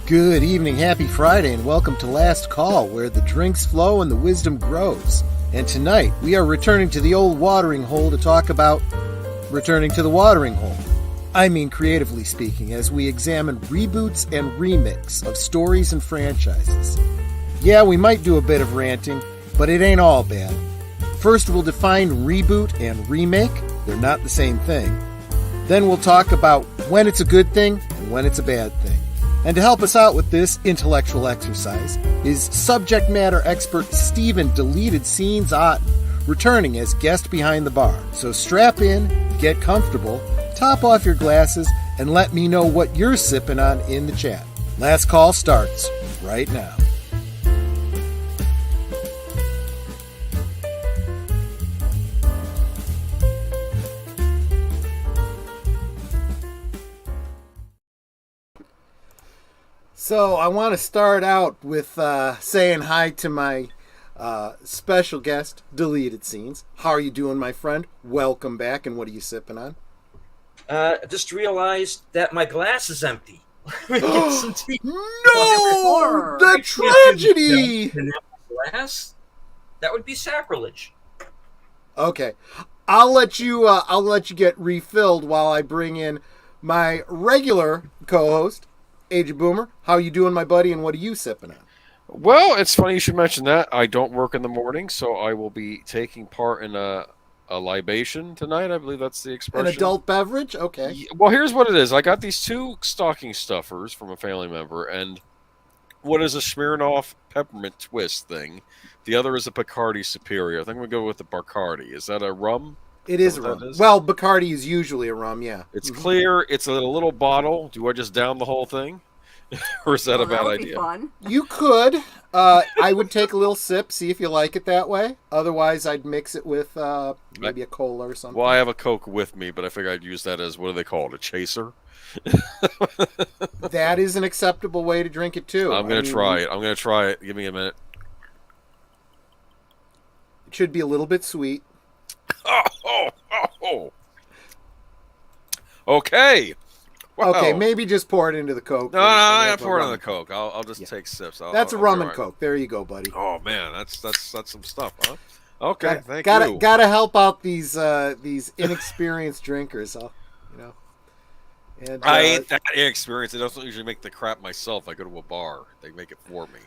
Good evening, happy Friday, and welcome to Last Call, where the drinks flow and the wisdom grows. And tonight, we are returning to the old watering hole to talk about returning to the watering hole. I mean creatively speaking, as we examine reboots and remakes of stories and franchises. Yeah, we might do a bit of ranting, but it ain't all bad. First, we'll define reboot and remake. They're not the same thing. Then we'll talk about when it's a good thing and when it's a bad thing. And to help us out with this intellectual exercise is subject matter expert Stephen Deleted Scenes Otten, returning as guest behind the bar. So strap in, get comfortable, top off your glasses, and let me know what you're sipping on in the chat. Last Call starts right now. So I want to start out with saying hi to my special guest, Deleted Scenes. How are you doing, my friend? Welcome back, and what are you sipping on? Just realized that my glass is empty. No! The tragedy! Glass? That would be sacrilege. Okay, I'll let you get refilled while I bring in my regular co-host, Agent Boomer. How you doing, my buddy, and what are you sipping on? Well, it's funny you should mention that. I don't work in the morning, so I will be taking part in a libation tonight. I believe that's the expression. An adult beverage? Okay. Well, here's what it is. I got these two stocking stuffers from a family member, and one is a Smirnoff peppermint twist thing. The other is a Bacardi Superior. I think we'll go with the Bacardi. Is that a rum? It is a rum. Well, Bacardi is usually a rum, yeah. It's clear. It's a little bottle. Do I just down the whole thing? Or is that a bad idea? Fun. You could. I would take a little sip, see if you like it that way. Otherwise, I'd mix it with maybe a cola or something. Well, I have a Coke with me, but I figure I'd use that as, what do they call it, a chaser? That is an acceptable way to drink it, too. I'm going to try it. I'm going to try it. Give me a minute. It should be a little bit sweet. Okay. Wow. Okay, maybe just pour it into the Coke. No, I got to pour it in the Coke. I'll just take sips. That's a rum and Coke. There you go, buddy. Oh man, that's some stuff, huh? Okay, thank you. Gotta help out these inexperienced drinkers, you know. And, I ain't that inexperienced. I don't usually make the crap myself. I go to a bar. They make it for me.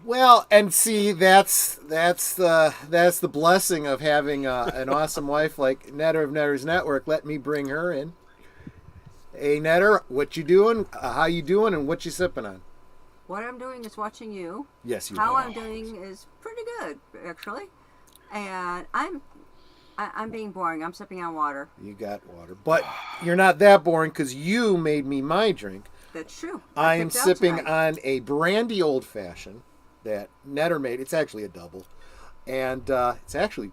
Well, and see, that's the blessing of having an awesome wife like Netter of Netter's Network. Let me bring her in. Hey, Netter, what you doing? How you doing? And what you sipping on? What I'm doing is watching you. Yes, you How are. I'm doing is pretty good, actually. And I'm being boring. I'm sipping on water. You got water. But you're not that boring because you made me my drink. That's true. I am sipping on a brandy old-fashioned that Netter made. It's actually a double. And it's actually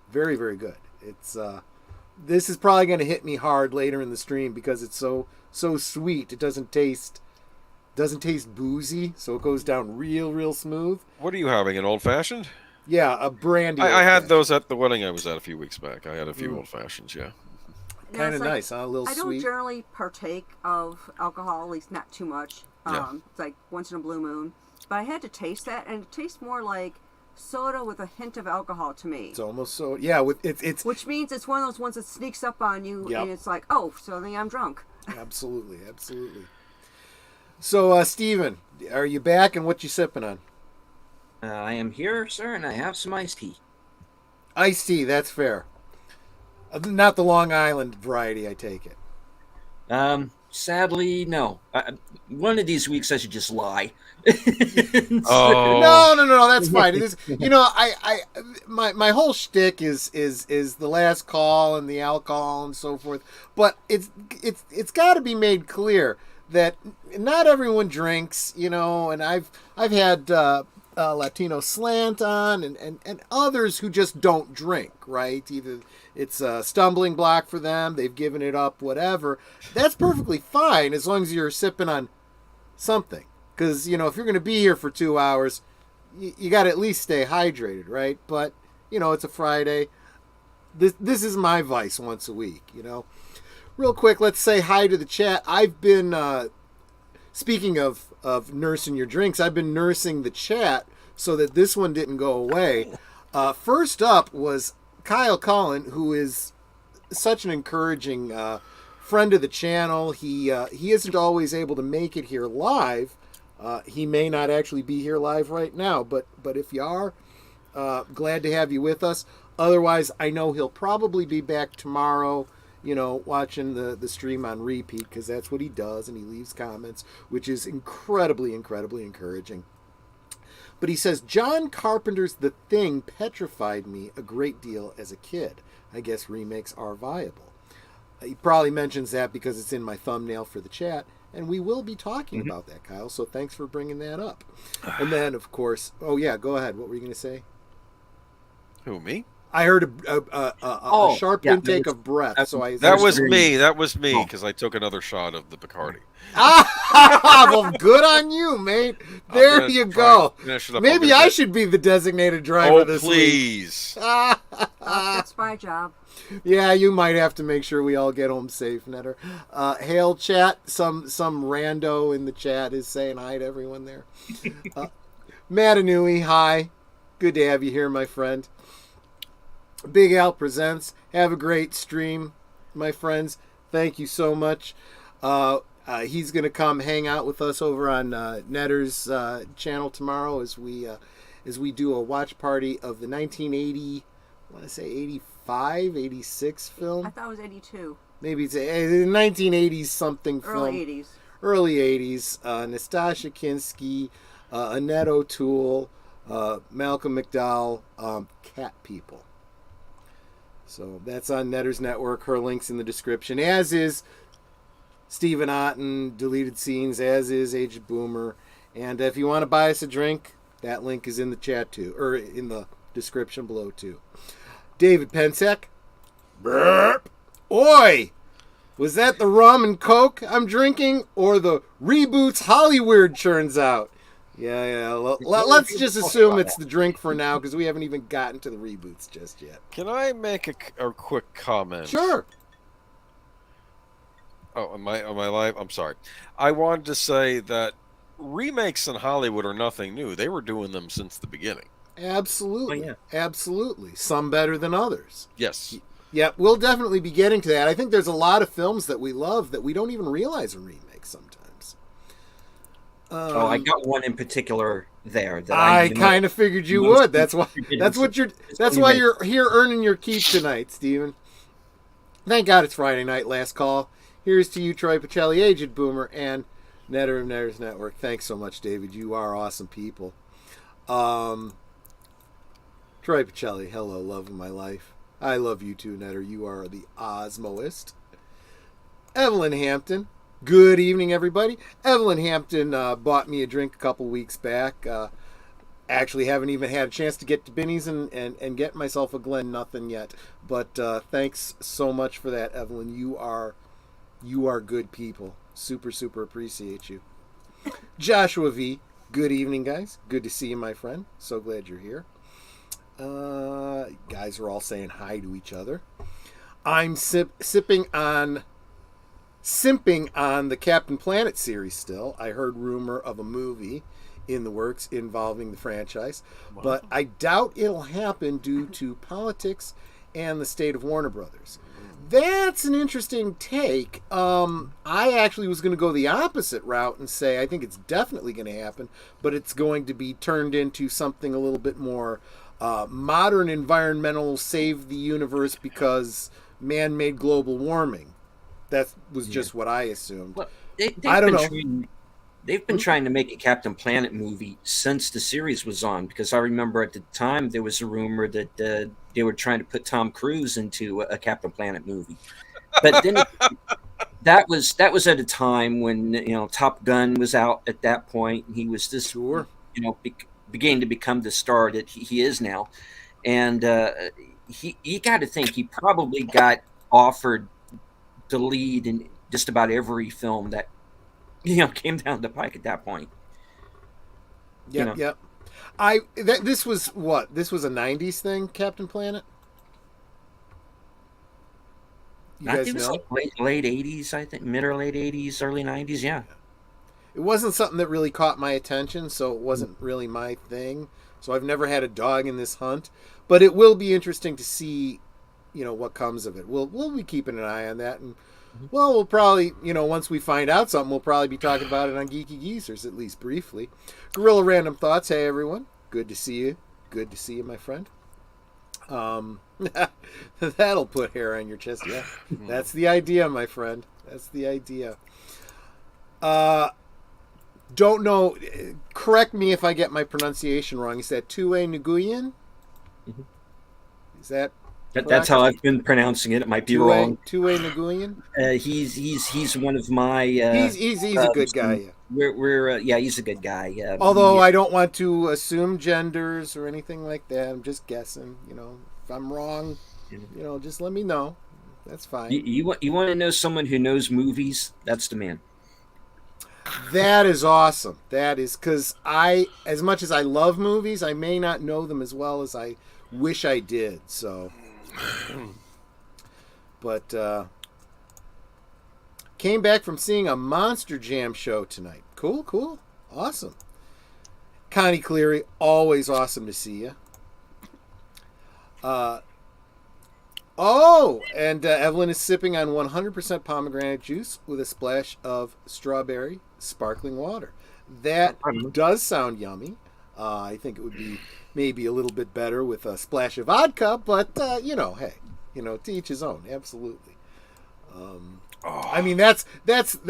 very, very good. It's this is probably going to hit me hard later in the stream because it's so sweet. It doesn't taste boozy, so it goes down real smooth. What are you having? An old fashioned? Yeah, a brandy. I had those at the wedding I was at a few weeks back. I had a few old fashions, yeah. Kind of nice, huh? A little sweet. I don't generally partake of alcohol, at least not too much. It's like once in a blue moon. But I had to taste that, and it tastes more like soda with a hint of alcohol to me. It's almost so, yeah. It's which means it's one of those ones that sneaks up on you, and it's like, oh, suddenly I'm drunk. Absolutely. So, Steven, are you back, and what you sipping on? I am here, sir, and I have some iced tea. Iced tea, that's fair. Not the Long Island variety, I take it. Sadly, no. One of these weeks I should just lie. Oh. No, that's fine. It is, my whole shtick is the last call and the alcohol and so forth. But it's got to be made clear that not everyone drinks, and I've had Latino Slant on and others who just don't drink, right? Either it's a stumbling block for them, they've given it up, whatever. That's perfectly fine as long as you're sipping on something. Because, if you're going to be here for 2 hours, you got to at least stay hydrated, right? But, it's a Friday. This is my vice once a week, Real quick, let's say hi to the chat. I've been speaking of nursing your drinks, I've been nursing the chat so that this one didn't go away. First up was Kyle Cullen, who is such an encouraging friend of the channel. He isn't always able to make it here live. He may not actually be here live right now, but if you are, glad to have you with us. Otherwise, I know he'll probably be back tomorrow, watching the stream on repeat, because that's what he does, and he leaves comments, which is incredibly, incredibly encouraging. But he says, John Carpenter's The Thing petrified me a great deal as a kid. I guess remakes are viable. He probably mentions that because it's in my thumbnail for the chat, and we will be talking about that, Kyle, so thanks for bringing that up. And then, of course, go ahead. What were you going to say? Who, me? I heard a sharp intake of breath. So that was me. That was me, because I took another shot of the Bacardi. Well, good on you, mate. There you go. Maybe I should be the designated driver this week. Please. That's my job. Yeah, you might have to make sure we all get home safe, Netter. Hail chat. Some rando in the chat is saying hi to everyone there. Matanui, hi. Good to have you here, my friend. Big Al presents. Have a great stream, my friends. Thank you so much. He's going to come hang out with us over on Netter's channel tomorrow as we do a watch party of the 1980, I want to say 85, 86 film. I thought it was 82. Maybe it's a 1980s something film. Early 80s. Nastasia Kinski, Annette O'Toole, Malcolm McDowell, Cat People. So that's on Netter's Network. Her link's in the description, as is Stephen Otten, Deleted Scenes, as is Aged Boomer. And if you want to buy us a drink, that link is in the chat too, or in the description below too. David Pensek. Burp. Oi! Was that the rum and coke I'm drinking, or the Reboots Hollywood churns out? Yeah. Let's just assume it's the drink for now, because we haven't even gotten to the reboots just yet. Can I make a quick comment? Sure. Oh, am I live? I'm sorry. I wanted to say that remakes in Hollywood are nothing new. They were doing them since the beginning. Absolutely. Oh, yeah. Absolutely. Some better than others. Yes. Yeah, we'll definitely be getting to that. I think there's a lot of films that we love that we don't even realize are remakes sometimes. I got one in particular there that I kind of figured you would. That's why you're here earning your keep tonight, Steven. Thank God it's Friday night. Last call. Here's to you, Troy Pacelli, Aged Boomer, and Netter of Netter's Network. Thanks so much, David. You are awesome people. Troy Pacelli, hello, love of my life. I love you too, Netter. You are the Osmoist. Evelyn Hampton. Good evening, everybody. Evelyn Hampton bought me a drink a couple weeks back. Actually, haven't even had a chance to get to Binny's and get myself a Glen Nothing yet. But thanks so much for that, Evelyn. You are good people. Super, super appreciate you. Joshua V. Good evening, guys. Good to see you, my friend. So glad you're here. Guys are all saying hi to each other. I'm simping on the Captain Planet series still. I heard rumor of a movie in the works involving the franchise, but I doubt it'll happen due to politics and the state of Warner Brothers. That's an interesting take. I actually was going to go the opposite route and say I think it's definitely going to happen, but it's going to be turned into something a little bit more modern, environmental, save the universe because man-made global warming. That was just what I assumed. Well, I don't know. They've been trying to make a Captain Planet movie since the series was on, because I remember at the time there was a rumor that they were trying to put Tom Cruise into a Captain Planet movie. But then that was at a time when Top Gun was out at that point, and he was this beginning to become the star that he is now. And you got to think he probably got offered the lead in just about every film that came down the pike at that point. Yep. This was what? This was a 90s thing, Captain Planet? You I guys think it was know? like late 80s, I think, mid or late 80s, early 90s, yeah. it wasn't something that really caught my attention, so it wasn't really my thing. So I've never had a dog in this hunt, but it will be interesting to see, what comes of it. We'll be keeping an eye on that, and we'll probably, once we find out something, we'll probably be talking about it on Geeky Geezers, at least briefly. Gorilla Random Thoughts. Hey everyone, good to see you. Good to see you, my friend. That'll put hair on your chest. Yeah, that's the idea, my friend. That's the idea. Don't know. Correct me if I get my pronunciation wrong. Is that Tue Nguyen? Mm-hmm. Is that? That's how I've been pronouncing it. It might be wrong. Tue Nguyen. He's one of my. He's a good guy. Yeah. He's a good guy. Although I don't want to assume genders or anything like that. I'm just guessing. If I'm wrong, just let me know. That's fine. You want to know someone who knows movies? That's the man. That is awesome. That is because as much as I love movies, I may not know them as well as I wish I did. So, but came back from seeing a Monster Jam show tonight. Cool, awesome. Connie Cleary, always awesome to see you. And Evelyn is sipping on 100% pomegranate juice with a splash of strawberry sparkling water. That does sound yummy. I think it would be maybe a little bit better with a splash of vodka, but hey, to each his own. Absolutely. I mean, that's the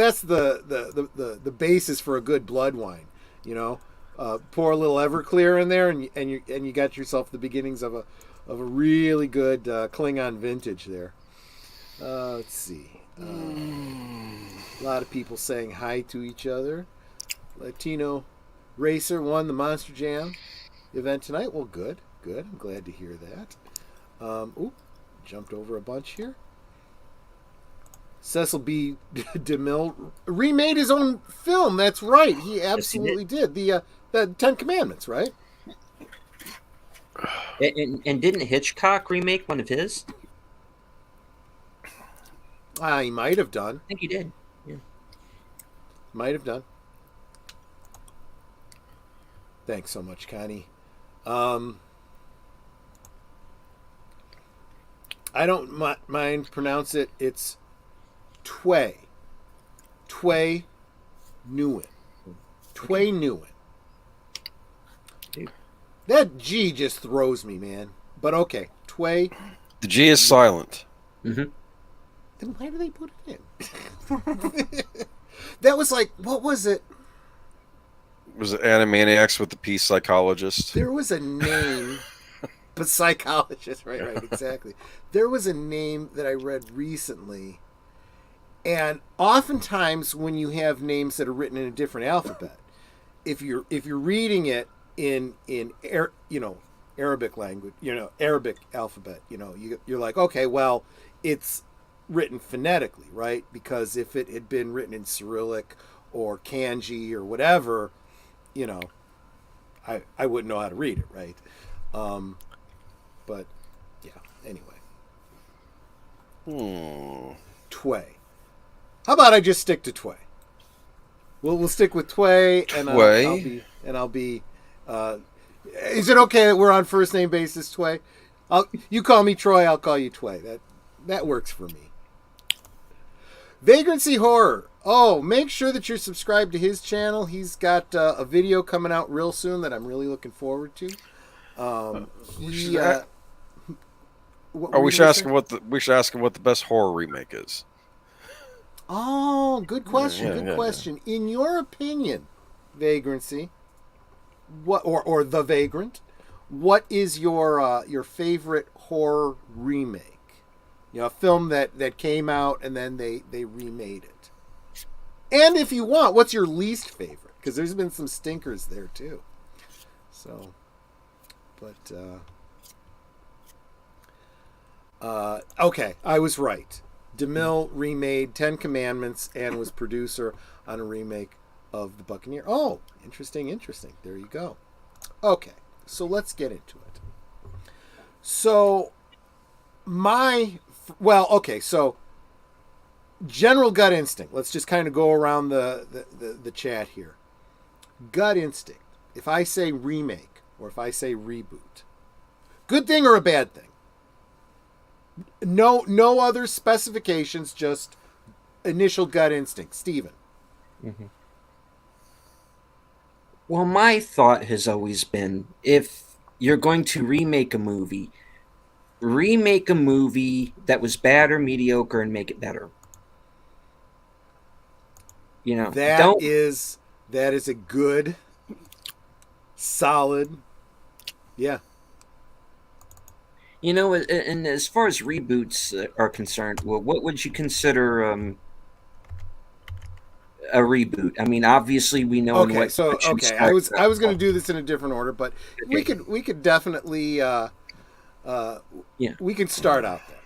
basis for a good blood wine. Pour a little Everclear in there, and you got yourself the beginnings of a really good Klingon vintage there. Let's see. A lot of people saying hi to each other. Latino Racer won the Monster Jam event tonight. Well, good. I'm glad to hear that. Jumped over a bunch here. Cecil B. DeMille remade his own film. That's right. He absolutely did. The Ten Commandments, right? And didn't Hitchcock remake one of his? He might have done. I think he did. Yeah. Might have done. Thanks so much, Connie. I don't mind pronounce it. It's Tue. Tue Nguyen. Tue Nguyen. That G just throws me, man. But okay, Tue. The G is silent. Mm-hmm. Then why do they put it in? That was like, what was it? Was it Animaniacs with the Peace Psychologist? There was a name. But psychologist, right, exactly. There was a name that I read recently. And oftentimes when you have names that are written in a different alphabet, if you're reading it in Arabic language, Arabic alphabet, you're like, okay, well, it's written phonetically, right? Because if it had been written in Cyrillic or kanji or whatever, I wouldn't know how to read it, right? But yeah, anyway. Tue. How about I just stick to Tue? We'll stick with Tue, and I'll be. Is it okay that we're on first name basis, Tue? You call me Troy, I'll call you Tue. That works for me. Vagrancy Horror. Oh, make sure that you're subscribed to his channel. He's got a video coming out real soon that I'm really looking forward to. We should ask him what the best horror remake is. Oh, good question. Good question. In your opinion, Vagrancy, what or The Vagrant, what is your favorite horror remake? A film that came out and then they remade it. And if you want, what's your least favorite? Because there's been some stinkers there too. So, but okay, I was right. DeMille remade Ten Commandments and was producer on a remake of The Buccaneer. Oh, interesting. There you go. Okay, so let's get into it. So, so general gut instinct. Let's just kind of go around the chat here. Gut instinct. If I say remake or if I say reboot, good thing or a bad thing? No other specifications, just initial gut instinct. Steven. Mm-hmm. Well, my thought has always been, if you're going to remake a movie that was bad or mediocre and make it better. You know, that is a good, solid, yeah. You know, and as far as reboots are concerned, well, what would you consider a reboot? I mean, obviously we know. Okay, I was going to do this in a different order, but okay. we could definitely we could start out there.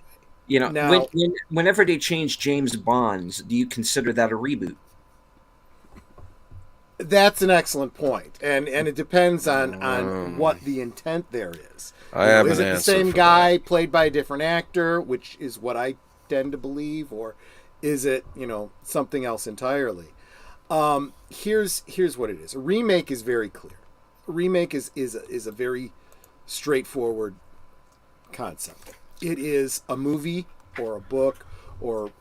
You know, now, whenever they change James Bonds, do you consider that a reboot? That's an excellent point, and it depends on what the intent there is. Is it the same guy played by a different actor, which is what I tend to believe, or is it something else entirely? Here's what it is. A remake is very clear. A remake is a very straightforward concept. It is a movie or a book or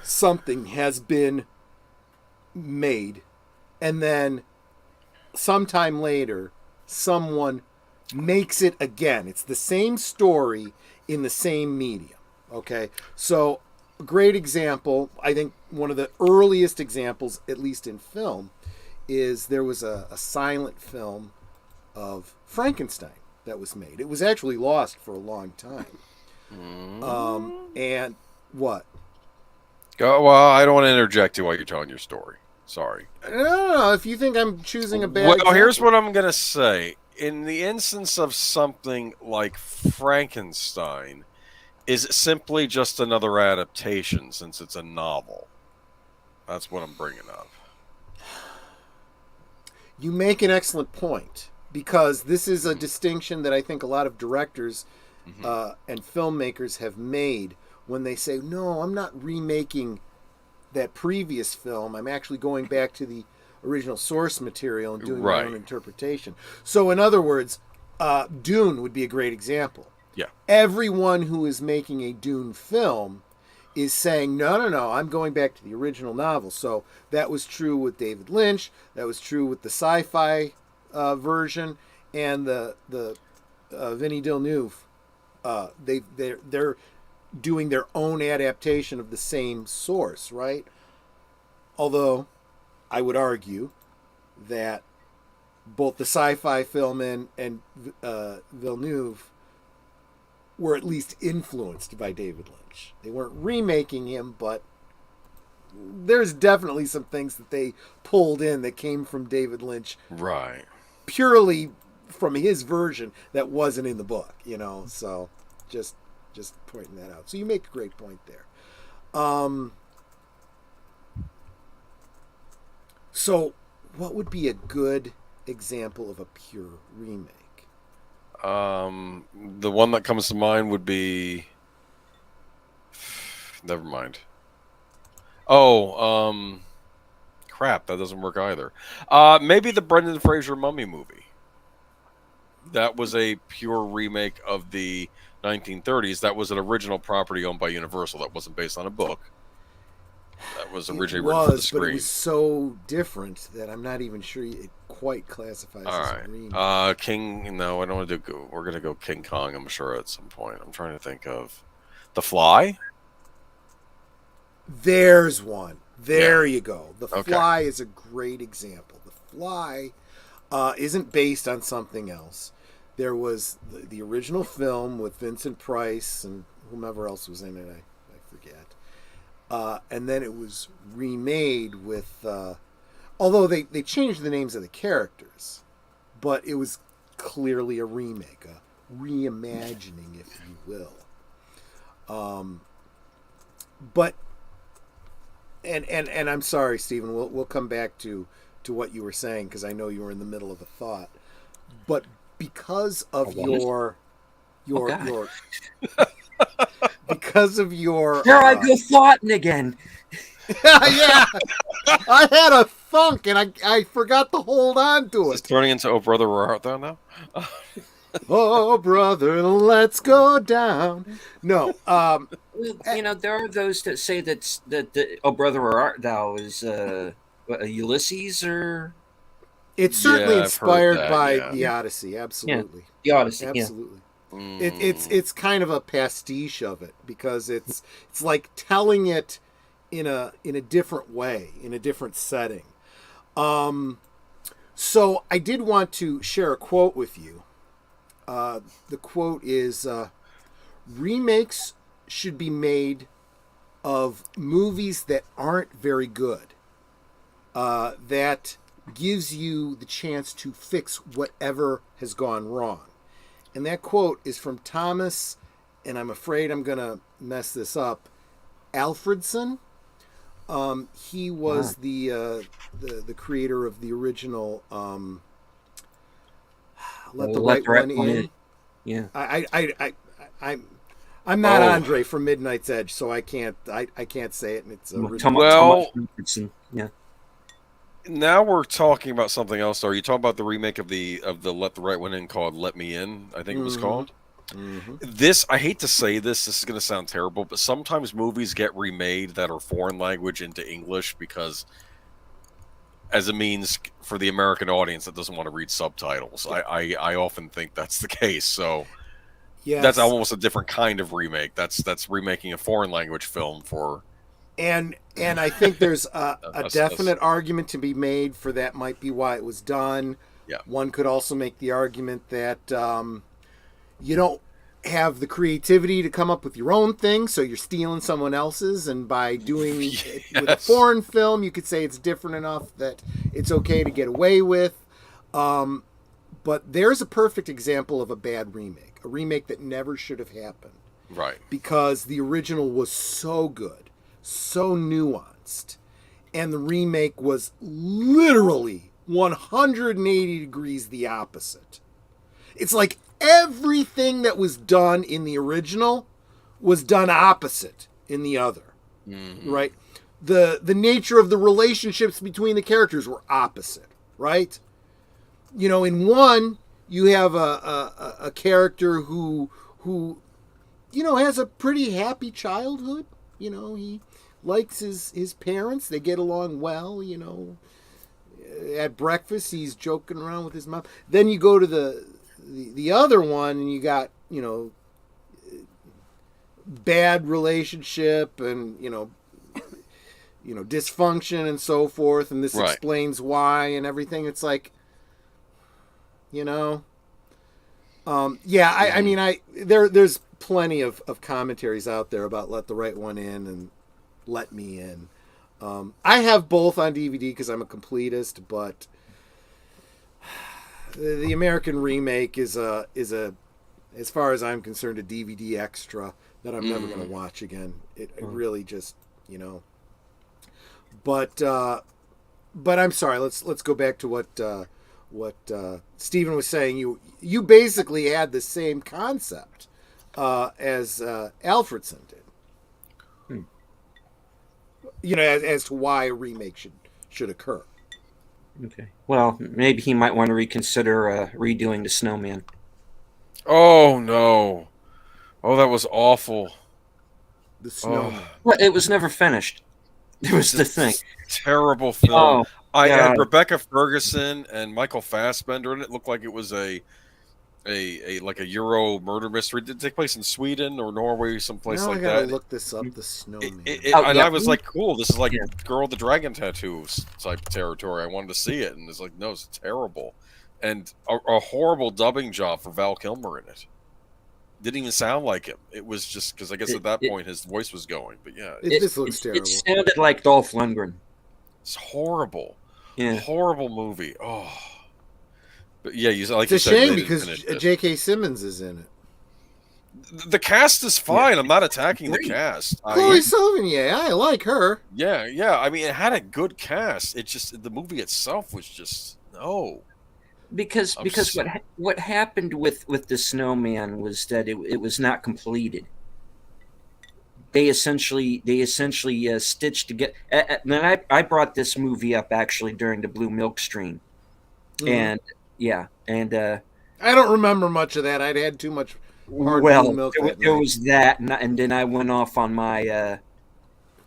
something has been made, and then sometime later someone makes it again. It's the same story in the same medium. Okay, so a great example, I think one of the earliest examples, at least in film, is there was a silent film of Frankenstein that was made. It was actually lost for a long time. And what? Well, I don't want to interject you while you're telling your story. Sorry. No. If you think I'm choosing a bad example. Here's what I'm going to say. In the instance of something like Frankenstein, is it simply just another adaptation since it's a novel? That's what I'm bringing up. You make an excellent point, because this is a distinction that I think a lot of directors and filmmakers have made when they say, no, I'm not remaking that previous film. I'm actually going back to the original source material and doing my own interpretation. So in other words, Dune would be a great example. Yeah. Everyone who is making a Dune film is saying, no, I'm going back to the original novel. So that was true with David Lynch. That was true with the sci-fi version, and the Vinny Villeneuve. They're doing their own adaptation of the same source, right? Although I would argue that both the sci-fi film and Villeneuve were at least influenced by David Lynch. They weren't remaking him, but there's definitely some things that they pulled in that came from David Lynch. Right. Purely from his version that wasn't in the book, so just pointing that out. So you make a great point there. So what would be a good example of a pure remake? The one that comes to mind would be, never mind. Crap, that doesn't work either. Maybe the Brendan Fraser Mummy movie. That was a pure remake of the 1930s. That was an original property owned by Universal. That wasn't based on a book. That was originally written for the screen. But it was so different that I'm not even sure it quite classifies as a remake. No, I don't want to do. We're gonna go King Kong, I'm sure, at some point. I'm trying to think of The Fly. There's one. There you go. The Fly is a great example. The Fly isn't based on something else. There was the original film with Vincent Price and whomever else was in it. I forget. And then it was remade with, although they changed the names of the characters, but it was clearly a remake, a reimagining, if you will. But and I'm sorry, Stephen. We'll come back to what you were saying, because I know you were in the middle of a thought. But because of your because of your there I go thoughting again. Yeah, I had a thunk and I forgot to hold on to Is it. it turning into "Oh Brother, Where Art Thou" now? Oh, brother, let's go down. No, Well, there are those that say that "Oh Brother, Where Art Thou" is Ulysses or it's certainly Yeah, I've heard inspired that. by Yeah. the Odyssey. Absolutely, the Odyssey. absolutely. Mm. It's kind of a pastiche of it because it's like telling it in a different way, in a different setting. So I did want to share a quote with you. The quote is remakes should be made of movies that aren't very good. That gives you the chance to fix whatever has gone wrong. And that quote is from Thomas, and I'm afraid I'm going to mess this up, Alfredson. He was the creator of the original Let the Right One In. Yeah. I'm not Andre from Midnight's Edge, so I can't say it, and it's Well, yeah. now we're talking about something else. Are you talking about the remake of the Let the Right One In called Let Me In? I think it was called. Mm-hmm. This, I hate to say this is going to sound terrible, but sometimes movies get remade that are foreign language into English because as a means for the American audience that doesn't want to read subtitles. I often think that's the case. So yes. That's almost a different kind of remake. That's remaking a foreign language film for. And I think there's a definite argument to be made for that might be why it was done. Yeah. One could also make the argument that you don't have the creativity to come up with your own thing, so you're stealing someone else's, and by doing it with a foreign film, you could say it's different enough that it's okay to get away with. But there's a perfect example of a bad remake, a remake that never should have happened. Right. Because the original was so good, so nuanced, and the remake was literally 180 degrees the opposite. It's like everything that was done in the original was done opposite in the other. Mm-hmm. Right? The nature of the relationships between the characters were opposite, right? In one, you have a character who has a pretty happy childhood. He likes his parents. They get along well. At breakfast, he's joking around with his mom. Then you go to the other one, and you got bad relationship and dysfunction and so forth, and this explains why and everything. It's like, I mean, there's plenty of commentaries out there about Let the Right One In and Let Me In. I have both on DVD because I'm a completist, but the American remake is a, as far as I'm concerned, a DVD extra that I'm never going to watch again. It really just, But I'm sorry. Let's go back to what Stephen was saying. You basically had the same concept as Alfredson did. As to why a remake should occur. Okay. Well, maybe he might want to reconsider redoing the Snowman. Oh no! Oh, that was awful. The Snowman. Well, it was never finished. It was the thing. Terrible film. I yeah. had Rebecca Ferguson and Michael Fassbender in it. It looked like it was a Euro murder mystery. Did it take place in Sweden or Norway, someplace like that? I gotta look this up. The Snowman. I was like, cool. This is like Girl with the Dragon Tattoos type territory. I wanted to see it, and it's like, no, it's terrible, and a horrible dubbing job for Val Kilmer in it. Didn't even sound like him. It was just because I guess at that point his voice was going. But yeah, this looks terrible. It sounded like Dolph Lundgren. It's horrible. Yeah. Horrible movie. Oh. But yeah, it's a shame because J.K. Simmons is in it. The cast is fine. I'm not attacking the cast. Chloe Sevigny, I like her. Yeah. I mean, it had a good cast. It just the movie itself was just no. Because what happened with the Snowman was that it was not completed. they essentially stitched together. And I brought this movie up actually during the Blue Milk stream, and yeah, and I don't remember much of that. I'd had too much hard blue milk. There was that, and then I went off on my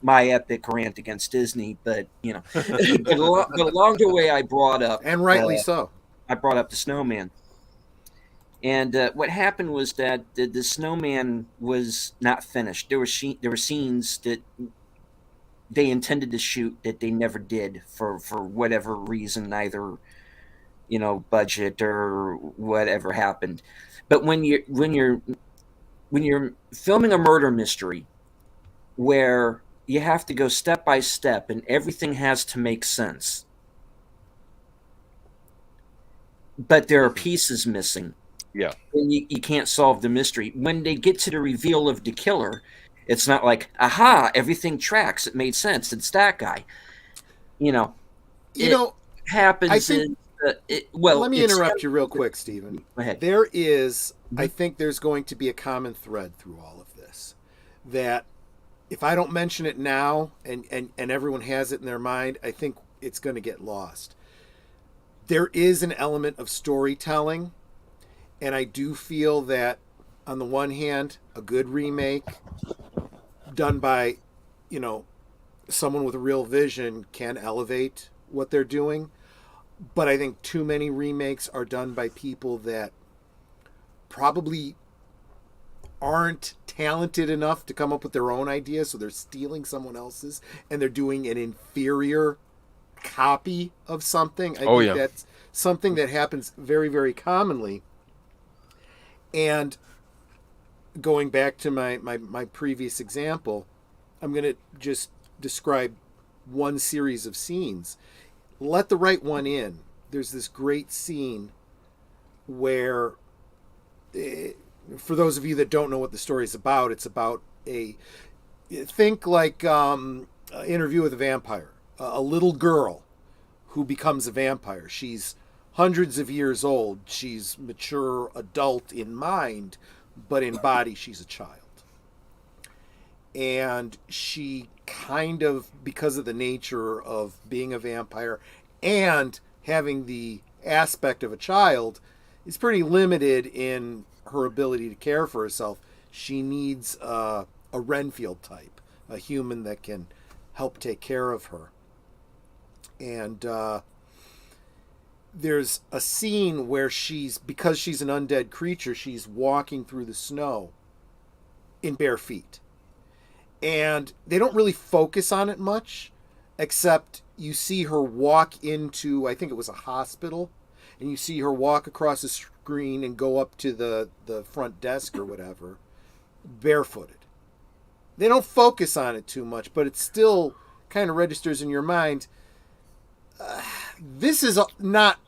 my epic rant against Disney. But you know, but along the way, I brought up, and rightly so. I brought up the snowman. And what happened was that the snowman was not finished. There were scenes that they intended to shoot that they never did for whatever reason, either budget or whatever happened. But when you're filming a murder mystery where you have to go step by step and everything has to make sense, but there are pieces missing. Yeah. And you can't solve the mystery. When they get to the reveal of the killer, it's not like, aha, everything tracks. It made sense. It's that guy. It happens. I think, let me interrupt you real quick, Stephen. Go ahead. There is, I think there's going to be a common thread through all of this. That if I don't mention it now and everyone has it in their mind, I think it's going to get lost. There is an element of storytelling. And I do feel that, on the one hand, a good remake done by, someone with a real vision can elevate what they're doing. But I think too many remakes are done by people that probably aren't talented enough to come up with their own ideas. So they're stealing someone else's and they're doing an inferior copy of something. I think that's something that happens very, very commonly. And going back to my previous example, I'm going to just describe one series of scenes. Let the right one in. There's this great scene where, for those of you that don't know what the story is about, it's about think like Interview with a Vampire. A little girl who becomes a vampire. She's hundreds of years old. She's mature adult in mind, but in body she's a child. And she kind of, because of the nature of being a vampire and having the aspect of a child, is pretty limited in her ability to care for herself. She needs a Renfield type, a human that can help take care of her. And there's a scene where because she's an undead creature, she's walking through the snow in bare feet. And they don't really focus on it much, except you see her walk into, I think it was a hospital, and you see her walk across the screen and go up to the front desk or whatever, barefooted. They don't focus on it too much, but it still kind of registers in your mind. This is not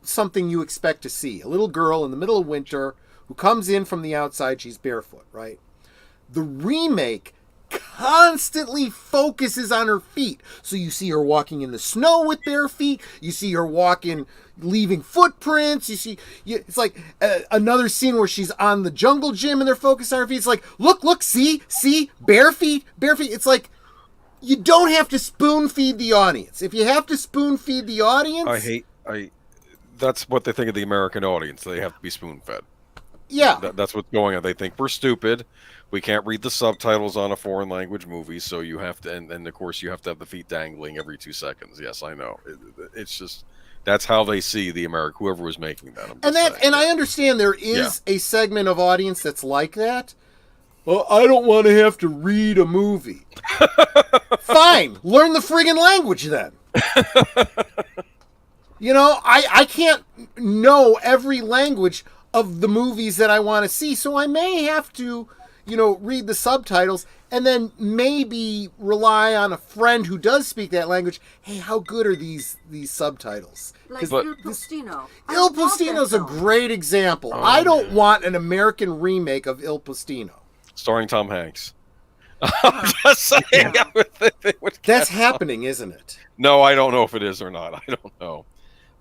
something you expect to see. A little girl in the middle of winter who comes in from the outside, she's barefoot, right? The remake constantly focuses on her feet. So you see her walking in the snow with bare feet. You see her walking, leaving footprints. It's like another scene where she's on the jungle gym and they're focused on her feet. It's like, look, see, bare feet. It's like, you don't have to spoon feed the audience. If you have to spoon feed the audience, that's what they think of the American audience. They have to be spoon fed. Yeah, that's what's going on. They think we're stupid. We can't read the subtitles on a foreign language movie, so you have to, and of course you have to have the feet dangling every 2 seconds. Yes, I know. It's just, that's how they see the American, whoever was making that. I understand there is a segment of audience that's like that. Well, I don't want to have to read a movie. Fine, learn the friggin' language then. I can't know every language of the movies that I want to see, so I may have to, read the subtitles and then maybe rely on a friend who does speak that language. Hey, how good are these subtitles? Like Il Postino. Il Postino's a great example. I don't want an American remake of Il Postino. Starring Tom Hanks. I'm just saying. That's happening, isn't it? No, I don't know if it is or not. I don't know.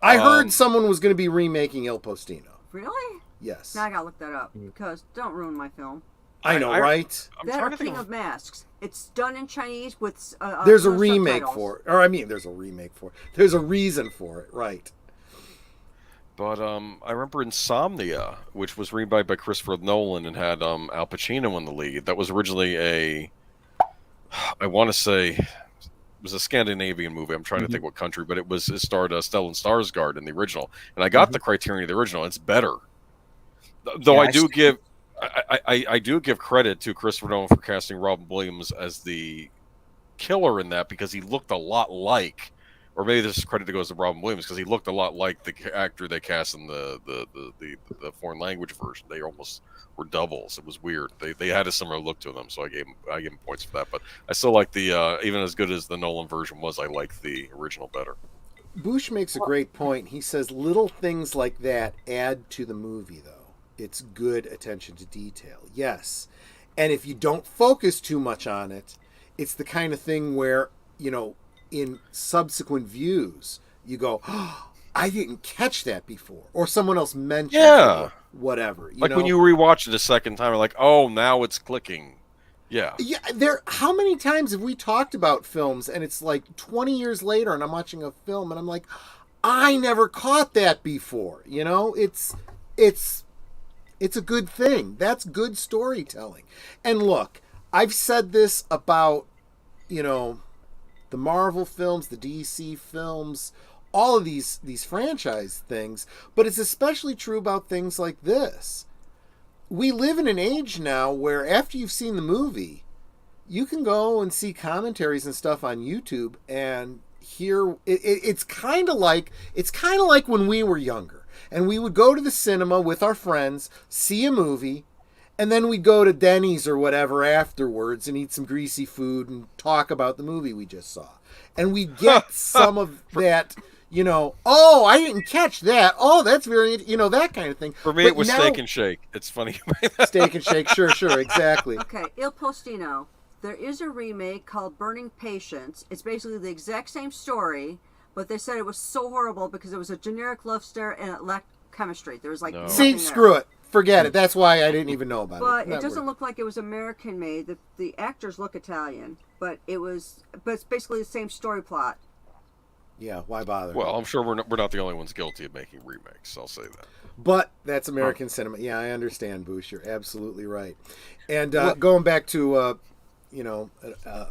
I heard someone was going to be remaking Il Postino. Really? Yes. Now I gotta look that up because don't ruin my film. I know, right? I'm That trying or to think King of Masks. It's done in Chinese with There's a no remake subtitles. for it. Or, I mean, there's a remake for it. There's a reason for it, right? But I remember Insomnia, which was remade by Christopher Nolan and had Al Pacino in the lead. That was originally I want to say, it was a Scandinavian movie. I'm trying to think what country, but it starred Stellan Skarsgård in the original, and I got the Criterion of the original. It's better, though. Yeah, I do give I do give credit to Christopher Nolan for casting Robin Williams as the killer in that, because he looked a lot like, or maybe this is credit that goes to Robin Williams, because he looked a lot like the actor they cast in the foreign language version. They almost were doubles. It was weird. They had a similar look to them, so I gave him points for that. But I still like the even as good as the Nolan version was, I like the original better. Bush makes a great point. He says little things like that add to the movie, though. It's good attention to detail. Yes. And if you don't focus too much on it, it's the kind of thing where, you know, in subsequent views, you go, oh, I didn't catch that before. Or someone else mentioned it, or whatever. Like when you rewatch it a second time, you're like, oh, now it's clicking. Yeah. Yeah, how many times have we talked about films and it's like 20 years later and I'm watching a film and I'm like, I never caught that before. You know, it's a good thing. That's good storytelling. And look, I've said this about, you know, the Marvel films, the DC films, all of these franchise things, but it's especially true about things like this. We live in an age now where after you've seen the movie, you can go and see commentaries and stuff on YouTube and hear it's kind of like when we were younger and we would go to the cinema with our friends, see a movie, and then we'd go to Denny's or whatever afterwards and eat some greasy food and talk about the movie we just saw. And we'd get some of that, you know, oh, I didn't catch that. Oh, that's very, you know, that kind of thing. For me, it was Steak and Shake. It's funny. Steak and Shake, sure, exactly. Okay, Il Postino. There is a remake called Burning Patience. It's basically the exact same story, but they said it was so horrible because it was a generic love story and it lacked chemistry. There was like See, screw it. Forget it. That's why I didn't even know about it. But it doesn't look like it was American made. The actors look Italian, but it's basically the same story plot. Yeah, why bother? Well, I'm sure we're not the only ones guilty of making remakes. I'll say that. But that's American cinema. Yeah, I understand, Bush. You're absolutely right. And going back to you know,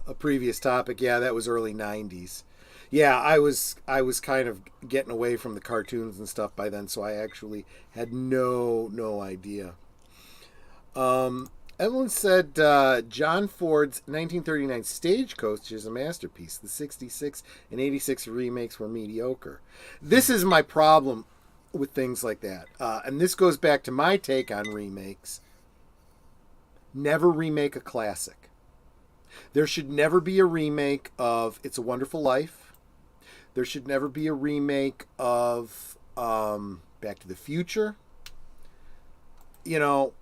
a previous topic, yeah, that was early '90s. Yeah, I was kind of getting away from the cartoons and stuff by then, so I actually had no idea. Evelyn said John Ford's 1939 Stagecoach is a masterpiece. The 66 and 86 remakes were mediocre. This is my problem with things like that. And this goes back to my take on remakes. Never remake a classic. There should never be a remake of It's a Wonderful Life. There should never be a remake of Back to the Future. You know,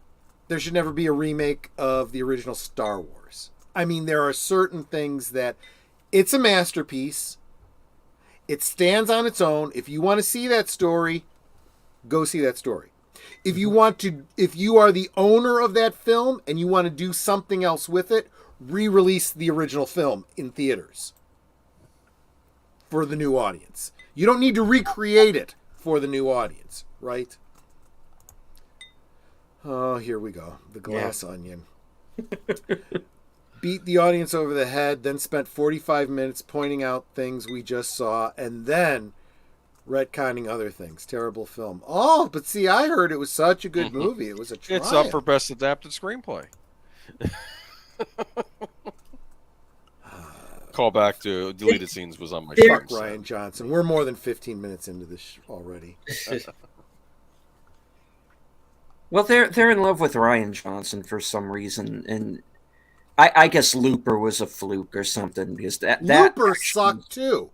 there should never be a remake of the original Star Wars. I mean, there are certain things that it's a masterpiece. It stands on its own. If you want to see that story, go see that story. If you are the owner of that film and you want to do something else with it, re-release the original film in theaters for the new audience. You don't need to recreate it for the new audience, right? Oh, here we go. The glass onion. Beat the audience over the head, then spent 45 minutes pointing out things we just saw, and then retconning other things. Terrible film. Oh, but see, I heard it was such a good movie. It was a triumph. It's up for Best Adapted Screenplay. Call back to deleted scenes was on my Fuck Ryan Johnson. We're more than 15 minutes into this already. Well, they're in love with Ryan Johnson for some reason, and I guess Looper was a fluke or something, because that Looper sucked too.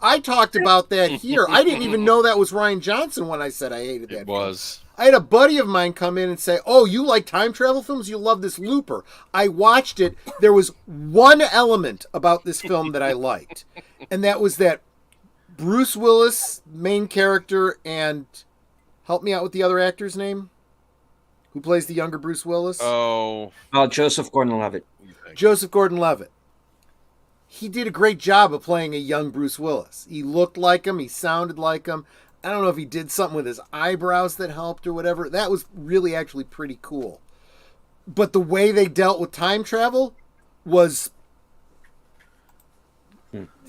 I talked about that here. I didn't even know that was Ryan Johnson when I said I hated that. It was. Film. I had a buddy of mine come in and say, "Oh, you like time travel films? You love this Looper." I watched it. There was one element about this film that I liked, and that was that Bruce Willis, main character, and help me out with the other actor's name. who plays the younger Bruce Willis. Oh, Joseph Gordon-Levitt. Joseph Gordon-Levitt. He did a great job of playing a young Bruce Willis. He looked like him. He sounded like him. I don't know if he did something with his eyebrows that helped or whatever. That was really actually pretty cool. But the way they dealt with time travel was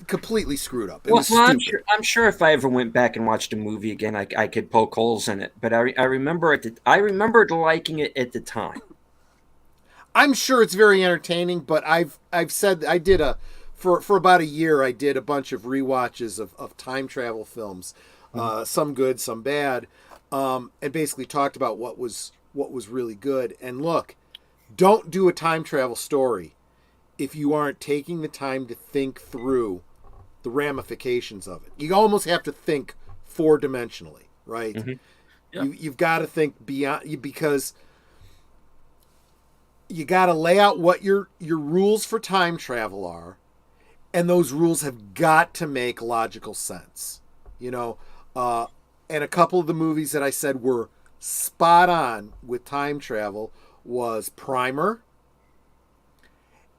completely screwed up. It was stupid. I'm sure if I ever went back and watched a movie again, I could poke holes in it. But I remember I remembered liking it at the time. I'm sure it's very entertaining, but I've said I did for about a year I did a bunch of rewatches of time travel films, some good, some bad, and basically talked about what was really good. And look, don't do a time travel story if you aren't taking the time to think through the ramifications of it. You almost have to think 4-dimensionally, right? Mm-hmm. Yeah. You've got to think beyond, because you got to lay out what your rules for time travel are, and those rules have got to make logical sense. And a couple of the movies that I said were spot on with time travel was Primer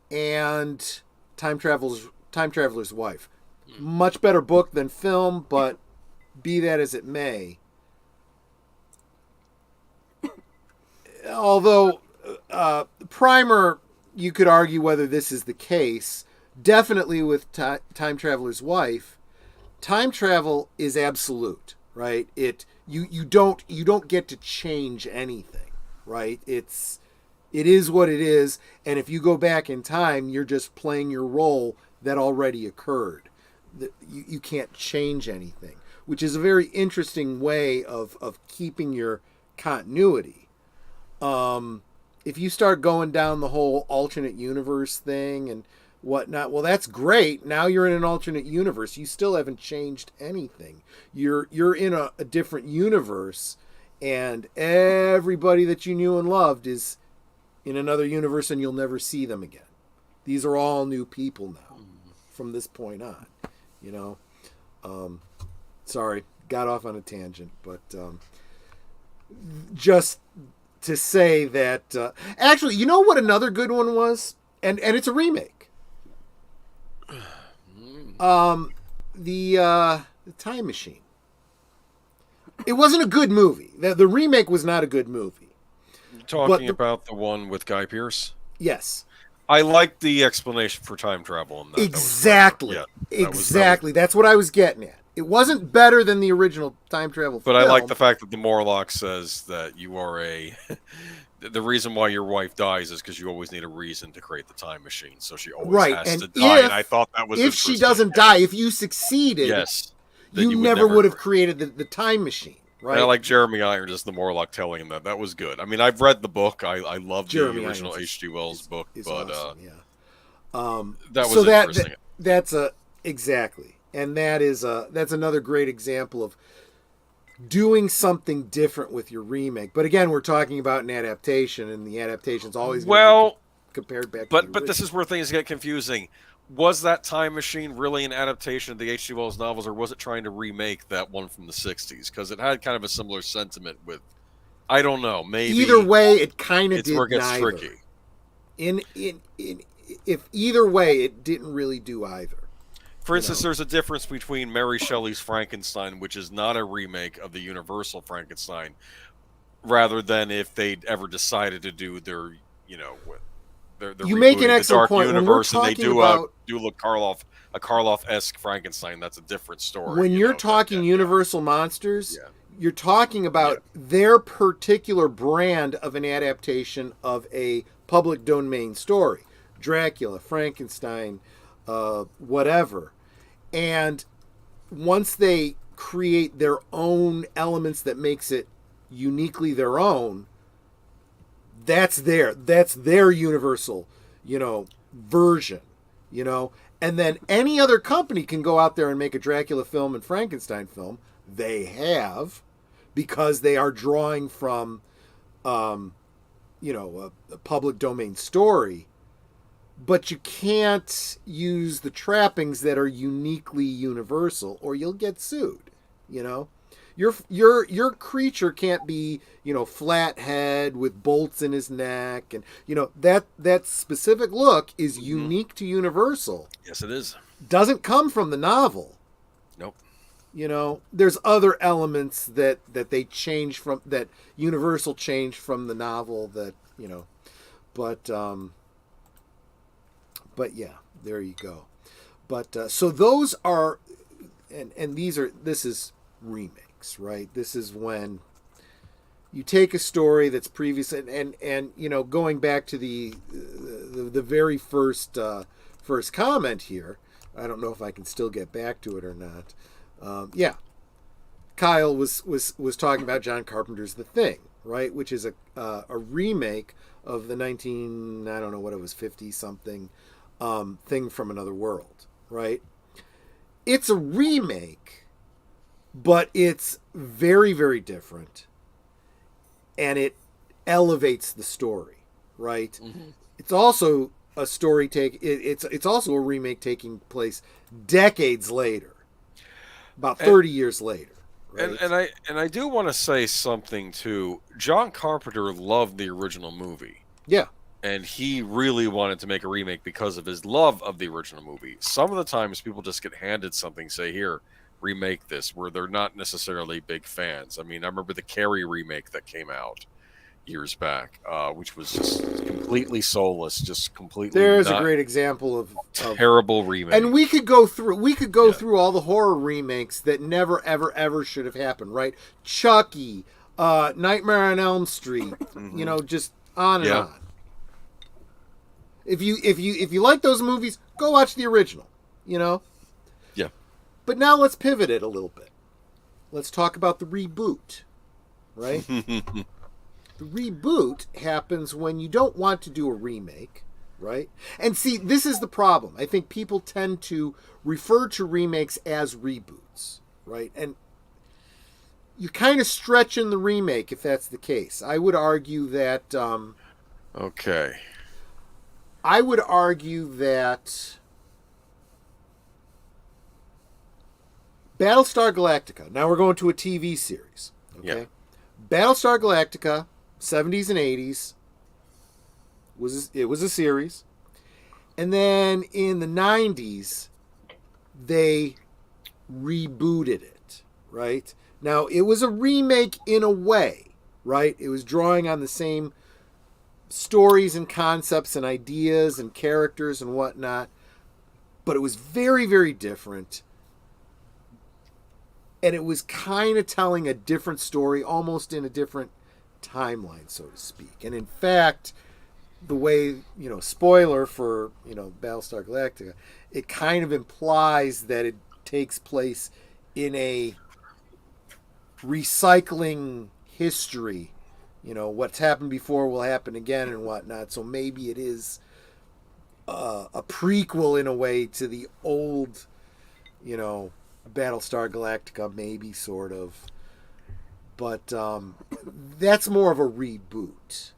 and Time Traveler's Wife. Much better book than film, but be that as it may. Although Primer, you could argue whether this is the case. Definitely with Time Traveler's Wife, time travel is absolute, right? You don't get to change anything, right? It is what it is, and if you go back in time, you're just playing your role that already occurred. You can't change anything, which is a very interesting way of keeping your continuity. If you start going down the whole alternate universe thing and whatnot, well, that's great. Now you're in an alternate universe. You still haven't changed anything. You're in a different universe, and everybody that you knew and loved is in another universe, and you'll never see them again. These are all new people now from this point on. Sorry, got off on a tangent, but just to say that actually, you know what another good one was, and it's a remake. The Time Machine. It wasn't a good movie. The remake was not a good movie. You're talking about the one with Guy Pearce? Yes. I liked the explanation for time travel in that. Exactly. Exactly. That's what I was getting at. It wasn't better than the original time travel film. But I like the fact that the Morlock says that you are the reason why your wife dies is because you always need a reason to create the time machine. So she always has to die. And I thought that was if she doesn't die, if you succeeded, yes, you never would have created the time machine. Right. And I like Jeremy Irons as the Morlock telling him that. That was good. I mean, I've read the book. I love the original H.G. Wells book, but awesome, that was interesting. That's exactly, and that's another great example of doing something different with your remake. But again, we're talking about an adaptation, and the adaptation's always going to be compared back. But this is where things get confusing. Was that time machine really an adaptation of the H.G. Wells novels, or was it trying to remake that one from the 60s? Because it had kind of a similar sentiment with, I don't know, maybe. Either way, it kind of did where it gets neither. tricky. If either way, it didn't really do either. For instance, there's a difference between Mary Shelley's Frankenstein, which is not a remake of the Universal Frankenstein, rather than if they'd ever decided to do their you make an excellent Dark point. Universe, and they do about, look Karloff-esque Frankenstein. That's a different story. When you're talking Universal monsters, you're talking about their particular brand of an adaptation of a public domain story. Dracula, Frankenstein, whatever. And once they create their own elements that makes it uniquely their own, that's their Universal, version, and then any other company can go out there and make a Dracula film and Frankenstein film. They have, because they are drawing from, a public domain story, but you can't use the trappings that are uniquely Universal, or you'll get sued. Your creature can't be, flat head with bolts in his neck, and that specific look is unique to Universal. Yes, it is. Doesn't come from the novel. Nope. There's other elements that they change from, that Universal changed from the novel, that but yeah, there you go. But so those are, and this is remakes, right? This is when you take a story that's previous, and going back to the very first comment here. I don't know if I can still get back to it or not. Yeah, Kyle was talking about John Carpenter's The Thing, right? Which is a remake of the I don't know what it was, 50 something Thing from Another World, right? It's a remake, but it's very, very different, and it elevates the story, right? Mm-hmm. It's also a story it's also a remake taking place decades later, about 30 years later. Right? And I do want to say something too. John Carpenter loved the original movie. Yeah. And he really wanted to make a remake because of his love of the original movie. Some of the times people just get handed something, say, here, remake this, where they're not necessarily big fans. I mean, I remember the Carrie remake that came out years back, which was just completely soulless, just completely. There's a great example of terrible remake. And we could go through all the horror remakes that never, ever, ever should have happened, right? Chucky, Nightmare on Elm Street, just on and on. If you like those movies, go watch the original, Yeah. But now let's pivot it a little bit. Let's talk about the reboot, right? The reboot happens when you don't want to do a remake, right? And see, this is the problem. I think people tend to refer to remakes as reboots, right? And you kind of stretch in the remake if that's the case. I would argue that... okay. I would argue that Battlestar Galactica, now we're going to a TV series, okay? Yeah. Battlestar Galactica, 70s and 80s, it was a series. And then in the 90s, they rebooted it, right? Now, it was a remake in a way, right? It was drawing on the same stories and concepts and ideas and characters and whatnot, but it was very, very different. And it was kind of telling a different story, almost in a different timeline, so to speak. And in fact, the way, spoiler for, Battlestar Galactica, it kind of implies that it takes place in a recycling history. What's happened before will happen again and whatnot. So maybe it is a prequel in a way to the old, Battlestar Galactica, maybe, sort of. But that's more of a reboot.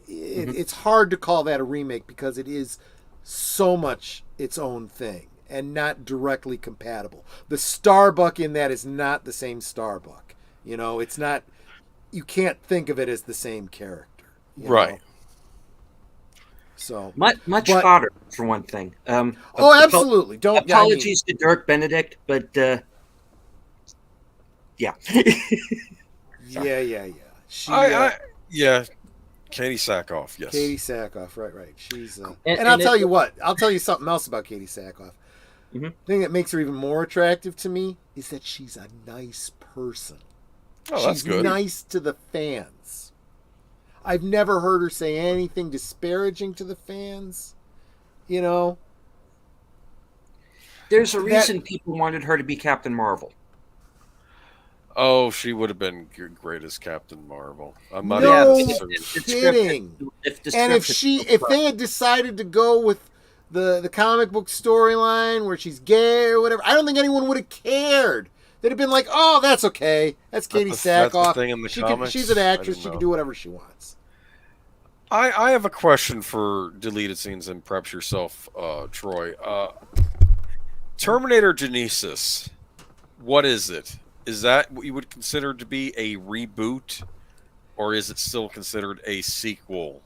It's hard to call that a remake because it is so much its own thing and not directly compatible. The Starbuck in that is not the same Starbuck. It's not... You can't think of it as the same character. Right. So much hotter, for one thing. Absolutely. Apologies to Dirk Benedict, but yeah. yeah. Katie Sackhoff, yes. Katie Sackhoff, right. She's and I'll tell you what. I'll tell you something else about Katie Sackhoff. The thing that makes her even more attractive to me is that she's a nice person. Oh, that's good. She's nice to the fans. I've never heard her say anything disparaging to the fans. There's a reason people wanted her to be Captain Marvel. Oh, she would have been great as Captain Marvel. I'm not kidding. And if they had decided to go with the comic book storyline where she's gay or whatever, I don't think anyone would have cared. They'd have been like, "Oh, that's okay. That's Katie Sackhoff. That's the thing in the comics? She's an actress. She can do whatever she wants." I have a question for deleted scenes and perhaps yourself, Troy. Terminator Genesis. What is it? is that what you would consider to be a reboot, or is it still considered a sequel?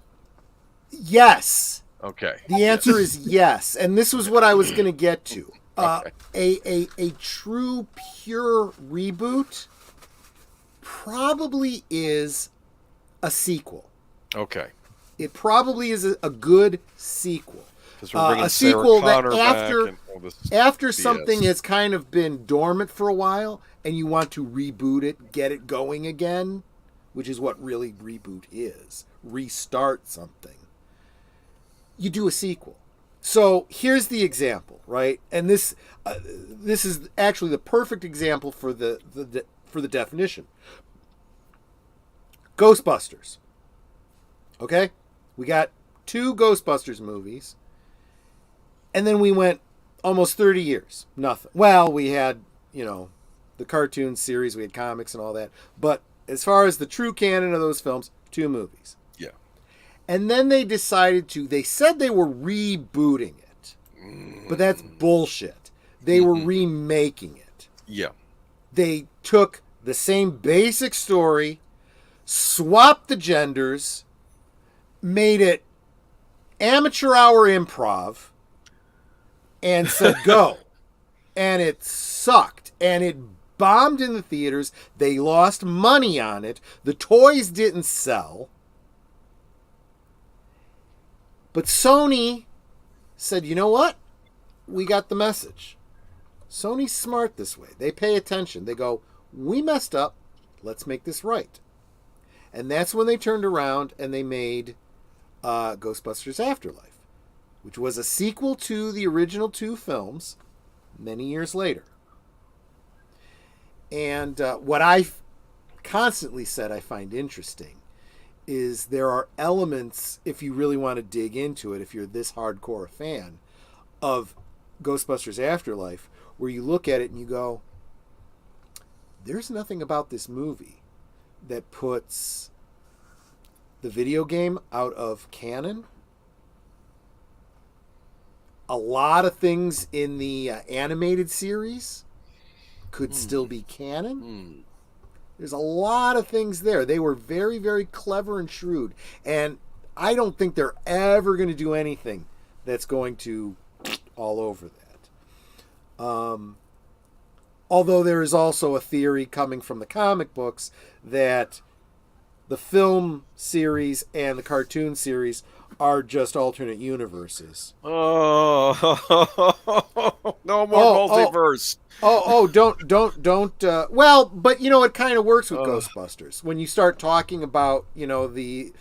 Yes. Okay. The answer is yes, and this was what I was going to get to. Okay. A true pure reboot probably is a sequel. Okay. It probably is a good sequel. Because we're bringing A sequel Sarah Connor that back and all this after BS. something has kind of been dormant for a while and you want to reboot it, get it going again, which is what really reboot is. Restart something. You do a sequel. So here's the example, right? And this is actually the perfect example for the definition. Ghostbusters. Okay? We got 2 Ghostbusters movies. And then we went almost 30 years. Nothing. Well, we had, the cartoon series, we had comics and all that. But as far as the true canon of those films, 2 movies. Yeah. And then they said they were rebooting it. But that's bullshit. They were remaking it. Yeah. They took the same basic story, swapped the genders, made it amateur hour improv, and said go. And it sucked. And it bombed in the theaters. They lost money on it. The toys didn't sell. But Sony said, you know what? We got the message. Sony's smart this way. They pay attention. They go, we messed up. Let's make this right. And that's when they turned around and they made Ghostbusters Afterlife, which was a sequel to the original 2 films many years later. And what I've constantly said I find interesting is there are elements, if you really want to dig into it, if you're this hardcore a fan of Ghostbusters Afterlife, where you look at it and you go, there's nothing about this movie that puts the video game out of canon. A lot of things in the animated series could still be canon. There's a lot of things there. They were very, very clever and shrewd. And I don't think they're ever going to do anything that's going to all over that. Although there is also a theory coming from the comic books that the film series and the cartoon series are just alternate universes. Oh, no more multiverse. Don't. Well, but it kind of works with Ghostbusters when you start talking about the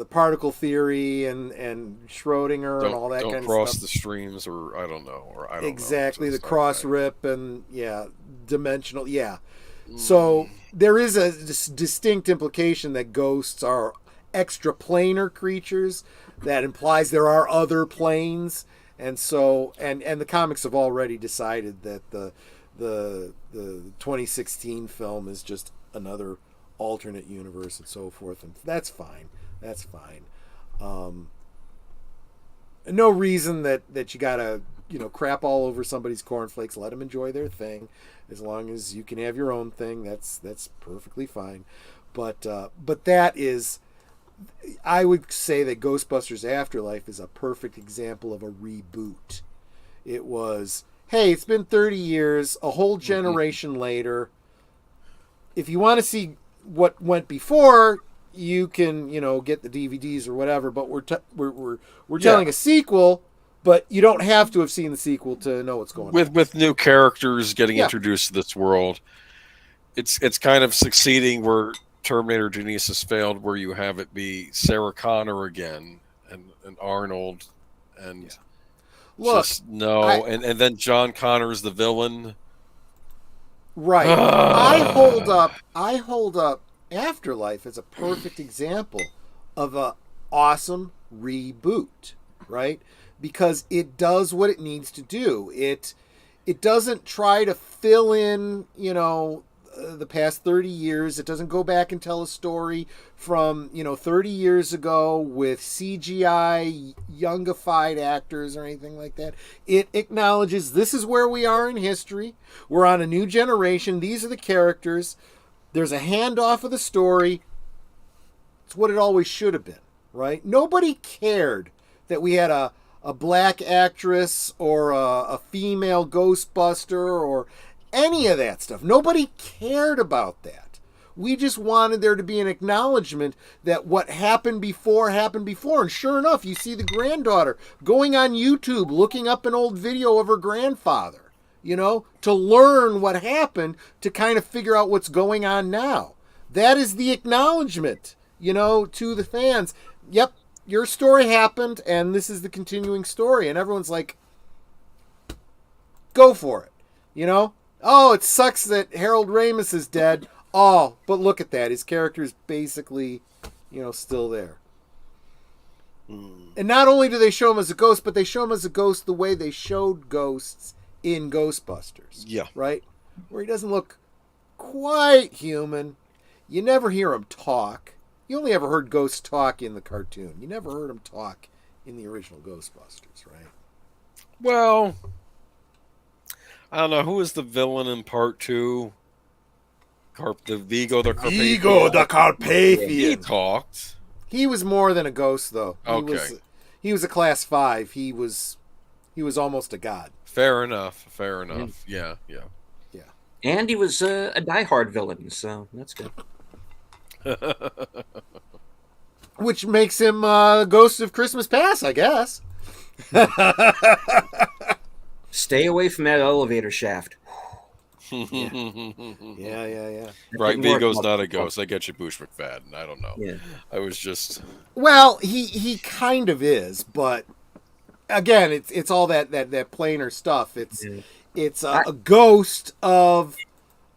particle theory and Schrodinger and all that kind of stuff. Don't cross the streams, or I don't know, exactly the cross rip and dimensional, So there is a distinct implication that ghosts are extraplanar creatures. That implies there are other planes. And so, and the comics have already decided that the 2016 film is just another alternate universe and so forth, and that's fine. That's fine. No reason that you gotta crap all over somebody's cornflakes. Let them enjoy their thing, as long as you can have your own thing. That's perfectly fine. But that is. I would say that Ghostbusters Afterlife is a perfect example of a reboot. It was, hey, it's been 30 years, a whole generation later. If you want to see what went before, you can, get the DVDs or whatever. But we're telling a sequel, but you don't have to have seen the sequel to know what's going on. With new characters getting introduced to this world, it's kind of succeeding where Terminator Genesis failed, where you have it be Sarah Connor again and Arnold and Look, and then John Connor is the villain. Right. I hold up Afterlife as a perfect example of a awesome reboot, right? Because it does what it needs to do. It doesn't try to fill in, the past 30 years. It doesn't go back and tell a story from 30 years ago with CGI youngified actors or anything like that. It acknowledges this is where we are in history. We're on a new generation. These are the characters. There's a handoff of the story. It's what it always should have been, right? Nobody cared that we had a black actress or a female Ghostbuster or any of that stuff. Nobody cared about that. We just wanted there to be an acknowledgement that what happened before happened before. And sure enough, you see the granddaughter going on YouTube, looking up an old video of her grandfather, to learn what happened, to kind of figure out what's going on now. That is the acknowledgement, to the fans. Yep, your story happened, and this is the continuing story. And everyone's like, go for it, Oh, it sucks that Harold Ramis is dead. Oh, but look at that. His character is basically, still there. And not only do they show him as a ghost, but they show him as a ghost the way they showed ghosts in Ghostbusters. Yeah. Right? Where he doesn't look quite human. You never hear him talk. You only ever heard ghosts talk in the cartoon. You never heard him talk in the original Ghostbusters, right? Well, I don't know. Who was the villain in part 2? The Vigo the Carpathian. Vigo the Carpathian. He talked. He was more than a ghost, though. Okay. He was a class 5. He was almost a god. Fair enough. Yeah. And he was a diehard villain, so that's good. Which makes him Ghost of Christmas Past, I guess. Stay away from that elevator shaft. Yeah. Right, Vigo's not a ghost. I get you, Bush McFadden. I don't know. Yeah. I was just... Well, he kind of is, but again, it's all that plainer stuff. It's a ghost of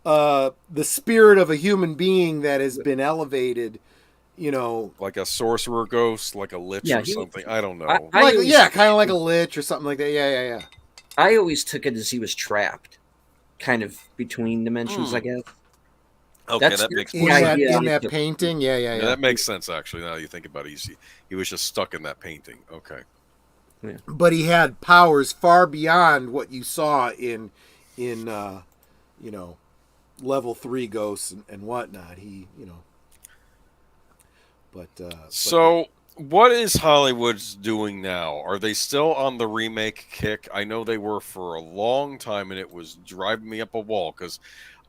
the spirit of a human being that has been elevated, like a sorcerer ghost, like a lich or something. I don't know. kind of like a lich or something like that. Yeah. I always took it as he was trapped, kind of between dimensions, I guess. Okay, that makes in more sense. In that painting, yeah. That makes sense, actually, now that you think about it. He was just stuck in that painting. Okay. Yeah. But he had powers far beyond what you saw in level 3 ghosts and whatnot. So what is Hollywood's doing now? Are they still on the remake kick? I know they were for a long time, and it was driving me up a wall, because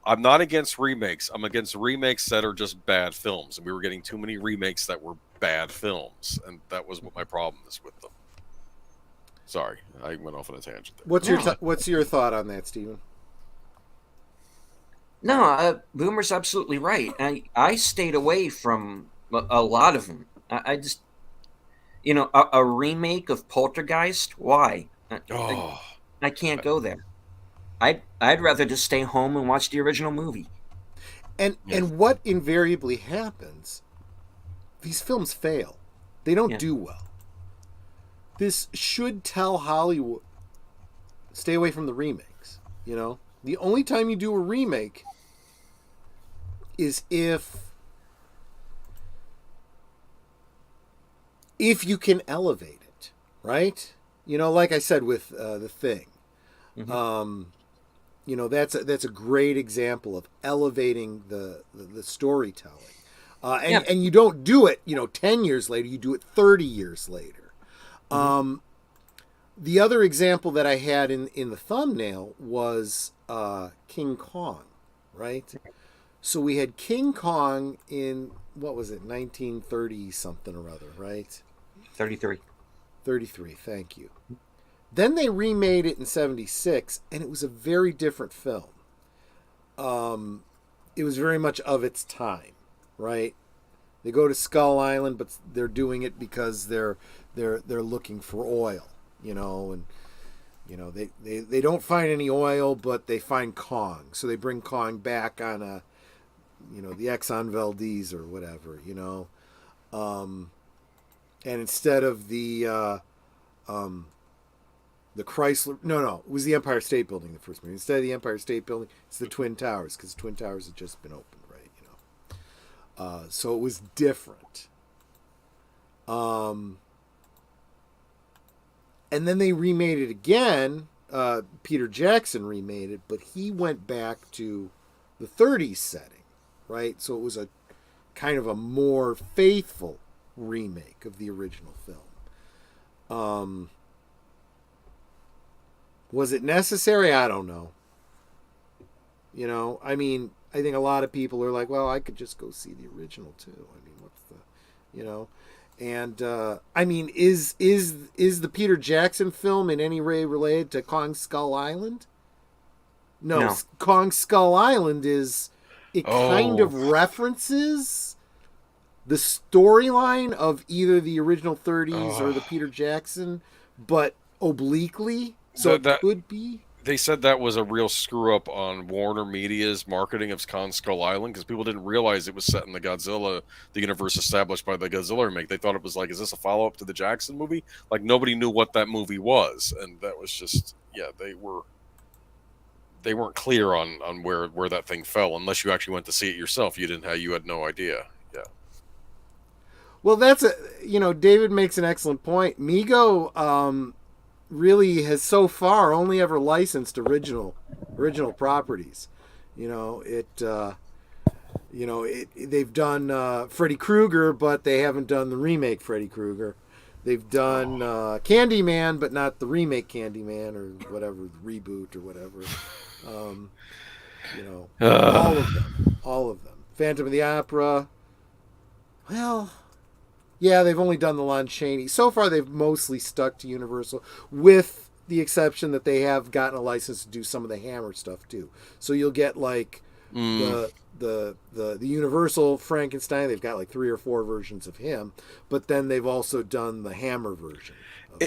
I'm not against remakes. I'm against remakes that are just bad films, and we were getting too many remakes that were bad films, and that was what my problem is with them. Sorry, I went off on a tangent there. What's your thought on that, Stephen? No, Boomer's absolutely right. I stayed away from a lot of them. I just, a remake of Poltergeist. Why? I can't go there. I'd rather just stay home and watch the original movie. And what invariably happens? These films fail. They don't do well. This should tell Hollywood, stay away from the remakes. The only time you do a remake is if you can elevate it, right? Like I said with The Thing. Mm-hmm. That's a great example of elevating the storytelling. And you don't do it, 10 years later, you do it 30 years later. Mm-hmm. The other example that I had in the thumbnail was King Kong, right? So we had King Kong in, what was it, 1930 something or other, right? 33. 33, thank you. Then they remade it in 76, and it was a very different film. It was very much of its time, right? They go to Skull Island, but they're doing it because they're looking for oil, and they don't find any oil, but they find Kong, so they bring Kong back on the Exxon Valdez or whatever, and instead of the the Chrysler. No, it was the Empire State Building. The first movie. Instead of the Empire State Building, it's the Twin Towers because Twin Towers had just been opened, right? So it was different. And then they remade it again. Peter Jackson remade it, but he went back to the 30s setting, right? So it was a kind of a more faithful remake of the original film. Was it necessary? I don't know. I mean, I think a lot of people are like, well, I could just go see the original too. I mean, what's the, and I mean, is the Peter Jackson film in any way related to Kong Skull Island? No. Kong Skull Island kind of references the storyline of either the original 30s or the Peter Jackson, but obliquely. So that could be. They said that was a real screw up on Warner Media's marketing of Kong Skull Island because people didn't realize it was set in the universe established by the Godzilla remake. They thought it was like, is this a follow up to the Jackson movie? Like nobody knew what that movie was, and that was just they weren't clear on where that thing fell unless you actually went to see it yourself. You had no idea. Yeah. Well, that's David makes an excellent point. Mego really has so far only ever licensed original properties. They've done Freddy Krueger, but they haven't done the remake Freddy Krueger. They've done Candyman, but not the remake Candyman or whatever, the reboot or whatever. All of them. Phantom of the Opera. Well, yeah, they've only done the Lon Chaney. So far, they've mostly stuck to Universal, with the exception that they have gotten a license to do some of the Hammer stuff too. So you'll get like the Universal Frankenstein. They've got like 3 or 4 versions of him, but then they've also done the Hammer version.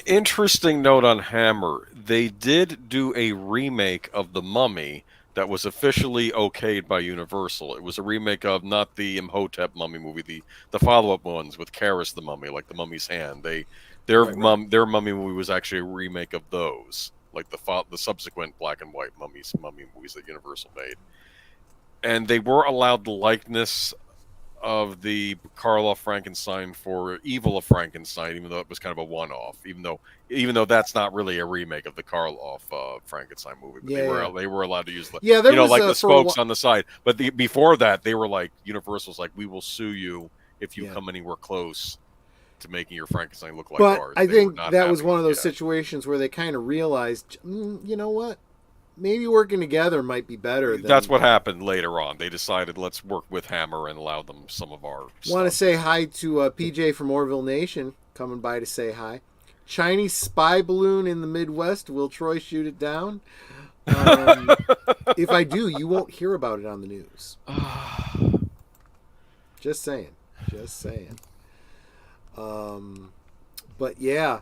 Interesting note on Hammer: they did do a remake of The Mummy that was officially okayed by Universal. It was a remake of not the Imhotep mummy movie, the follow-up ones with Karis the Mummy, like The Mummy's Hand. Their mummy movie was actually a remake of those, like the subsequent black and white mummy movies that Universal made. And they were allowed the likeness of the Karloff Frankenstein for Evil of Frankenstein, even though it was kind of a one-off. Even though that's not really a remake of the Karloff Frankenstein movie, but they were allowed to use the the spokes on the side. But before that, they were like, Universal's like, we will sue you if you come anywhere close to making your Frankenstein look like ours. But I think that was one of those situations where they kind of realized, you know what? Maybe working together might be better. That's what happened later on. They decided, let's work with Hammer and allow them some of our stuff. Want to say hi to PJ from Orville Nation, coming by to say hi. Chinese spy balloon in the Midwest. Will Troy shoot it down? If I do, you won't hear about it on the news. Just saying. But yeah.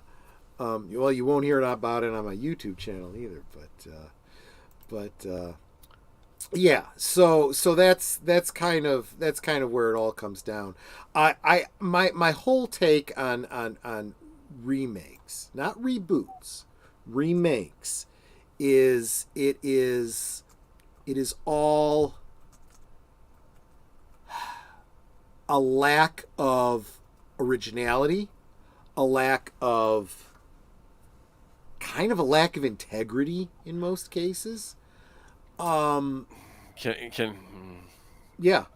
Well, you won't hear about it on my YouTube channel either, but yeah, so that's kind of where it all comes down. My whole take on remakes, not reboots, remakes, is it is all a lack of originality, a lack of integrity in most cases. Yeah,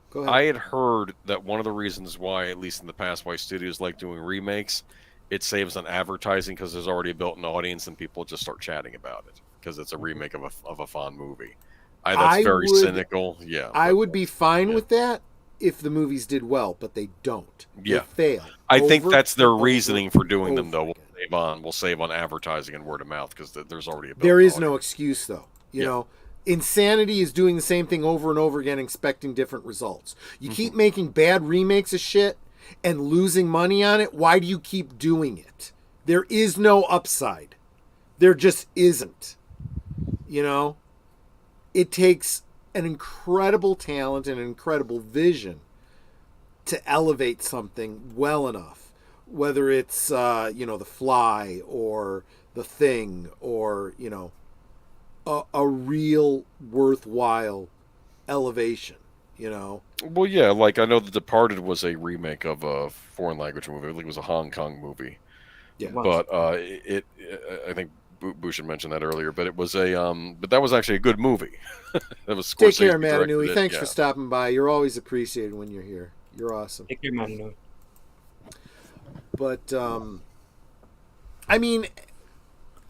go ahead. I had heard that one of the reasons why, at least in the past, why studios like doing remakes, it saves on advertising because there's already a built-in audience and people just start chatting about it because it's a remake of a fond movie. That's very cynical. Yeah, I would be fine with that if the movies did well, but they don't. Yeah, they fail. I think that's their reasoning for doing them, though. We'll save on advertising and word of mouth because there's already a built-in There is audience. no excuse, though. You know, insanity is doing the same thing over and over again, expecting different results. You keep making bad remakes of shit and losing money on it. Why do you keep doing it? There is no upside. There just isn't. It takes an incredible talent and an incredible vision to elevate something well enough whether it's The Fly or The Thing or a real worthwhile elevation. Well, yeah, like I know The Departed was a remake of a foreign language movie. I think it was a Hong Kong movie. Yeah. But I think Bush had mentioned that earlier. But it was but that was actually a good movie. That was Take Scorsese care, directed Matanui. it, Thanks yeah. for stopping by. You're always appreciated when you're here. You're awesome. Take your money, no. But I mean,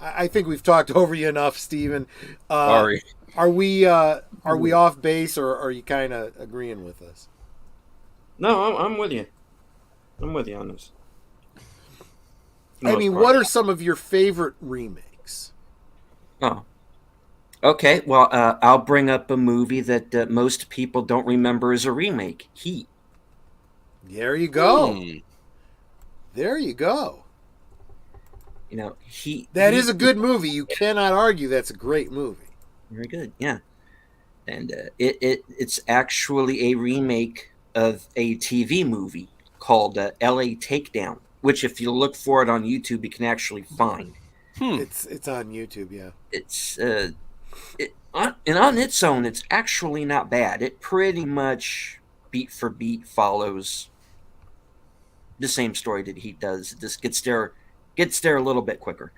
I think we've talked over you enough, Steven. Sorry. Are we off base, or are you kind of agreeing with us? No, I'm with you. I'm with you on this. I mean, what are some of your favorite remakes? Oh. Okay, well, I'll bring up a movie that most people don't remember as a remake, Heat. There you go. There you go. Heat. That is a good movie. You cannot argue that's a great movie. Very good, yeah. And it's actually a remake of a TV movie called L.A. Takedown, which if you look for it on YouTube, you can actually find. It's on YouTube, yeah. It's and on its own, it's actually not bad. It pretty much beat for beat follows the same story that he does. It just gets there a little bit quicker.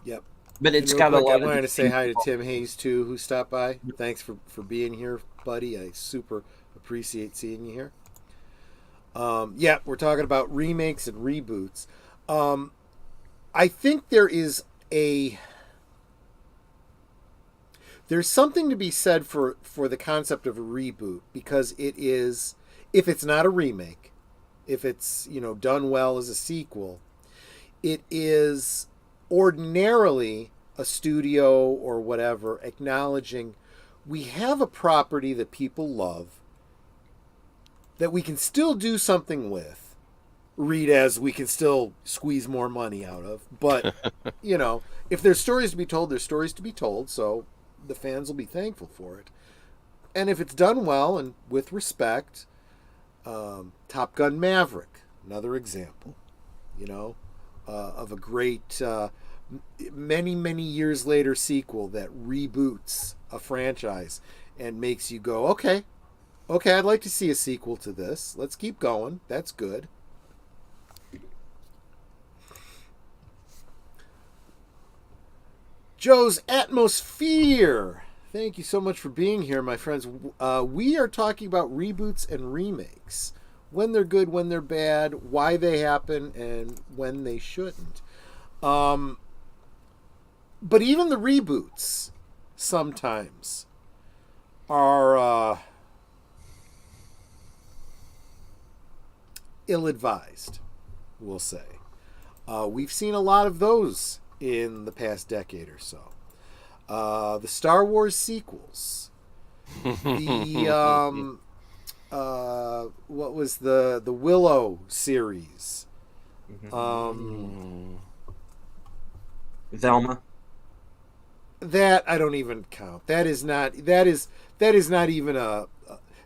Yep. But it's real got quick, a lot. I wanted to say hi to Tim Hayes too, who stopped by. Thanks for being here, buddy. I super appreciate seeing you here. Yeah, we're talking about remakes and reboots. I think there's something to be said for the concept of a reboot, because it is, if it's not a remake, if it's done well as a sequel, it is ordinarily a studio or whatever acknowledging we have a property that people love that we can still do something with. Read as we can still squeeze more money out of. But, if there's stories to be told, there's stories to be told. So the fans will be thankful for it. And if it's done well and with respect, Top Gun Maverick, another example, of a great, many, many years later sequel that reboots a franchise and makes you go, okay, I'd like to see a sequel to this. Let's keep going. That's good. Joe's Atmosphere. Thank you so much for being here, my friends. We are talking about reboots and remakes. When they're good, when they're bad, why they happen, and when they shouldn't. But even the reboots sometimes are ill-advised, we'll say. We've seen a lot of those in the past decade or so. The Star Wars sequels. The what was the Willow series? Velma. That I don't even count. That is not even a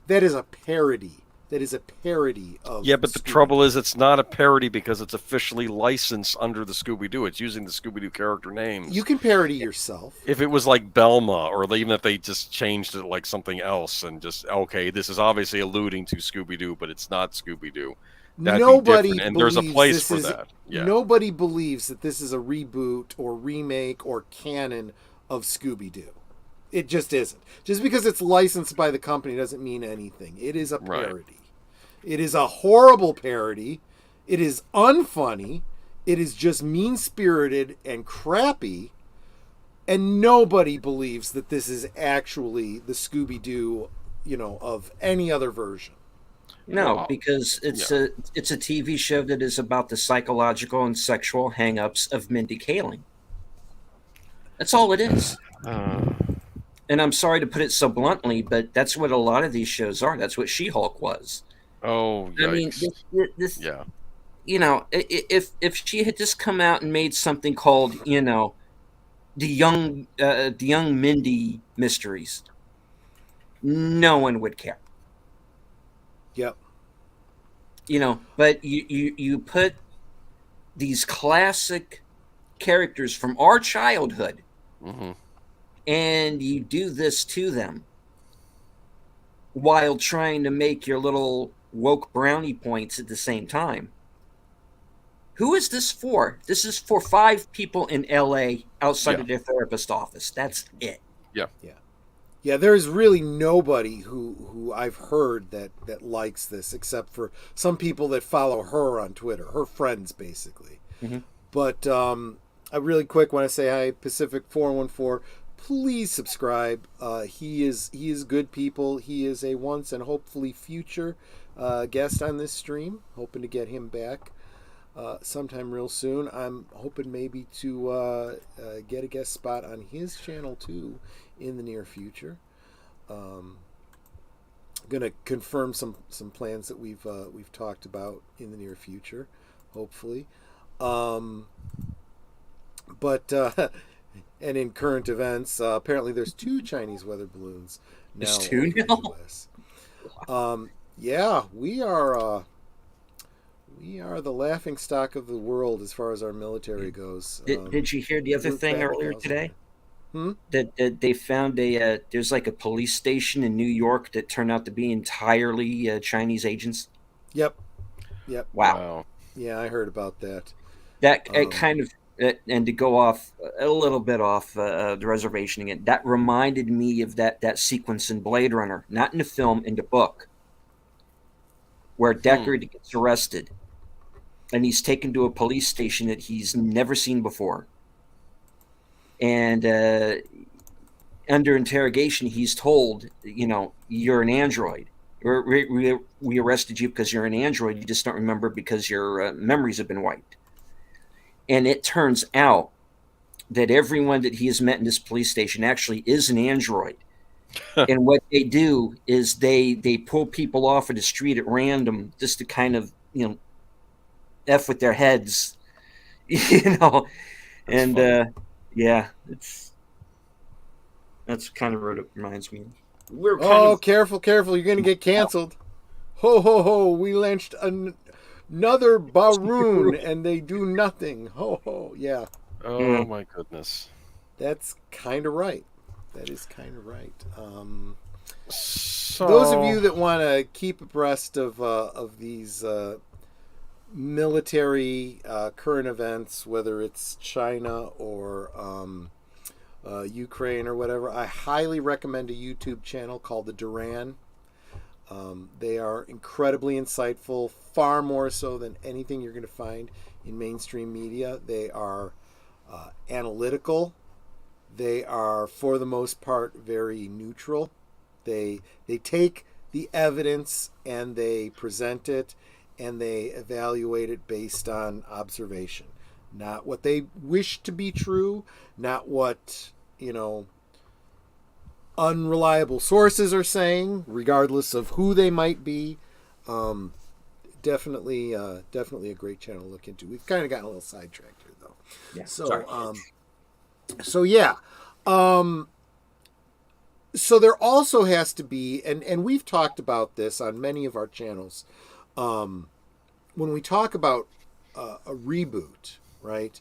that is a parody. That is a parody of. Yeah, but the trouble is, it's not a parody because it's officially licensed under the Scooby-Doo. It's using the Scooby-Doo character names. You can parody yourself. If it was like Belma, or even if they just changed it like something else and just, okay, this is obviously alluding to Scooby-Doo, but it's not Scooby-Doo. Nobody and there's a place for that. Yeah. Nobody believes that this is a reboot or remake or canon of Scooby-Doo. It just isn't. Just because it's licensed by the company doesn't mean anything. It is a parody. Right. It is a horrible parody. It is unfunny. It is just mean-spirited and crappy. And nobody believes that this is actually the Scooby-Doo, of any other version. No, because it's a TV show that is about the psychological and sexual hang-ups of Mindy Kaling. That's all it is. And I'm sorry to put it so bluntly, but that's what a lot of these shows are. That's what She-Hulk was. Oh, yikes. I mean, this if she had just come out and made something called, the young Mindy Mysteries, no one would care. Yep. But you put these classic characters from our childhood, Mm-hmm. and you do this to them while trying to make your little woke brownie points at the same time. Who is this for? This is for 5 people in LA outside Yeah. of their therapist office. That's it. Yeah. Yeah, there's really nobody who I've heard that likes this, except for some people that follow her on Twitter, her friends basically. Mm-hmm. But I really quick want to say hi, Pacific 414. Please subscribe. He is good people. He is a once and hopefully future guest on this stream. Hoping to get him back sometime real soon. I'm hoping maybe to get a guest spot on his channel too in the near future. Gonna confirm some plans that we've talked about in the near future, hopefully. But and in current events, apparently there's 2 Chinese weather balloons now. There's 2 over the now? US. Yeah, we are the laughing stock of the world as far as our military goes. Did you hear the other Root thing back earlier 1,000. today? That they found there's like a police station in New York that turned out to be entirely Chinese agents. Yep. Wow. Yeah, I heard about that. That it kind of, and to go off a little bit off the reservation again, that reminded me of that sequence in Blade Runner, not in the film, in the book, where Deckard gets arrested, and he's taken to a police station that he's never seen before. And under interrogation, he's told, you're an android. We arrested you because you're an android. You just don't remember because your memories have been wiped. And it turns out that everyone that he has met in this police station actually is an android. And what they do is they pull people off of the street at random just to kind of, F with their heads, And yeah, that's kind of what it reminds me of. Careful, you're going to get canceled. Ho, ho, ho, we launched another Baroon and they do nothing. Ho, ho, yeah. Oh, my goodness. That's kind of right. That is kind of right. So, those of you that want to keep abreast of these military current events, whether it's China or Ukraine or whatever, I highly recommend a YouTube channel called the Duran. They are incredibly insightful, far more so than anything you're going to find in mainstream media. They are analytical. They are, for the most part, very neutral. They take the evidence and they present it and they evaluate it based on observation. Not what they wish to be true, not what, unreliable sources are saying, regardless of who they might be. Definitely a great channel to look into. We've kind of gotten a little sidetracked here, though. Yeah, so, sorry. So yeah. So there also has to be, and we've talked about this on many of our channels, when we talk about a reboot, right?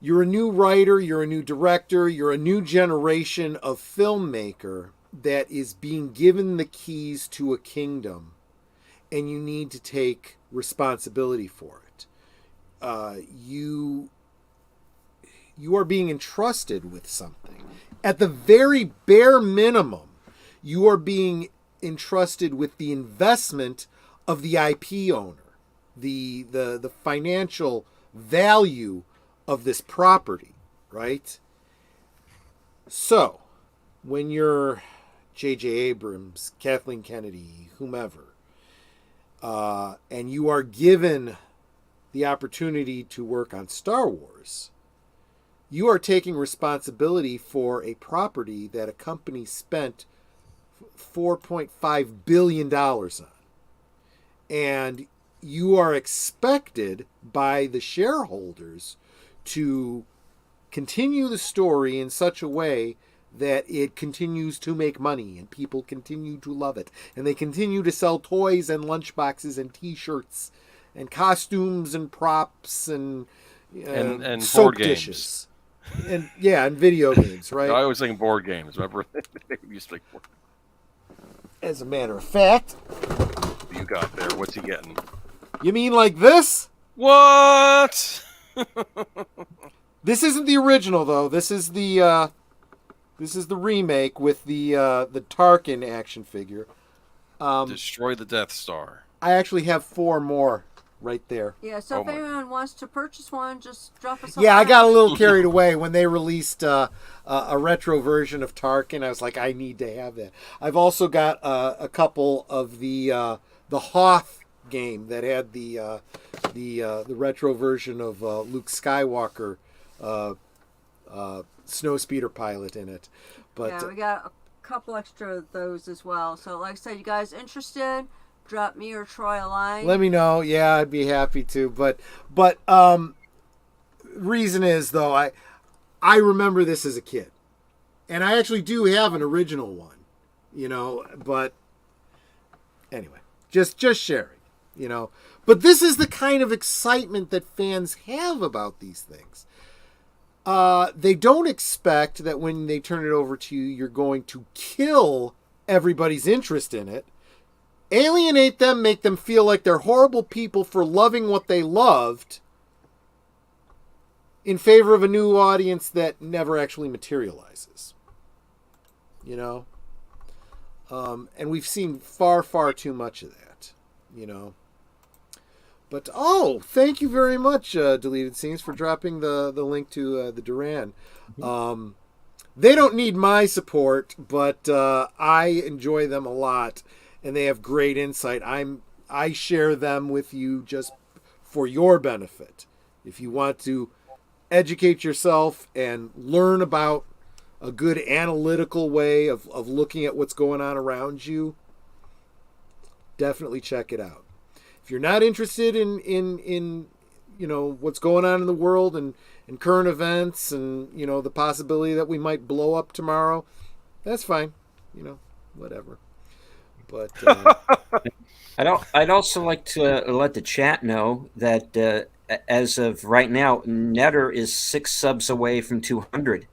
You're a new writer, you're a new director, you're a new generation of filmmaker that is being given the keys to a kingdom, and you need to take responsibility for it. You are being entrusted with something. At the very bare minimum, you are being entrusted with the investment of the IP owner, the financial value of this property, right? So, when you're J.J. Abrams, Kathleen Kennedy, whomever, and you are given the opportunity to work on Star Wars, you are taking responsibility for a property that a company spent $4.5 billion on. And you are expected by the shareholders to continue the story in such a way that it continues to make money and people continue to love it. And they continue to sell toys and lunchboxes and t-shirts and costumes and props and soap board games. dishes. And and video games, right? I was thinking board games. Remember? They used to think board. As a matter of fact, What you got there? What's he getting? you mean like this? What? This isn't the original though. This is the remake with the Tarkin action figure. Destroy the Death Star. I actually have 4 more right there. Yeah, so if anyone wants to purchase one, just drop us a Yeah, I line. got a little carried away when they released a retro version of Tarkin. I was like, I need to have that. I've also got a couple of the Hoth game that had the retro version of Luke Skywalker snowspeeder pilot in it. But yeah, we got a couple extra of those as well. So like I said, you guys interested? Drop me or Troy a line. let me know. Yeah, I'd be happy to. But reason is though, I remember this as a kid, and I actually do have an original one, But anyway, just sharing, But this is the kind of excitement that fans have about these things. They don't expect that when they turn it over to you, you're going to kill everybody's interest in it, alienate them, make them feel like they're horrible people for loving what they loved in favor of a new audience that never actually materializes. And we've seen far, far too much of that, But, thank you very much, Deleted Scenes, for dropping the link to the Duran. They don't need my support, but I enjoy them a lot, and they have great insight. I share them with you just for your benefit. If you want to educate yourself and learn about a good analytical way of looking at what's going on around you, definitely check it out. If you're not interested in what's going on in the world and current events and the possibility that we might blow up tomorrow, that's fine. Whatever. But I'd also like to let the chat know that as of right now, Netter is 6 subs away from 200.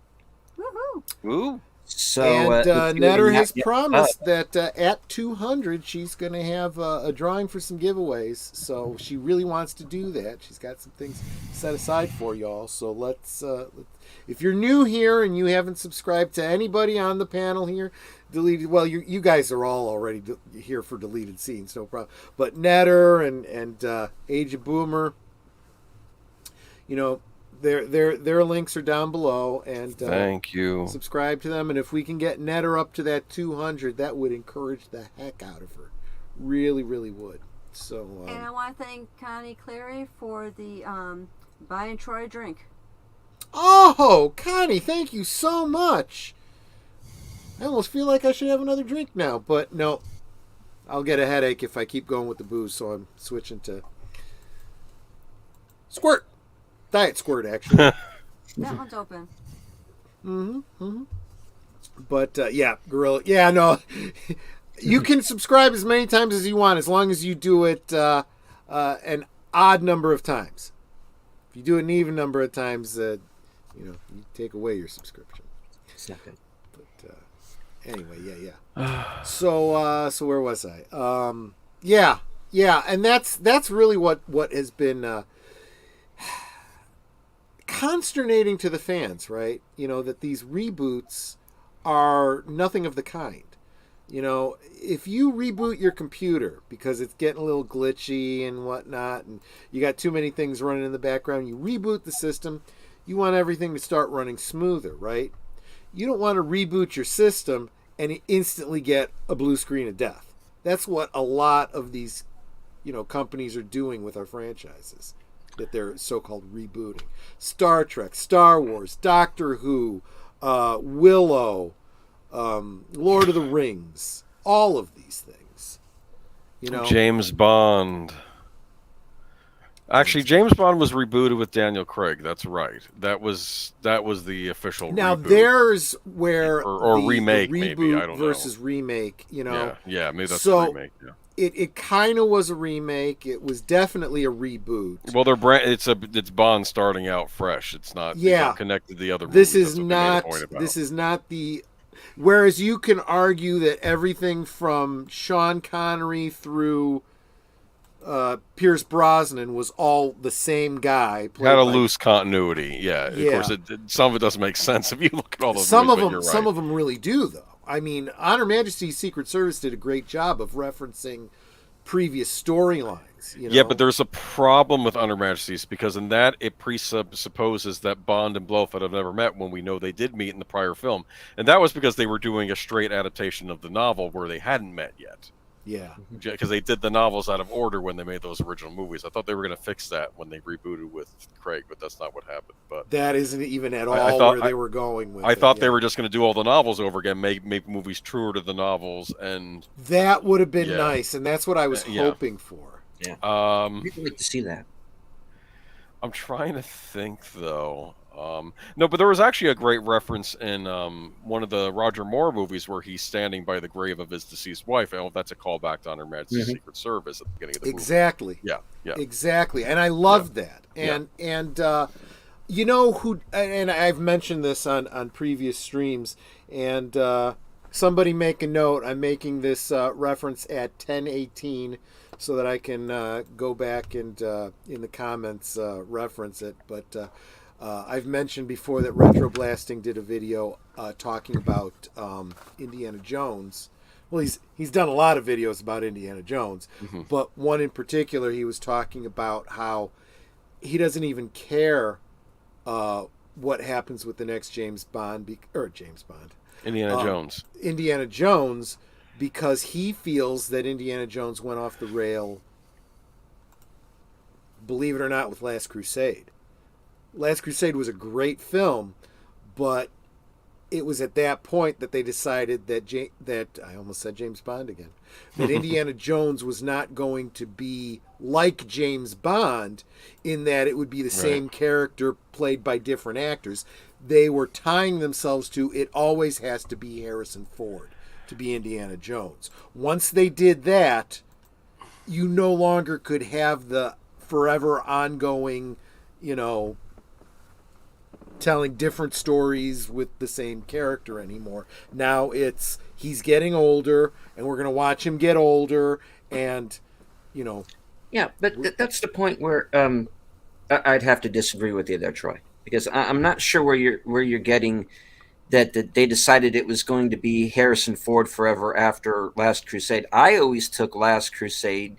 Woohoo! Ooh. So and Netter has promised that at 200 she's going to have a drawing for some giveaways. So she really wants to do that. She's got some things set aside for y'all. So let's if you're new here and you haven't subscribed to anybody on the panel here, you guys are all already here for Deleted Scenes, no problem. But Netter and Age of Boomer, their links are down below, and thank you. Subscribe to them, and if we can get Netter up to that 200, that would encourage the heck out of her. Really, really would. So. And I want to thank Connie Cleary for the buying Troy a drink. Oh, Connie, thank you so much. I almost feel like I should have another drink now, but no, I'll get a headache if I keep going with the booze. So I'm switching to Squirt. Diet Squirt, actually. That one's open. But, Gorilla. Yeah, no. You can subscribe as many times as you want, as long as you do it an odd number of times. If you do it an even number of times, you take away your subscription. It's not good. But, anyway, yeah. So where was I? And that's really what has been consternating to the fans, right? That these reboots are nothing of the kind. If you reboot your computer because it's getting a little glitchy and whatnot, and you got too many things running in the background, you reboot the system, you want everything to start running smoother, right? You don't want to reboot your system and instantly get a blue screen of death. That's what a lot of these, companies are doing with our franchises that they're so-called rebooting. Star Trek, Star Wars, Doctor Who, Willow, Lord of the Rings, all of these things. James Bond. Actually, James Bond was rebooted with Daniel Craig. That's right. That was the official Now reboot. there's where or remake, the maybe. I reboot don't versus know. remake, Yeah, maybe that's a So remake. Yeah. it kind of was a remake. It was definitely a reboot. Well, it's Bond starting out fresh. It's not connected to the other This movies. is That's what they made a not. point about. This is not the. Whereas you can argue that everything from Sean Connery through Pierce Brosnan was all the same guy. Had a loose continuity. Yeah. Of course, some of it doesn't make sense if you look at all those movies, Some of them really do, though. I mean, On Her Majesty's Secret Service did a great job of referencing previous storylines. Yeah, but there's a problem with On Her Majesty's because in that it presupposes that Bond and Blofeld have never met when we know they did meet in the prior film. And that was because they were doing a straight adaptation of the novel where they hadn't met yet. Yeah. Because they did the novels out of order when they made those original movies. I thought they were going to fix that when they rebooted with Craig, but that's not what happened. But that isn't even at all where they were going with it. I thought they were just going to do all the novels over again, make movies truer to the novels, and that would have been nice, and that's what I was hoping for. Yeah. I'd like to see that. I'm trying to think, though. No, but there was actually a great reference in one of the Roger Moore movies where he's standing by the grave of his deceased wife. Oh, that's a callback to On Her Majesty's Secret Service at the beginning of the movie. Yeah. Exactly. And I love that. And you know who, and I've mentioned this on previous streams, and somebody make a note. I'm making this reference at 10:18 so that I can go back and in the comments reference it. But I've mentioned before that Retro Blasting did a video talking about Indiana Jones. Well, he's done a lot of videos about Indiana Jones, but one in particular, he was talking about how he doesn't even care what happens with the next Indiana Jones, because he feels that Indiana Jones went off the rail, believe it or not, with Last Crusade. Last Crusade was a great film, but it was at that point that they decided that I almost said James Bond again, that Indiana Jones was not going to be like James Bond in that it would be the same character played by different actors. They were tying themselves to it always has to be Harrison Ford to be Indiana Jones. Once they did that, you no longer could have the forever ongoing, telling different stories with the same character anymore. Now he's getting older, and we're going to watch him get older, and Yeah, but that's the point where I'd have to disagree with you there, Troy, because I'm not sure where you're getting that they decided it was going to be Harrison Ford forever after Last Crusade. I always took Last Crusade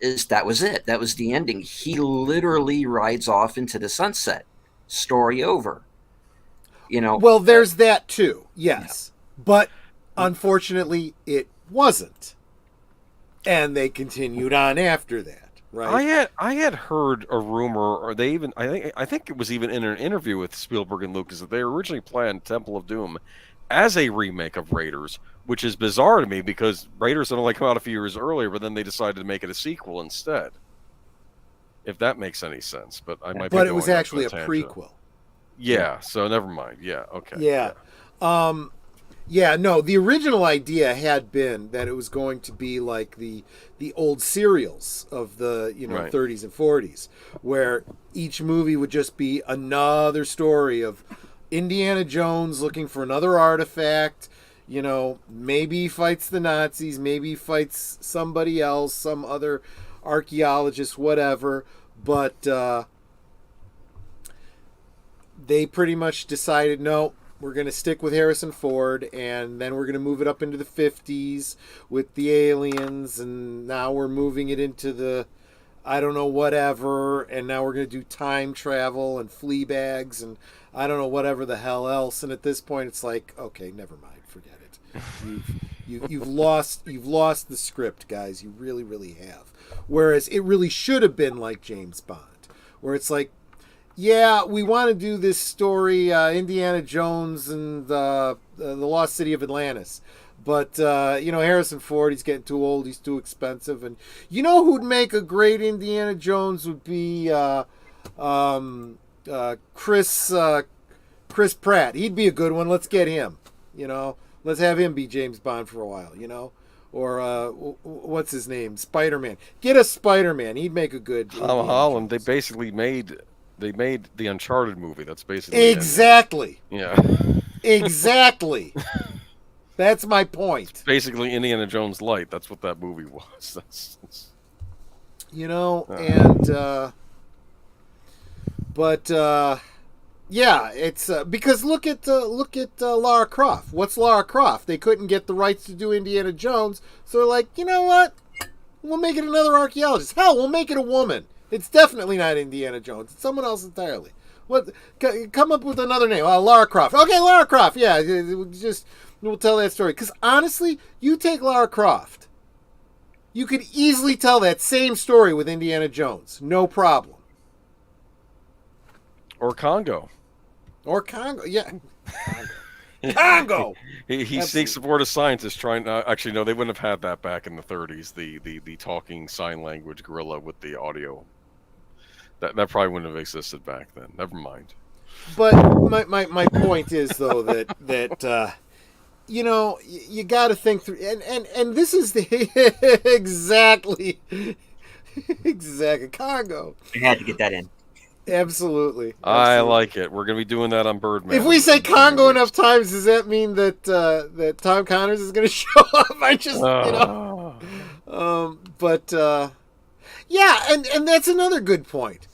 as that was it. That was the ending. He literally rides off into the sunset. Story over. Well, there's that too. Yes. Yeah. But unfortunately it wasn't. And they continued on after that. Right. I had heard a rumor, or they even I think it was even in an interview with Spielberg and Lucas, that they originally planned Temple of Doom as a remake of Raiders, which is bizarre to me because Raiders had only come out a few years earlier, but then they decided to make it a sequel instead. If that makes any sense, but I might. But it was actually a prequel. Yeah. So never mind. Yeah. Okay. Yeah. No, the original idea had been that it was going to be like the old serials of the 30s and 40s, where each movie would just be another story of Indiana Jones looking for another artifact. Maybe he fights the Nazis, maybe he fights somebody else, some other archaeologist, whatever. But they pretty much decided, no, we're going to stick with Harrison Ford, and then we're going to move it up into the 50s with the aliens, and now we're moving it into the, I don't know, whatever, and now we're going to do time travel and flea bags, and I don't know, whatever the hell else. And at this point, it's like, okay, never mind, forget it. You've lost the script, guys. You really, really have. Whereas it really should have been like James Bond, where it's like, yeah, we want to do this story, Indiana Jones and the Lost City of Atlantis, But Harrison Ford, he's getting too old. He's too expensive. And you know who'd make a great Indiana Jones would be Chris Pratt. He'd be a good one. Let's get him. Let's have him be James Bond for a while. Or what's his name? Spider-Man. Get a Spider-Man. He'd make a good. Tom Holland. They basically made the Uncharted movie. That's basically exactly. Yeah. Exactly. That's my point. It's basically Indiana Jones Light. That's what that movie was. That's... Yeah, it's because look at Lara Croft. What's Lara Croft? They couldn't get the rights to do Indiana Jones, so they're like, you know what? We'll make it another archaeologist. Hell, we'll make it a woman. It's definitely not Indiana Jones. It's someone else entirely. What? Come up with another name. Lara Croft. Okay, Lara Croft. Yeah, we'll tell that story. Because honestly, you take Lara Croft, you could easily tell that same story with Indiana Jones. No problem. Or Congo. Yeah. Congo. He seeks support as scientists trying. Actually, no, they wouldn't have had that back in the 30s. The talking sign language gorilla with the audio. That probably wouldn't have existed back then. Never mind. But my point is though that you got to think through, and this is the exactly Congo. I had to get that in. Absolutely. I like it. We're going to be doing that on Birdman. If we say Congo enough times, does that mean that Tom Connors is going to show up? Yeah, and that's another good point.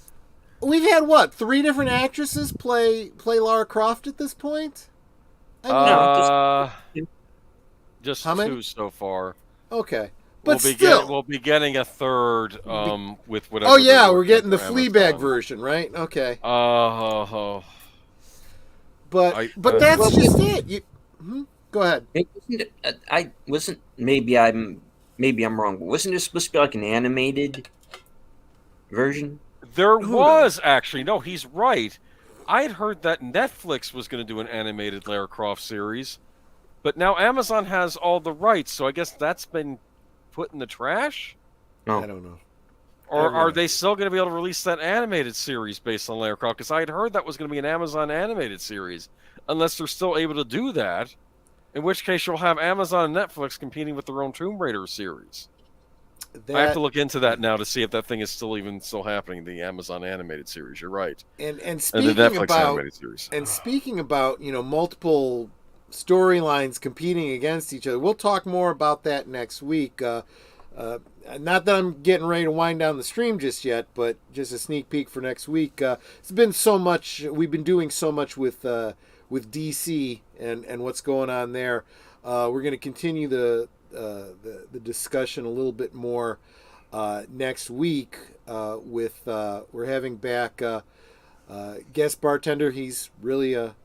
We've had 3 different actresses play Lara Croft at this point? Just how many? 2 so far. Okay. But we'll be getting a third with whatever. Oh yeah, we're getting the Fleabag version, right? Okay. But that's just it. Go ahead. Maybe I'm wrong. But wasn't there supposed to be like an animated version? There was actually. No, he's right. I had heard that Netflix was going to do an animated Lara Croft series, but now Amazon has all the rights, so I guess that's been put in the trash? No. I don't know. Or are they still going to be able to release that animated series based on Lara Croft? Because I had heard that was going to be an Amazon animated series. Unless they're still able to do that. In which case you'll have Amazon and Netflix competing with their own Tomb Raider series. I have to look into that now to see if that thing is still happening, the Amazon animated series. You're right. And speaking the Netflix animated series. And speaking about, multiple storylines competing against each other. We'll talk more about that next week. Not that I'm getting ready to wind down the stream just yet, but just a sneak peek for next week. It's been so much. We've been doing so much with DC and what's going on there. We're going to continue the discussion a little bit more next week. We're having back guest bartender. He's really a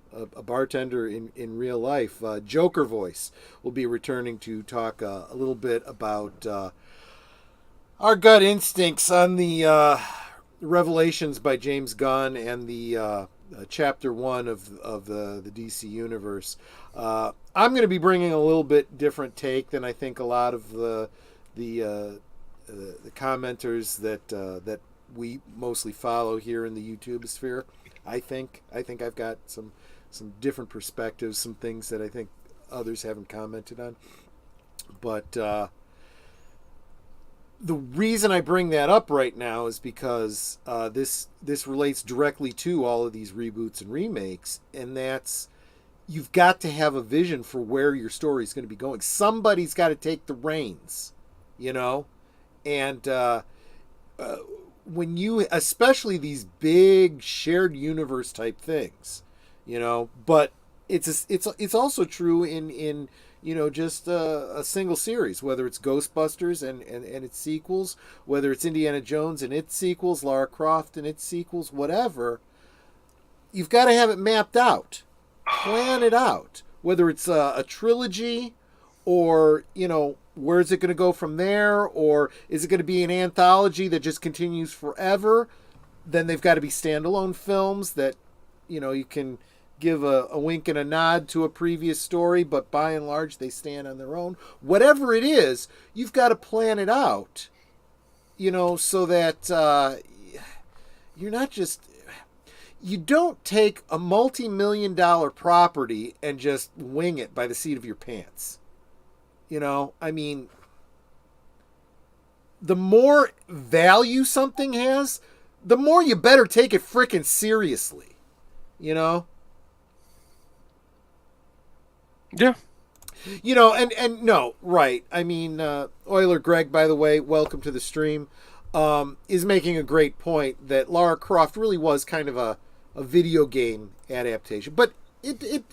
bartender in real life. Joker Voice will be returning to talk a little bit about our gut instincts on the Revelations by James Gunn and the Chapter 1 of the DC Universe. I'm going to be bringing a little bit different take than I think a lot of the commenters that we mostly follow here in the YouTube sphere. I think I've got some different perspectives, some things that I think others haven't commented on. But the reason I bring that up right now is because this relates directly to all of these reboots and remakes, and that's you've got to have a vision for where your story is going to be going. Somebody's got to take the reins, and when you, especially these big shared universe type things, but it's also true in just a single series, whether it's Ghostbusters and its sequels, whether it's Indiana Jones and its sequels, Lara Croft and its sequels, whatever. You've got to have it mapped out, plan it out, whether it's a trilogy or, where's it going to go from there, or is it going to be an anthology that just continues forever? Then they've got to be standalone films that, you can give a wink and a nod to a previous story, but by and large they stand on their own. Whatever it is, you've got to plan it out, so that you're not just... You don't take a multi-million-dollar property and just wing it by the seat of your pants. I mean, the more value something has, the more you better take it frickin' seriously. Yeah. And no, right. I mean, Euler Greg, by the way, welcome to the stream, is making a great point that Lara Croft really was kind of a video game adaptation. But it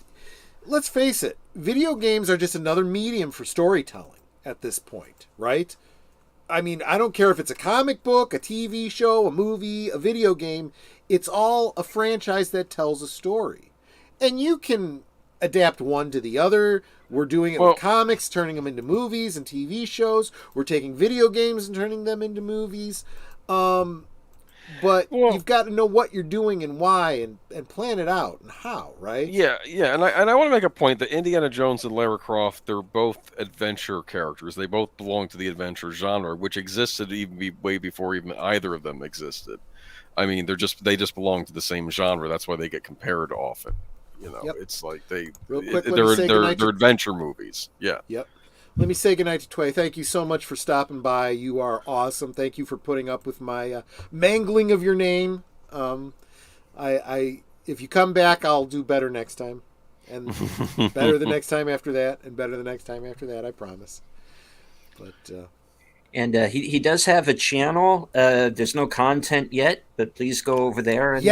let's face it, video games are just another medium for storytelling at this point, right? I mean, I don't care if it's a comic book, a TV show, a movie, a video game. It's all a franchise that tells a story. And you can adapt one to the other. We're doing it with comics, turning them into movies and TV shows. We're taking video games and turning them into movies. But you've got to know what you're doing and why, and plan it out and how, right? Yeah. And I want to make a point that Indiana Jones and Lara Croft, they're both adventure characters. They both belong to the adventure genre, which existed way before even either of them existed. I mean, they just belong to the same genre. That's why they get compared often. It's like they're adventure movies. Yeah. Yep. Let me say goodnight to Tway. Thank you so much for stopping by. You are awesome. Thank you for putting up with my mangling of your name. If you come back, I'll do better next time, and better the next time after that, and better the next time after that. I promise. But and he does have a channel. There's no content yet, but please go over there. And,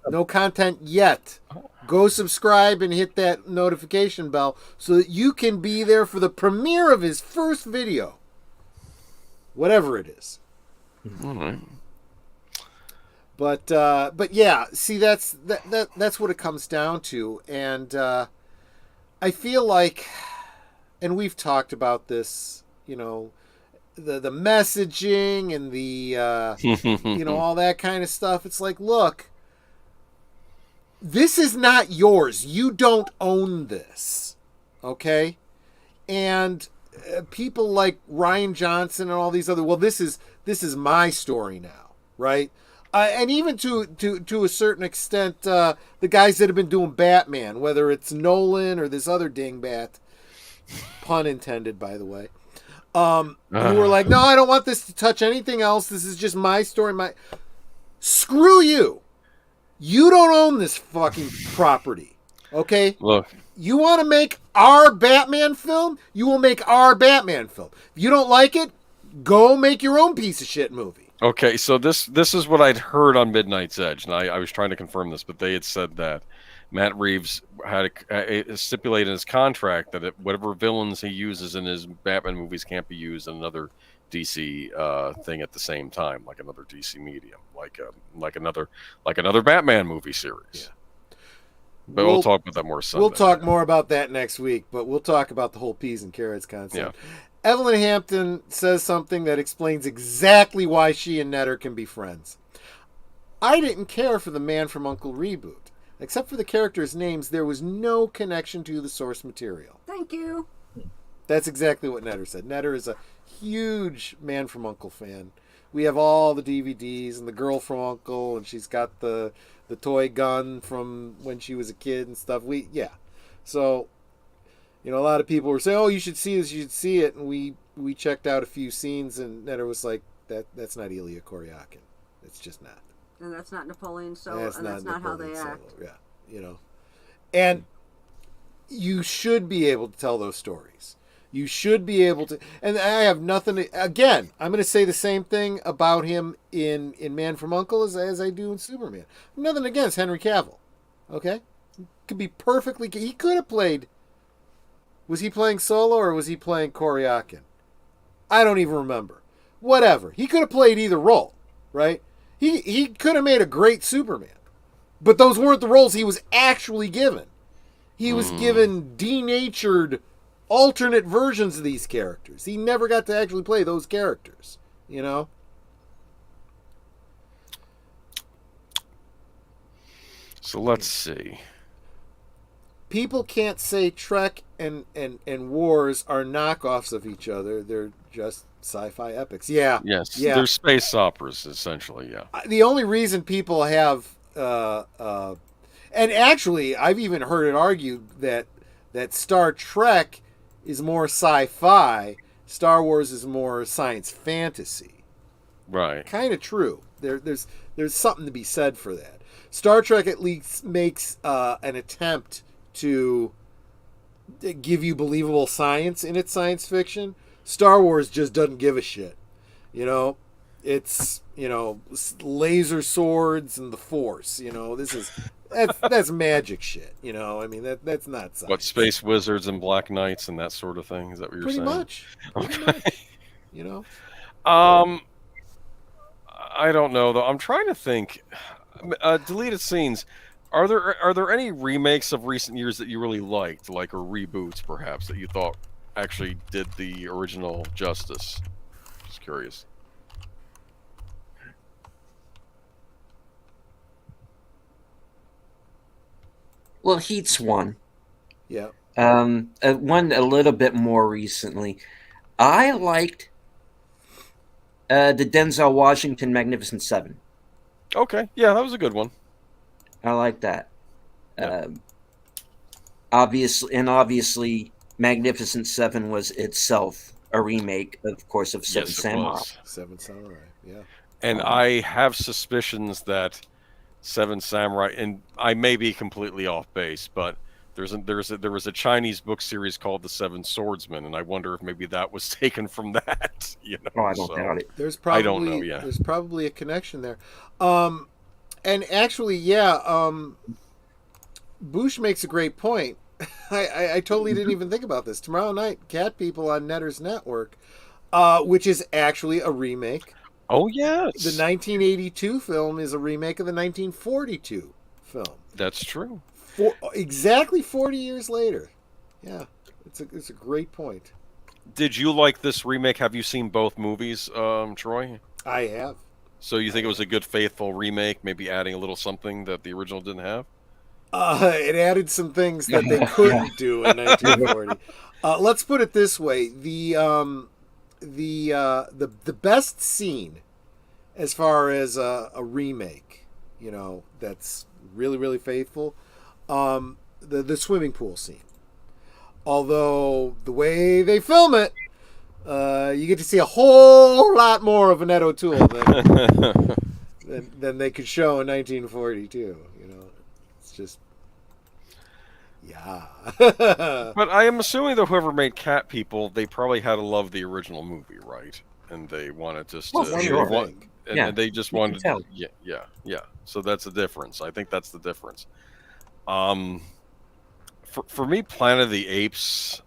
no content yet. Go subscribe and hit that notification bell so that you can be there for the premiere of his first video. Whatever it is. All right. But yeah, see, that's what it comes down to. And I feel like, and we've talked about this, the messaging and the all that kind of stuff. It's like, look, this is not yours. You don't own this, okay? And people like Ryan Johnson and all these other, this is my story now, right? And even to a certain extent, the guys that have been doing Batman, whether it's Nolan or this other dingbat, pun intended, by the way, who were like, no, I don't want this to touch anything else. This is just my story. Screw you. You don't own this fucking property, okay? Look, you want to make our Batman film? You will make our Batman film. If you don't like it, go make your own piece of shit movie. Okay, so this is what I'd heard on Midnight's Edge, and I was trying to confirm this, but they had said that Matt Reeves had stipulated in his contract that whatever villains he uses in his Batman movies can't be used in another DC thing at the same time, like another DC medium, like another Batman movie series. Yeah. But we'll talk about that more Sunday. We'll talk more about that next week, but we'll talk about the whole peas and carrots concept. Yeah. Evelyn Hampton says something that explains exactly why she and Netter can be friends. I didn't care for the Man from U.N.C.L.E. reboot. Except for the characters' names, there was no connection to the source material. Thank you. That's exactly what Netter said. Netter is a huge Man from U.N.C.L.E. fan. We have all the DVDs and the girl from U.N.C.L.E. and she's got the toy gun from when she was a kid and stuff. So, a lot of people were saying, "Oh, you should see this, you should see it," and we checked out a few scenes, and Netter was like, "That's not Elia Koryakin. It's just not." And that's not Napoleon Solo, and that's not how they act. Yeah, and you should be able to tell those stories. You should be able to, and I have nothing to, again, I'm going to say the same thing about him in Man from U.N.C.L.E. as I do in Superman. Nothing against Henry Cavill, okay? Could be perfectly, he could have played, was he playing Solo or was he playing Koryakin? I don't even remember. Whatever. He could have played either role, right? He could have made a great Superman. But those weren't the roles he was actually given. He was given denatured alternate versions of these characters. He never got to actually play those characters, So let's see. people can't say Trek and Wars are knockoffs of each other. They're just sci-fi epics. Yeah. Yes, Yeah. they're space operas essentially. Yeah. The only reason people have, and actually, I've even heard it argued that Star Trek is more sci-fi, Star Wars is more science fantasy. Right. Kind of true. There's something to be said for that. Star Trek at least makes an attempt to give you believable science in its science fiction. Star Wars just doesn't give a shit. You know, it's, you know, laser swords and the Force. You know, that's magic shit. You know, I mean that's not science. What, space wizards and black knights and that sort of thing? Is that what you're Pretty saying? much. Okay. You know. I don't know though. I'm trying to think. Deleted scenes. Are there any remakes of recent years that you really liked, like, or reboots perhaps, that you thought actually did the original justice? Just curious. Well, Heat's one. Yeah. One a little bit more recently. I liked the Denzel Washington Magnificent Seven. Okay, yeah, that was a good one. I like that. Yeah. Obviously, Magnificent Seven was itself a remake, of course, of Seven Yes, it Samurai. was. Seven Samurai. Yeah. And I have suspicions that Seven Samurai, and I may be completely off base, but there was a Chinese book series called The Seven Swordsmen, and I wonder if maybe that was taken from that. You know, Oh, I don't doubt it. There's probably, I don't know. Yeah, there's probably a connection there. And actually, yeah, Bush makes a great point. I totally didn't even think about this. Tomorrow night, Cat People on Netter's Network, which is actually a remake. Oh yes, The 1982 film is a remake of the 1942 film. that's true. Exactly 40 years later. Yeah, it's a great point. Did you like this remake? Have you seen both movies, Troy? I have. So you think it was a good, faithful remake, maybe adding a little something that the original didn't have? It added some things that they couldn't do in 1940. Let's put it this way: the best scene, as far as a remake, you know, that's really, really faithful, the swimming pool scene. Although the way they film it, you get to see a whole lot more of Annette O'Toole than they could show in 1942. You know, it's just, yeah. But I am assuming that whoever made Cat People, they probably had to love the original movie, right? And they wanted just Well, to, sure. and they just wanted, tell. yeah. So that's the difference. I think that's the difference. For me, Planet of the Apes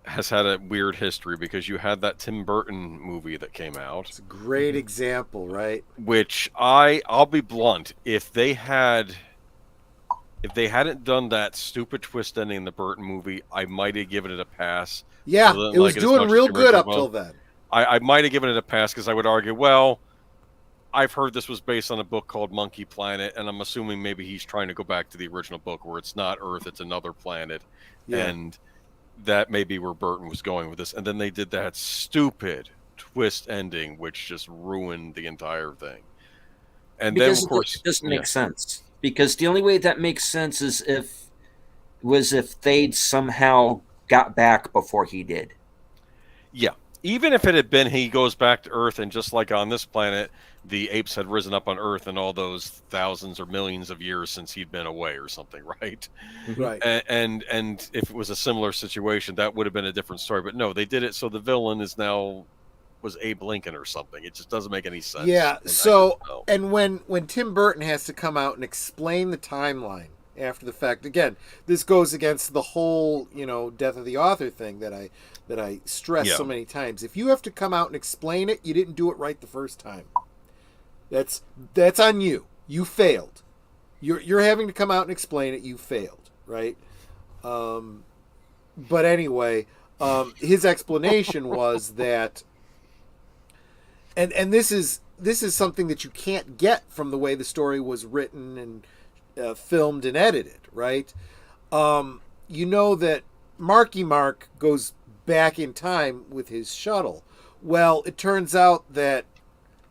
has had a weird history because you had that Tim Burton movie that came out. It's a great example, right? Which I'll be blunt, if they hadn't done that stupid twist ending in the Burton movie, I might have given it a pass. Yeah, So it was as doing much as real the good original up till was. then. I might have given it a pass because I would argue, well, I've heard this was based on a book called Monkey Planet, and I'm assuming maybe he's trying to go back to the original book where it's not Earth, it's another planet. Yeah. And that may be where Burton was going with this. And then they did that stupid twist ending, which just ruined the entire thing. And Because then, of course, it doesn't make sense. Because the only way that makes sense is if they'd somehow got back before he did. Yeah. Even if it had been he goes back to Earth and just like on this planet, the apes had risen up on Earth in all those thousands or millions of years since he'd been away or something, right? Right. And if it was a similar situation, that would have been a different story. But no, they did it so the villain was Abe Lincoln or something. It just doesn't make any sense. Yeah. So, and when Tim Burton has to come out and explain the timeline after the fact, again, this goes against the whole, you know, death of the author thing that I stress so many times. If you have to come out and explain it, you didn't do it right the first time. That's on you. You failed. You're having to come out and explain it. You failed, right? But anyway, his explanation was that, and this is something that you can't get from the way the story was written and filmed and edited, right? you know that Marky Mark goes back in time with his shuttle. Well, it turns out that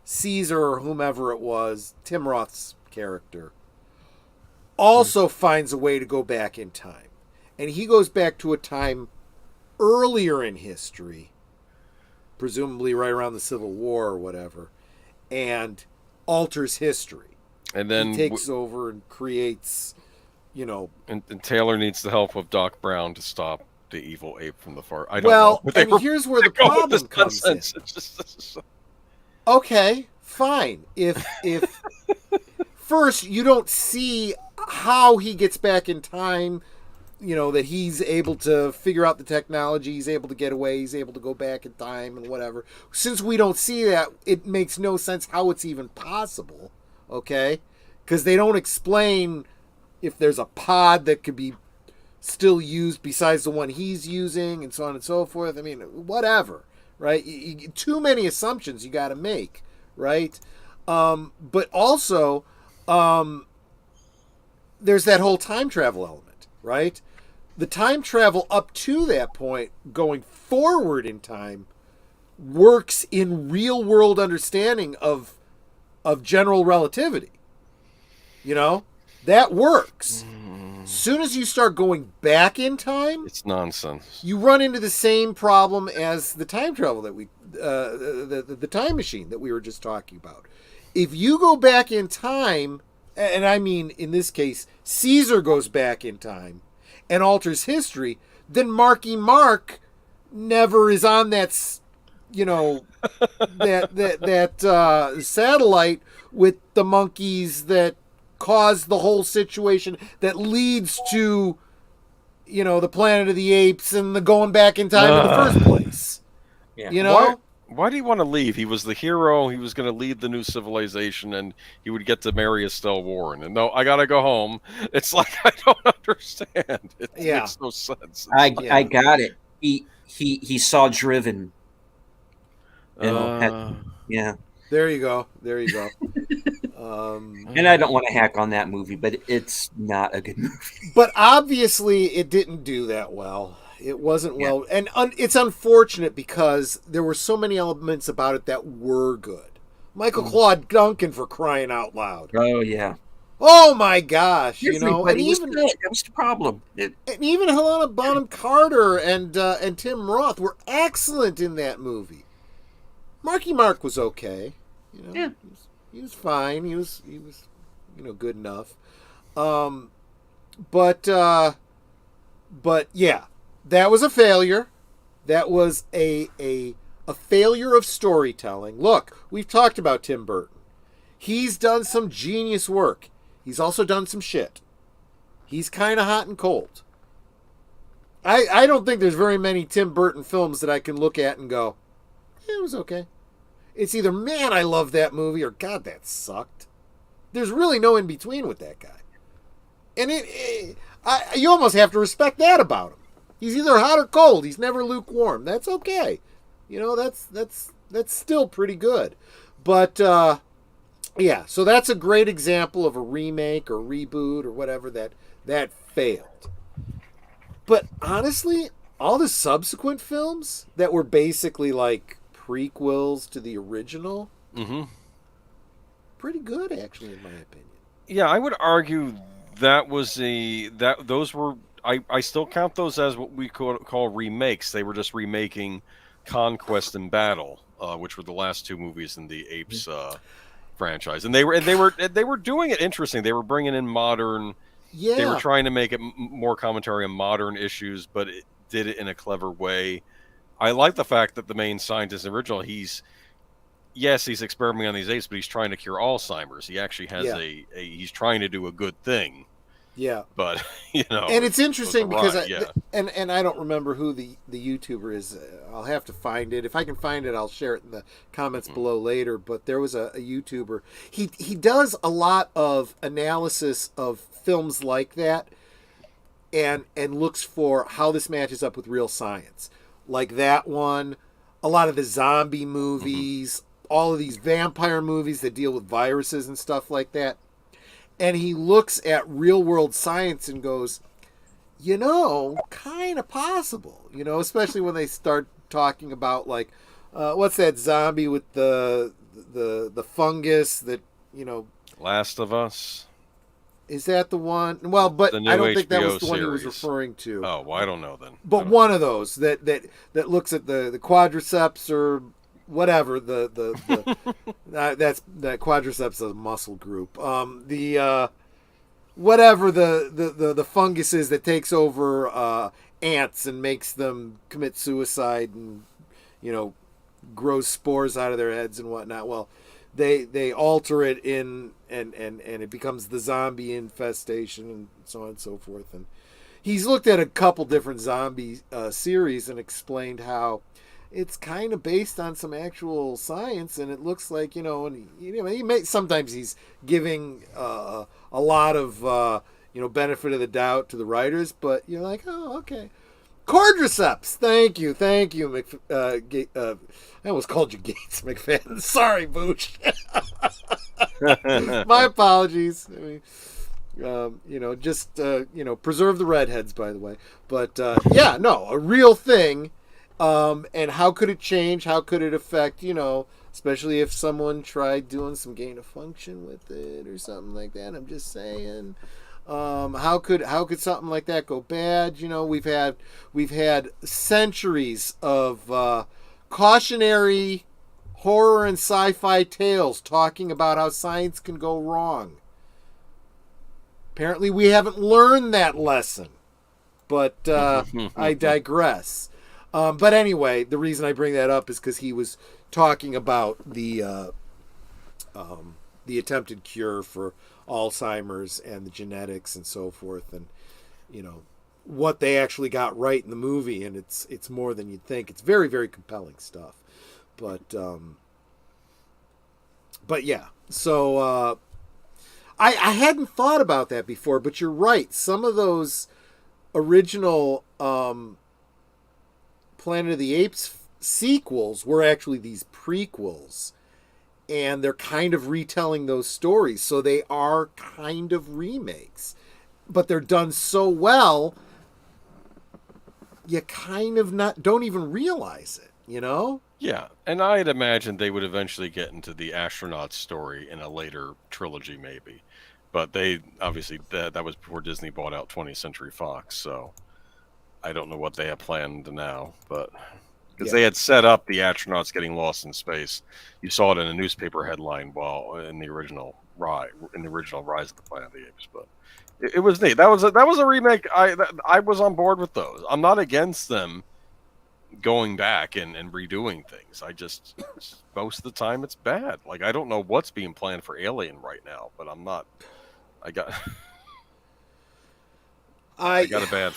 Caesar, or whomever it was, Tim Roth's character, also finds a way to go back in time. And he goes back to a time earlier in history, presumably right around the Civil War or whatever, and alters history. And then he takes over and creates, you know... And Taylor needs the help of Doc Brown to stop the evil ape from the far... I don't know. And here's where the problem comes in. Okay, fine. If first you don't see how he gets back in time, you know, that he's able to figure out the technology, he's able to get away, he's able to go back in time and whatever. Since we don't see that, it makes no sense how it's even possible, okay? Because they don't explain if there's a pod that could be still used besides the one he's using and so on and so forth. I mean, whatever, right? Too many assumptions you got to make, right? But also, there's that whole time travel element, right? The time travel up to that point, going forward in time, works in real world understanding of general relativity. You know, that works. Soon as you start going back in time, it's nonsense. You run into the same problem as the time travel that we, the time machine that we were just talking about. If you go back in time, and I mean in this case, Caesar goes back in time and alters history, then Marky Mark never is on that, you know, that satellite with the monkeys that caused the whole situation that leads to, you know, the Planet of the Apes and the going back in time in the first place. Yeah. You know? Why do you want to leave? He was the hero. He was going to lead the new civilization, and he would get to marry Estelle Warren. And no, I got to go home. It's like, I don't understand. It makes no sense. I got it. He saw Driven. Yeah. There you go. And I don't want to hack on that movie, but it's not a good movie. But obviously, it didn't do that well. It wasn't well, and it's unfortunate because there were so many elements about it that were good. Michael Claude Duncan, for crying out loud! Oh yeah! Oh my gosh! You know, and even that was the problem. And even Helena Bonham Carter and Tim Roth were excellent in that movie. Marky Mark was okay. You know, yeah, he was fine. He was you know, good enough. But yeah. That was a failure. That was a failure of storytelling. Look, we've talked about Tim Burton. He's done some genius work. He's also done some shit. He's kind of hot and cold. I don't think there's very many Tim Burton films that I can look at and go, it was okay. It's either, man, I love that movie, or God, that sucked. There's really no in between with that guy. And you almost have to respect that about him. He's either hot or cold. He's never lukewarm. That's okay. You know, that's still pretty good. But yeah, so that's a great example of a remake or reboot or whatever that failed. But honestly, all the subsequent films that were basically like prequels to the original, pretty good actually, in my opinion. Yeah, I would argue those were. I still count those as what we call remakes. They were just remaking Conquest and Battle, which were the last two movies in the Apes franchise, and they were doing it interesting. They were bringing in modern. Yeah. They were trying to make it more commentary on modern issues, but it did it in a clever way. I like the fact that the main scientist in the original, he's experimenting on these apes, but he's trying to cure Alzheimer's. He actually has he's trying to do a good thing. Yeah, but you know, and it's interesting because and I don't remember who the YouTuber is. I'll have to find it. If I can find it, I'll share it in the comments below later. But there was a YouTuber. He does a lot of analysis of films like that, and looks for how this matches up with real science, like that one. A lot of the zombie movies, all of these vampire movies that deal with viruses and stuff like that. And he looks at real-world science and goes, kind of possible. Especially when they start talking about like, what's that zombie with the fungus that Last of Us. is that the one? Well, but The new I don't think that was HBO the one he was series. referring to. Oh, well, I don't know then. But one of those that looks at the quadriceps or whatever that quadriceps is a muscle group. The whatever the fungus is that takes over ants and makes them commit suicide and grows spores out of their heads and whatnot. Well, they alter it in and it becomes the zombie infestation and so on and so forth. And he's looked at a couple different zombie series and explained how it's kind of based on some actual science, and it looks like and he may sometimes he's giving a lot of benefit of the doubt to the writers, but you're like, oh, okay. Quadriceps. Thank you. I almost called you Gates McFadden. Sorry, Booch. My apologies. I mean, preserve the redheads, by the way. But a real thing. And how could it change? How could it affect? Especially if someone tried doing some gain of function with it or something like that. I'm just saying. How could something like that go bad? We've had centuries of cautionary horror and sci-fi tales talking about how science can go wrong. Apparently, we haven't learned that lesson. But I digress. But anyway, the reason I bring that up is because he was talking about the attempted cure for Alzheimer's and the genetics and so forth, and what they actually got right in the movie, and it's more than you'd think. It's very, very compelling stuff. But yeah, so I hadn't thought about that before, but you're right. Some of those original Planet of the Apes sequels were actually these prequels, and they're kind of retelling those stories, so they are kind of remakes, but they're done so well you kind of don't even realize it. Yeah, and I'd imagine they would eventually get into the astronaut story in a later trilogy, maybe. But they obviously that was before Disney bought out 20th Century Fox, so I don't know what they have planned now, but because they had set up the astronauts getting lost in space. You saw it in a newspaper headline while in the original Rise of the Planet of the Apes, but it was neat. That was a remake. I was on board with those. I'm not against them going back and redoing things. I just most of the time it's bad. Like I don't know what's being planned for Alien right now, but I'm not. I got a bad.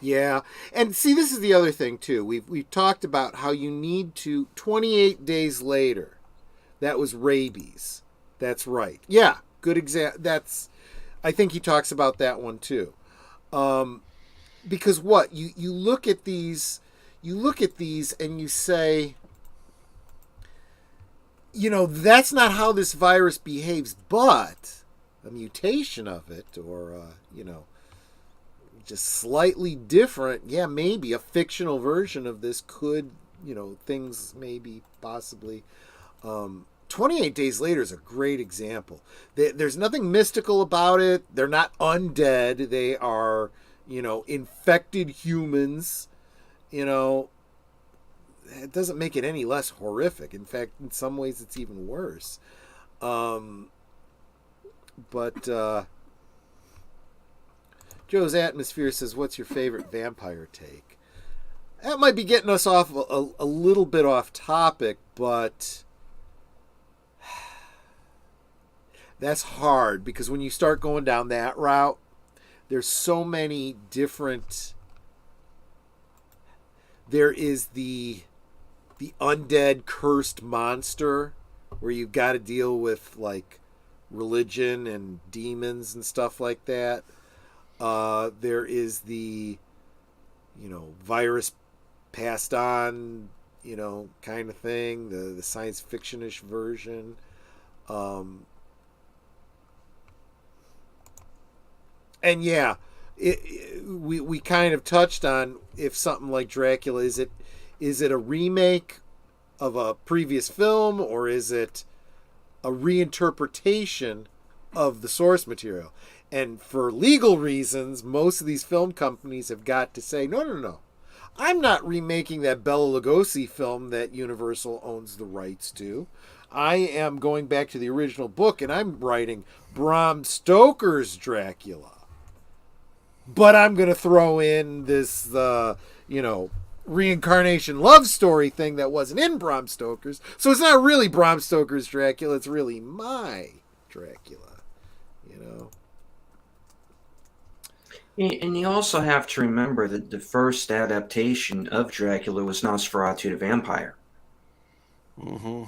Yeah, and see, this is the other thing too. We've talked about how you need to 28 days later. That was rabies. That's right. Yeah, good example. I think he talks about that one too. Because what you look at these and you say, that's not how this virus behaves, but a mutation of it, or just slightly different, yeah, maybe a fictional version of this could, things maybe possibly. 28 Days Later is a great example. There's nothing mystical about it. They're not undead. They are, infected humans. It doesn't make it any less horrific. In fact, in some ways, it's even worse. But Joe's Atmosphere says, what's your favorite vampire take? That might be getting us off a little bit off topic, but that's hard because when you start going down that route, there's so many different. There is the undead cursed monster where you've got to deal with like religion and demons and stuff like that. There is the, virus passed on, kind of thing, the science fiction-ish version. And And yeah, we kind of touched on if something like Dracula, is it a remake of a previous film, or is it a reinterpretation of the source material? And for legal reasons, most of these film companies have got to say, no. I'm not remaking that Bela Lugosi film that Universal owns the rights to. I am going back to the original book, and I'm writing Bram Stoker's Dracula. But I'm going to throw in this, reincarnation love story thing that wasn't in Bram Stoker's. So it's not really Bram Stoker's Dracula. It's really my Dracula, And you also have to remember that the first adaptation of Dracula was Nosferatu the Vampire. Mm-hmm.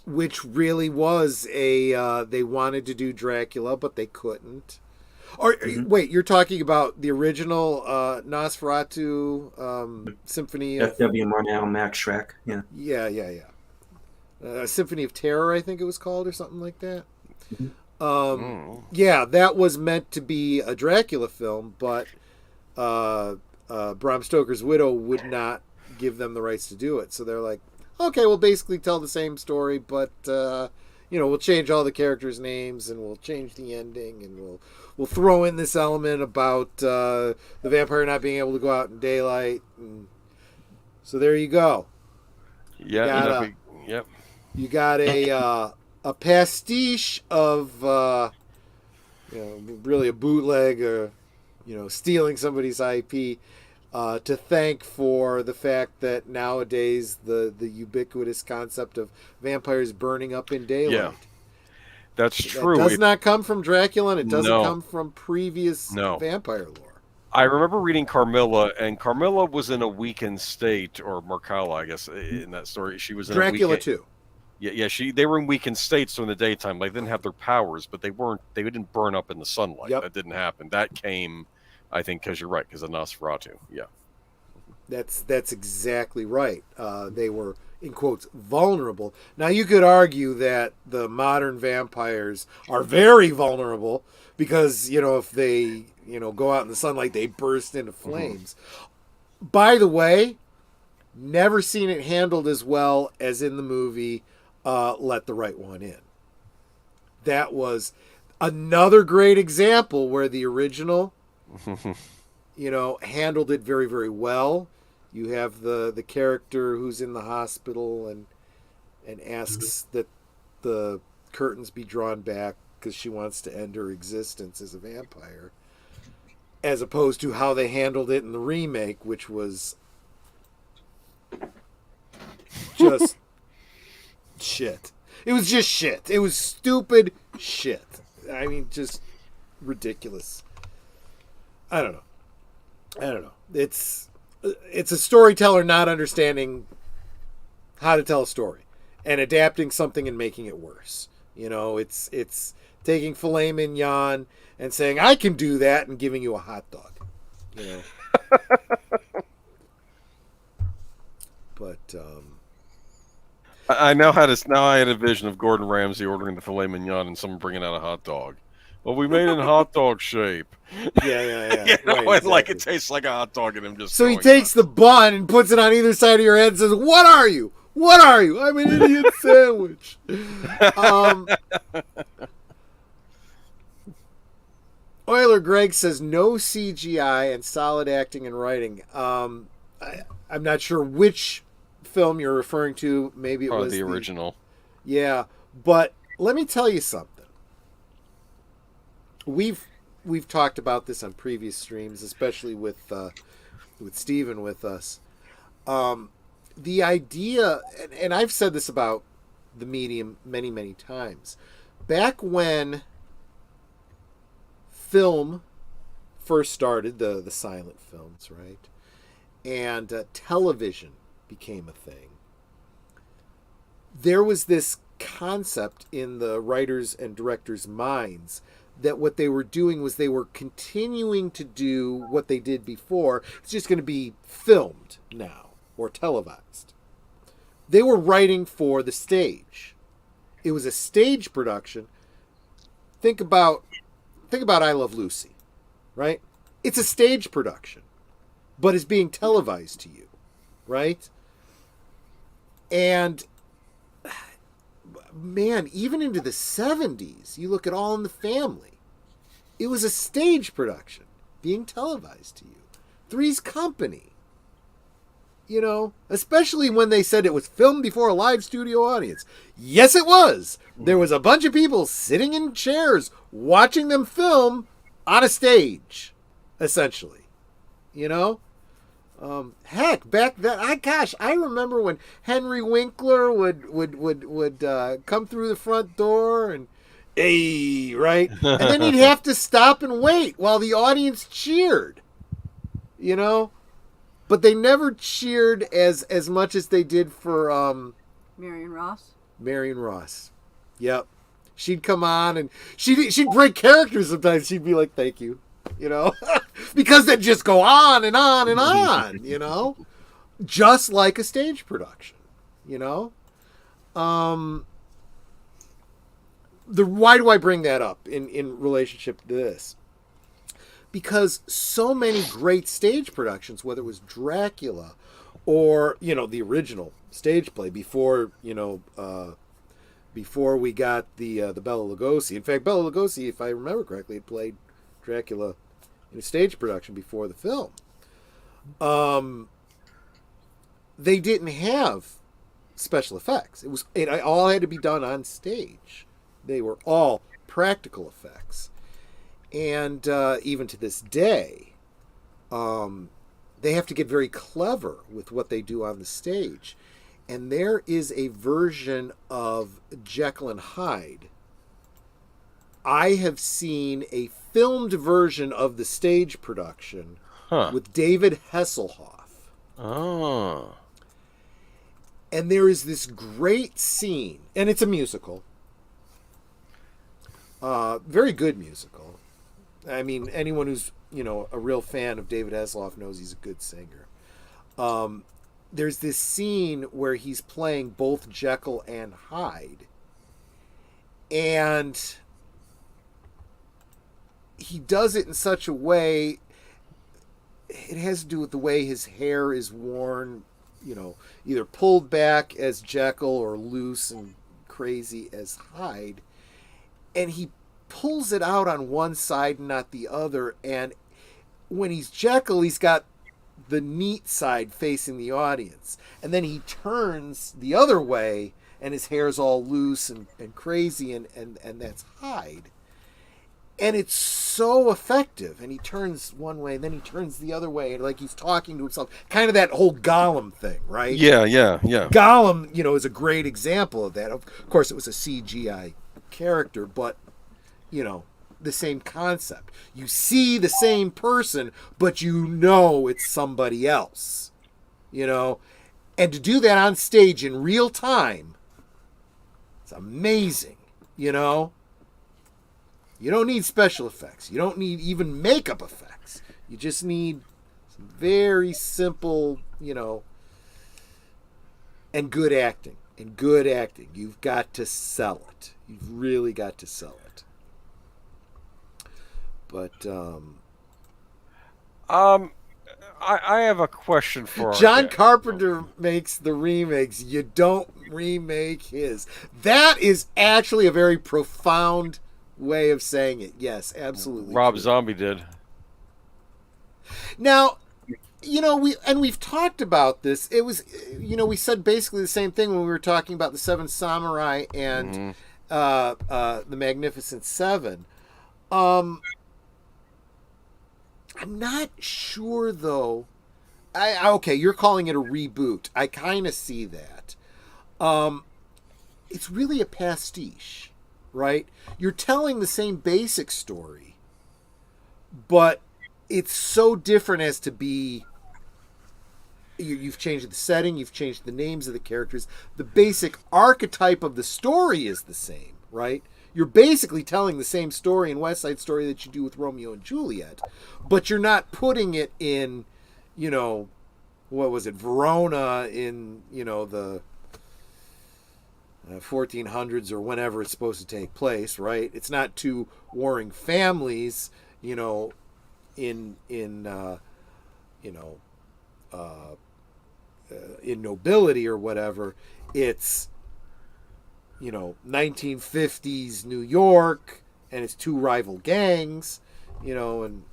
Which really was they wanted to do Dracula, but they couldn't. Or wait, you're talking about the original Nosferatu Symphony of... F.W. Murnau, Max Schreck, yeah. Yeah. Symphony of Terror, I think it was called, or something like that. Mm-hmm. Yeah, that was meant to be a Dracula film, but Bram Stoker's widow would not give them the rights to do it. So they're like, okay, we'll basically tell the same story, but we'll change all the characters' names, and we'll change the ending, and we'll throw in this element about the vampire not being able to go out in daylight. And so there you go. Yeah. You got a pastiche of really a bootleg, or stealing somebody's IP. To thank for the fact that nowadays the ubiquitous concept of vampires burning up in daylight. Yeah, that's true. It does not come from Dracula, and it doesn't come from previous vampire lore. I remember reading Carmilla, and Carmilla was in a weakened state, or Marcella, I guess, in that story. She was in Dracula too. Yeah. They were in weakened states during the daytime. They didn't have their powers, but they didn't burn up in the sunlight. Yep. That didn't happen. That came, I think, because you're right, because of Nosferatu. Yeah. That's exactly right. They were, in quotes, vulnerable. Now, you could argue that the modern vampires are very vulnerable because, if they, go out in the sunlight, they burst into flames. Mm-hmm. By the way, never seen it handled as well as in the movie Let the Right One In. That was another great example where the original, handled it very, very well. You have the character who's in the hospital and asks that the curtains be drawn back because she wants to end her existence as a vampire, as opposed to how they handled it in the remake, which was just shit. It was just shit. It was stupid shit. I mean, just ridiculous. I don't know. It's a storyteller not understanding how to tell a story and adapting something and making it worse. It's taking filet mignon and saying, I can do that, and giving you a hot dog. But I had a vision of Gordon Ramsay ordering the filet mignon and someone bringing out a hot dog. Well, we made it in hot dog shape. Yeah. Exactly. Like it tastes like a hot dog, and him just. So he takes the bun and puts it on either side of your head and says, "What are you? What are you? I'm an idiot sandwich." Euler Greg says no CGI and solid acting and writing. I'm not sure which film you're referring to. Maybe it was the original. Yeah, but let me tell you something. We've talked about this on previous streams, especially with Steven with us. The idea, and I've said this about the medium many, many times. Back when film first started, the silent films, right? And television became a thing. There was this concept in the writers' and directors' minds that what they were doing was they were continuing to do what they did before. It's just going to be filmed now or televised. They were writing for the stage. It was a stage production. Think about I Love Lucy. right? It's a stage production, but it's being televised to you, right? And man, even into the 70s, you look at All in the Family. It was a stage production being televised to you. Three's Company. You know, especially when they said it was filmed before a live studio audience. Yes, it was. There was a bunch of people sitting in chairs watching them film on a stage, essentially. You know? Heck, back then, I remember when Henry Winkler would come through the front door and, hey, right? And then he'd have to stop and wait while the audience cheered, you know? But they never cheered as much as they did for Marion Ross. Marion Ross. Yep. She'd come on and she'd break characters sometimes. She'd be like, thank you. You know? Because they'd just go on and on and on, you know? Just like a stage production, you know? Why do I bring that up in relationship to this? Because so many great stage productions, whether it was Dracula or, you know, the original stage play before, you know, before we got the Bela Lugosi. In fact, Bela Lugosi, if I remember correctly, had played Dracula in a stage production before the film. They didn't have special effects. It all had to be done on stage. They were all practical effects. And even to this day, they have to get very clever with what they do on the stage. And there is a version of Jekyll and Hyde. I have seen a filmed version of the stage production with David Hasselhoff. Oh. And there is this great scene, and it's a musical. Very good musical. I mean, anyone who's, you know, a real fan of David Hasselhoff knows he's a good singer. There's this scene where he's playing both Jekyll and Hyde. And he does it in such a way, it has to do with the way his hair is worn, you know, either pulled back as Jekyll or loose and crazy as Hyde. And he pulls it out on one side and not the other, and when he's Jekyll, he's got the neat side facing the audience, and then he turns the other way and his hair's all loose and crazy, and that's Hyde. And it's so effective, and he turns one way and then he turns the other way, and like he's talking to himself, kind of that whole Gollum thing, right? Yeah. Gollum, you know, is a great example of that. Of course, it was a CGI character, but you know, the same concept. You see the same person, but you know it's somebody else. You know? And to do that on stage in real time, it's amazing. You know? You don't need special effects. You don't need even makeup effects. You just need some very simple, you know, and good acting. And good acting. You've got to sell it. You've really got to sell it. But I have a question for John Carpenter makes the remakes. You don't remake his. That is actually a very profound way of saying it. Yes, absolutely. Rob true. Zombie did. Now, you know, we've talked about this. It was, you know, we said basically the same thing when we were talking about the Seven Samurai and the Magnificent Seven. I'm not sure, though. Okay, you're calling it a reboot. I kind of see that. It's really a pastiche, right? You're telling the same basic story, but it's so different as to be... You've changed the setting, you've changed the names of the characters. The basic archetype of the story is the same, right? You're basically telling the same story in West Side Story that you do with Romeo and Juliet, but you're not putting it in, you know, what was it, Verona in, you know, the 1400s or whenever it's supposed to take place, right? It's not two warring families, you know, you know, in nobility or whatever. It's, 1950s New York, and it's two rival gangs, and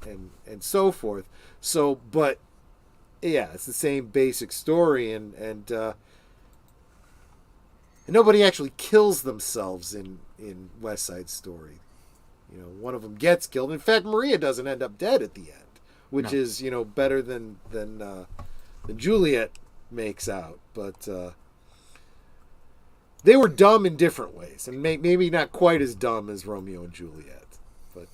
so forth. So, but yeah, it's the same basic story, and nobody actually kills themselves in West Side Story. One of them gets killed. In fact, Maria doesn't end up dead at the end, which is better than Juliet makes out. But they were dumb in different ways, and maybe not quite as dumb as Romeo and Juliet. But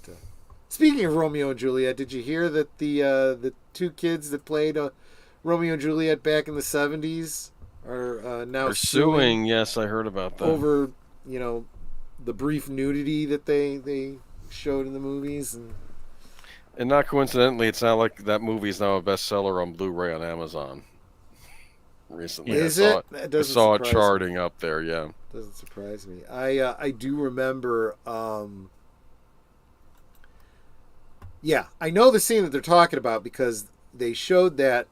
speaking of Romeo and Juliet, did you hear that the two kids that played Romeo and Juliet back in the 70s are now They're suing? Yes, I heard about that. Over the brief nudity that they showed in the movies, and not coincidentally, it's not like that movie is now a bestseller on Blu-ray on Amazon. Recently, I saw it charting up there. Yeah, doesn't surprise me. I do remember. Yeah, I know the scene that they're talking about because they showed that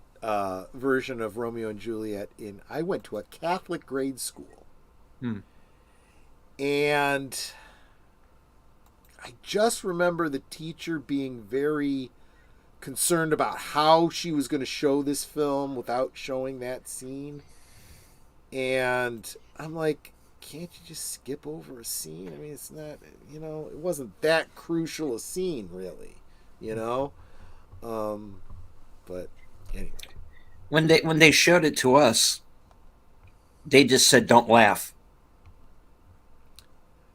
version of Romeo and Juliet in. I went to a Catholic grade school, and I just remember the teacher being very concerned about how she was going to show this film without showing that scene. And I'm like, can't you just skip over a scene? I mean, it's not, it wasn't that crucial a scene, really, but anyway. When they showed it to us, they just said, "Don't laugh."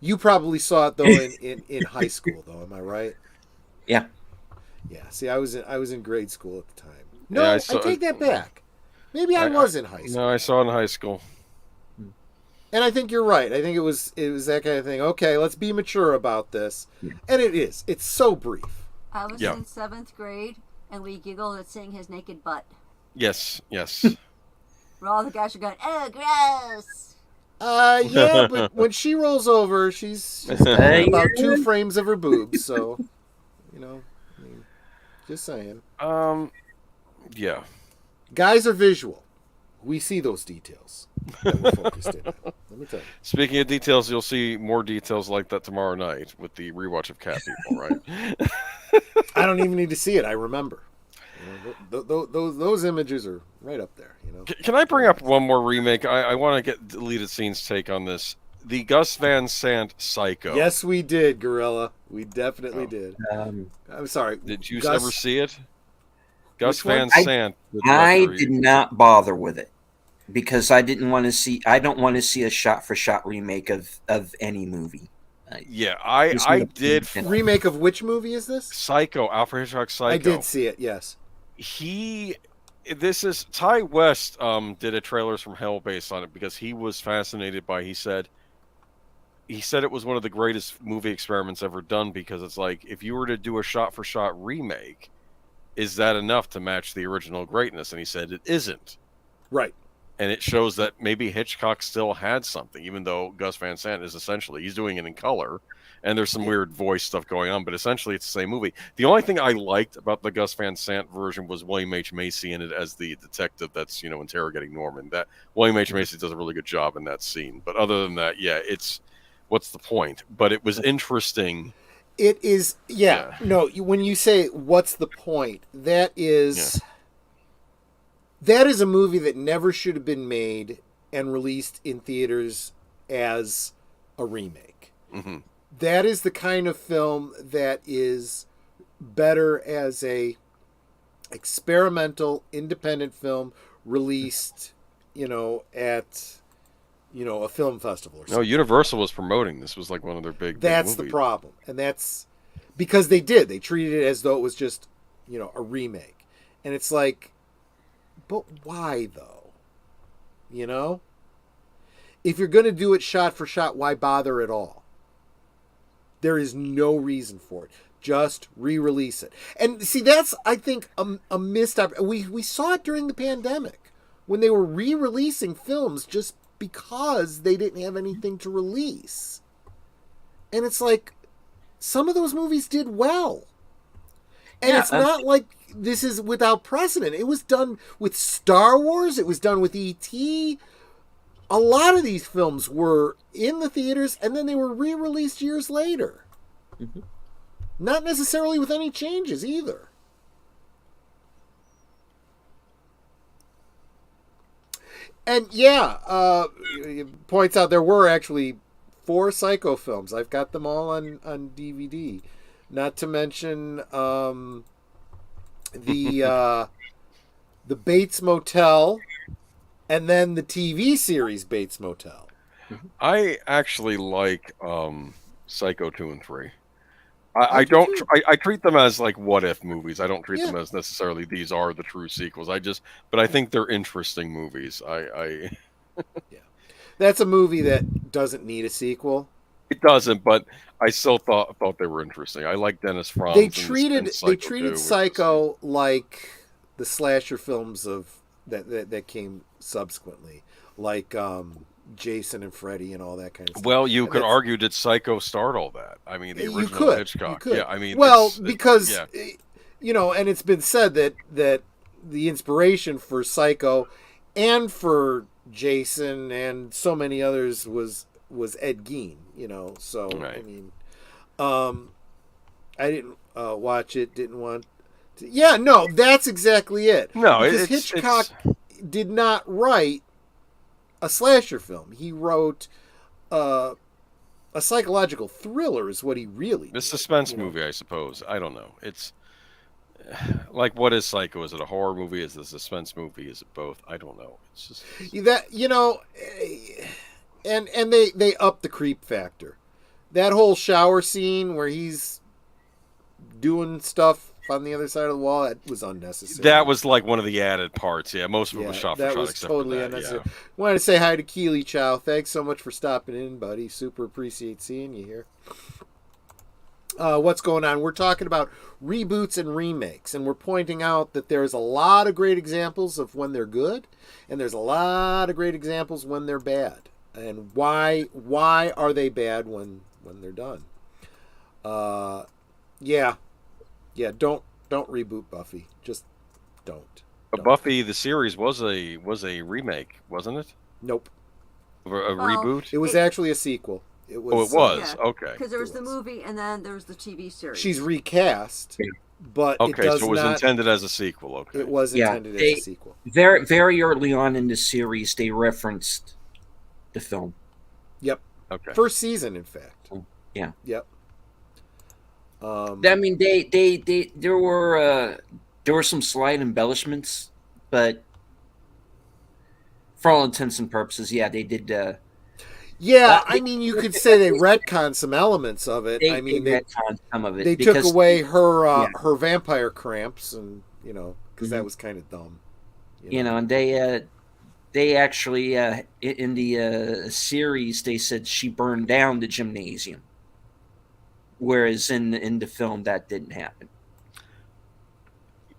You probably saw it though in high school, though. Am I right? Yeah. Yeah. See, I was in grade school at the time. No, yeah, I take that back. Maybe I was in high school. No, I saw it in high school. And I think you're right. I think it was that kind of thing. Okay, let's be mature about this. And it is. It's so brief. I was in 7th grade, and we giggled at seeing his naked butt. Yes. Where all the guys are going, "Oh, gross." Yeah, but when she rolls over, she's got about 2 frames of her boobs. So, just saying. Yeah. Guys are visual. We see those details that we're focused in on. Let me tell you. Speaking of details, you'll see more details like that tomorrow night with the rewatch of Cat People, right? I don't even need to see it. I remember. Those images are right up there. Can I bring up one more remake? I want to get deleted scenes take on this. The Gus Van Sant Psycho. Yes, we did, Gorilla. We definitely did. I'm sorry. Did you ever see it? Gus Van Sant. I did not bother with it because I didn't want to see. I don't want to see a shot-for-shot remake of any movie. Yeah, I did. Remake of which movie is this? Psycho, Alfred Hitchcock's Psycho. I did see it. Yes. This is Ty West did a Trailers from Hell based on it because he was fascinated by. He said it was one of the greatest movie experiments ever done because it's like if you were to do a shot-for-shot remake, is that enough to match the original greatness? And he said it isn't. Right. And it shows that maybe Hitchcock still had something, even though Gus Van Sant is essentially, he's doing it in color, and there's some weird voice stuff going on, but essentially it's the same movie. The only thing I liked about the Gus Van Sant version was William H. Macy in it as the detective that's, interrogating Norman. That William H. Macy does a really good job in that scene. But other than that, yeah, it's, what's the point? But it was interesting. It is, yeah. No, when you say what's the point, that is a movie that never should have been made and released in theaters as a remake. Mm-hmm. That is the kind of film that is better as a experimental independent film released, at a film festival or something. No, Universal was promoting this. Was like one of their big That's movies. The problem. And that's because they treated it as though it was just, a remake. And it's like, but why though? If you're going to do it shot for shot, why bother at all? There is no reason for it. Just re-release it. And see, that's, I think, a missed opportunity. We saw it during the pandemic when they were re-releasing films just because they didn't have anything to release. And it's like, some of those movies did well. And it's not like this is without precedent. It was done with Star Wars. It was done with E.T. A lot of these films were in the theaters, and then they were re-released years later. Mm-hmm. Not necessarily with any changes either. And it points out there were actually 4 Psycho films. I've got them all on DVD. Not to mention the Bates Motel, and then the TV series Bates Motel. I actually like Psycho 2 and 3. I treat them as like what if movies. I don't treat them as necessarily these are the true sequels. But I think they're interesting movies. Yeah, that's a movie that doesn't need a sequel. It doesn't, but I still thought they were interesting. I like Dennis Franz. They treated Psycho like the slasher films of that came subsequently, like Jason and Freddy and all that kind of stuff. Well, you could argue, did Psycho start all that? I mean, the original Hitchcock. Yeah, I mean, because and it's been said that the inspiration for Psycho and for Jason and so many others was Ed Gein. So right. I mean, I didn't watch it. Didn't want to. Yeah, no, that's exactly it. No, because Hitchcock did not write a slasher film. He wrote a psychological thriller is what he really did. A suspense movie, I suppose. I don't know. It's like, what is Psycho? Is it a horror movie? Is it a suspense movie? Is it both? I don't know. It's just that and they up the creep factor. That whole shower scene where he's doing stuff on the other side of the wall, that was unnecessary. That was like one of the added parts. Yeah, most of it was shot for shot. That was except totally for that, unnecessary. Want to say hi to Keely Chow. Thanks so much for stopping in, buddy. Super appreciate seeing you here. What's going on? We're talking about reboots and remakes, and we're pointing out that there's a lot of great examples of when they're good, and there's a lot of great examples when they're bad. And why are they bad when they're done? Don't reboot Buffy. Just don't. But Buffy the series was a remake, wasn't it? Nope. A reboot? It was actually a sequel. It was. Oh, it was. Okay. Because there was the movie and then there was the TV series. She's recast, but so it was intended as a sequel. Okay. It was intended as a sequel. Very, very early on in the series, they referenced the film. Yep. Okay. First season, in fact. Yeah. Yep. I mean, there were some slight embellishments, but for all intents and purposes, they did. I mean, you could say they retconned some elements of it. They retconned some of it. They took away her vampire cramps, and because that was kind of dumb. And they actually in the series they said she burned down the gymnasium. Whereas in the film, that didn't happen.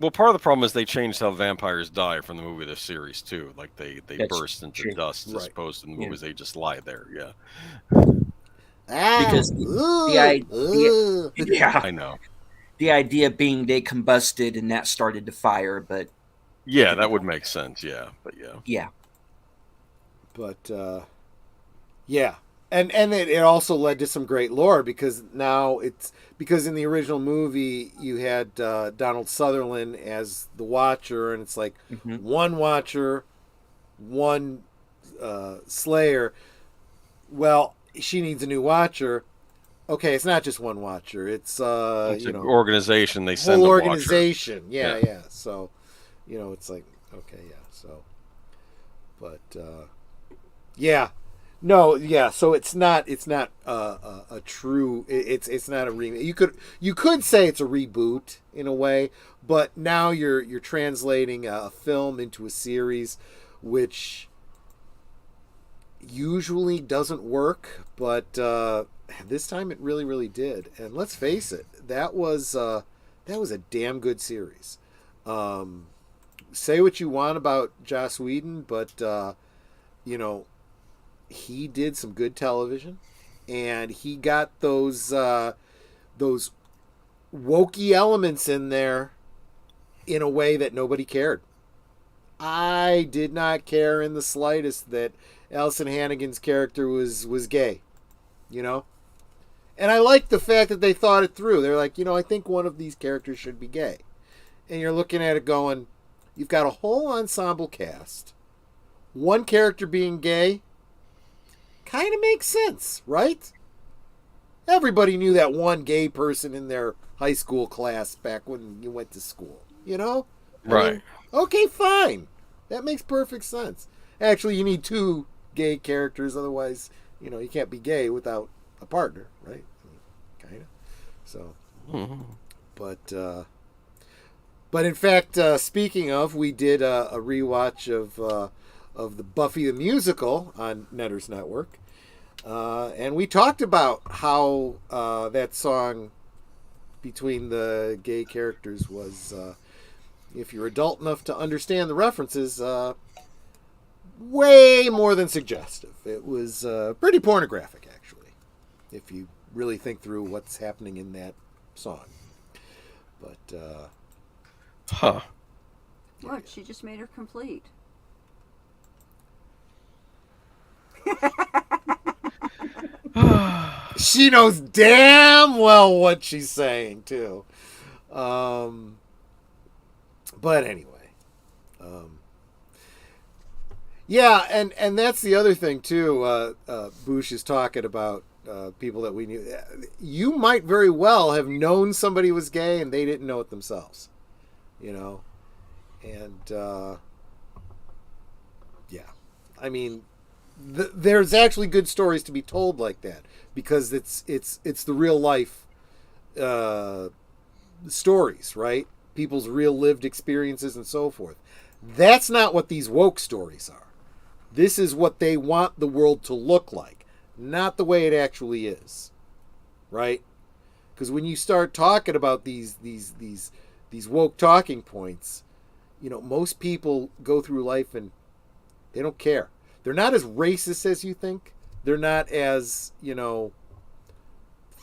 Well, part of the problem is they changed how vampires die from the movie to the series, too. Like, they burst into dust as opposed to in the movies, they just lie there, Because I know. The idea being they combusted and that started the fire, but... Yeah, that would make sense, but Yeah. But, And it also led to some great lore because now because in the original movie you had Donald Sutherland as the Watcher, and it's like one Watcher, one Slayer. Well, she needs a new Watcher. Okay, it's not just one Watcher. It's an organization. They send whole a organization. Watcher. Yeah. So, it's like okay, So, but No, so it's not a true. It's not a remake. You could say it's a reboot in a way, but now you're translating a film into a series, which usually doesn't work, but this time it really, really did. And let's face it, that was a damn good series. Say what you want about Joss Whedon, but he did some good television, and he got those wokey elements in there in a way that nobody cared. I did not care in the slightest that Alison Hannigan's character was gay, you know? And I like the fact that they thought it through. They're like, I think one of these characters should be gay. And you're looking at it going, you've got a whole ensemble cast. One character being gay kind of makes sense, right? Everybody knew that one gay person in their high school class back when you went to school, Right. I mean, okay, fine. That makes perfect sense. Actually, you need two gay characters, otherwise, you can't be gay without a partner, right? Kind of. So, but in fact, speaking of, we did a rewatch of the Buffy the Musical on Netter's Network, and we talked about how that song between the gay characters was, if you're adult enough to understand the references, way more than suggestive. It was pretty pornographic, actually, if you really think through what's happening in that song. But, Look, she just made her complete. She knows damn well what she's saying, too. But anyway. Yeah, and that's the other thing, too. Bush is talking about people that we knew. You might very well have known somebody was gay and they didn't know it themselves. And, yeah. I mean, there's actually good stories to be told like that because it's the real life stories, right? People's real lived experiences and so forth. That's not what these woke stories are. This is what they want the world to look like, not the way it actually is, right? Because when you start talking about these woke talking points, most people go through life and they don't care. They're not as racist as you think. They're not as,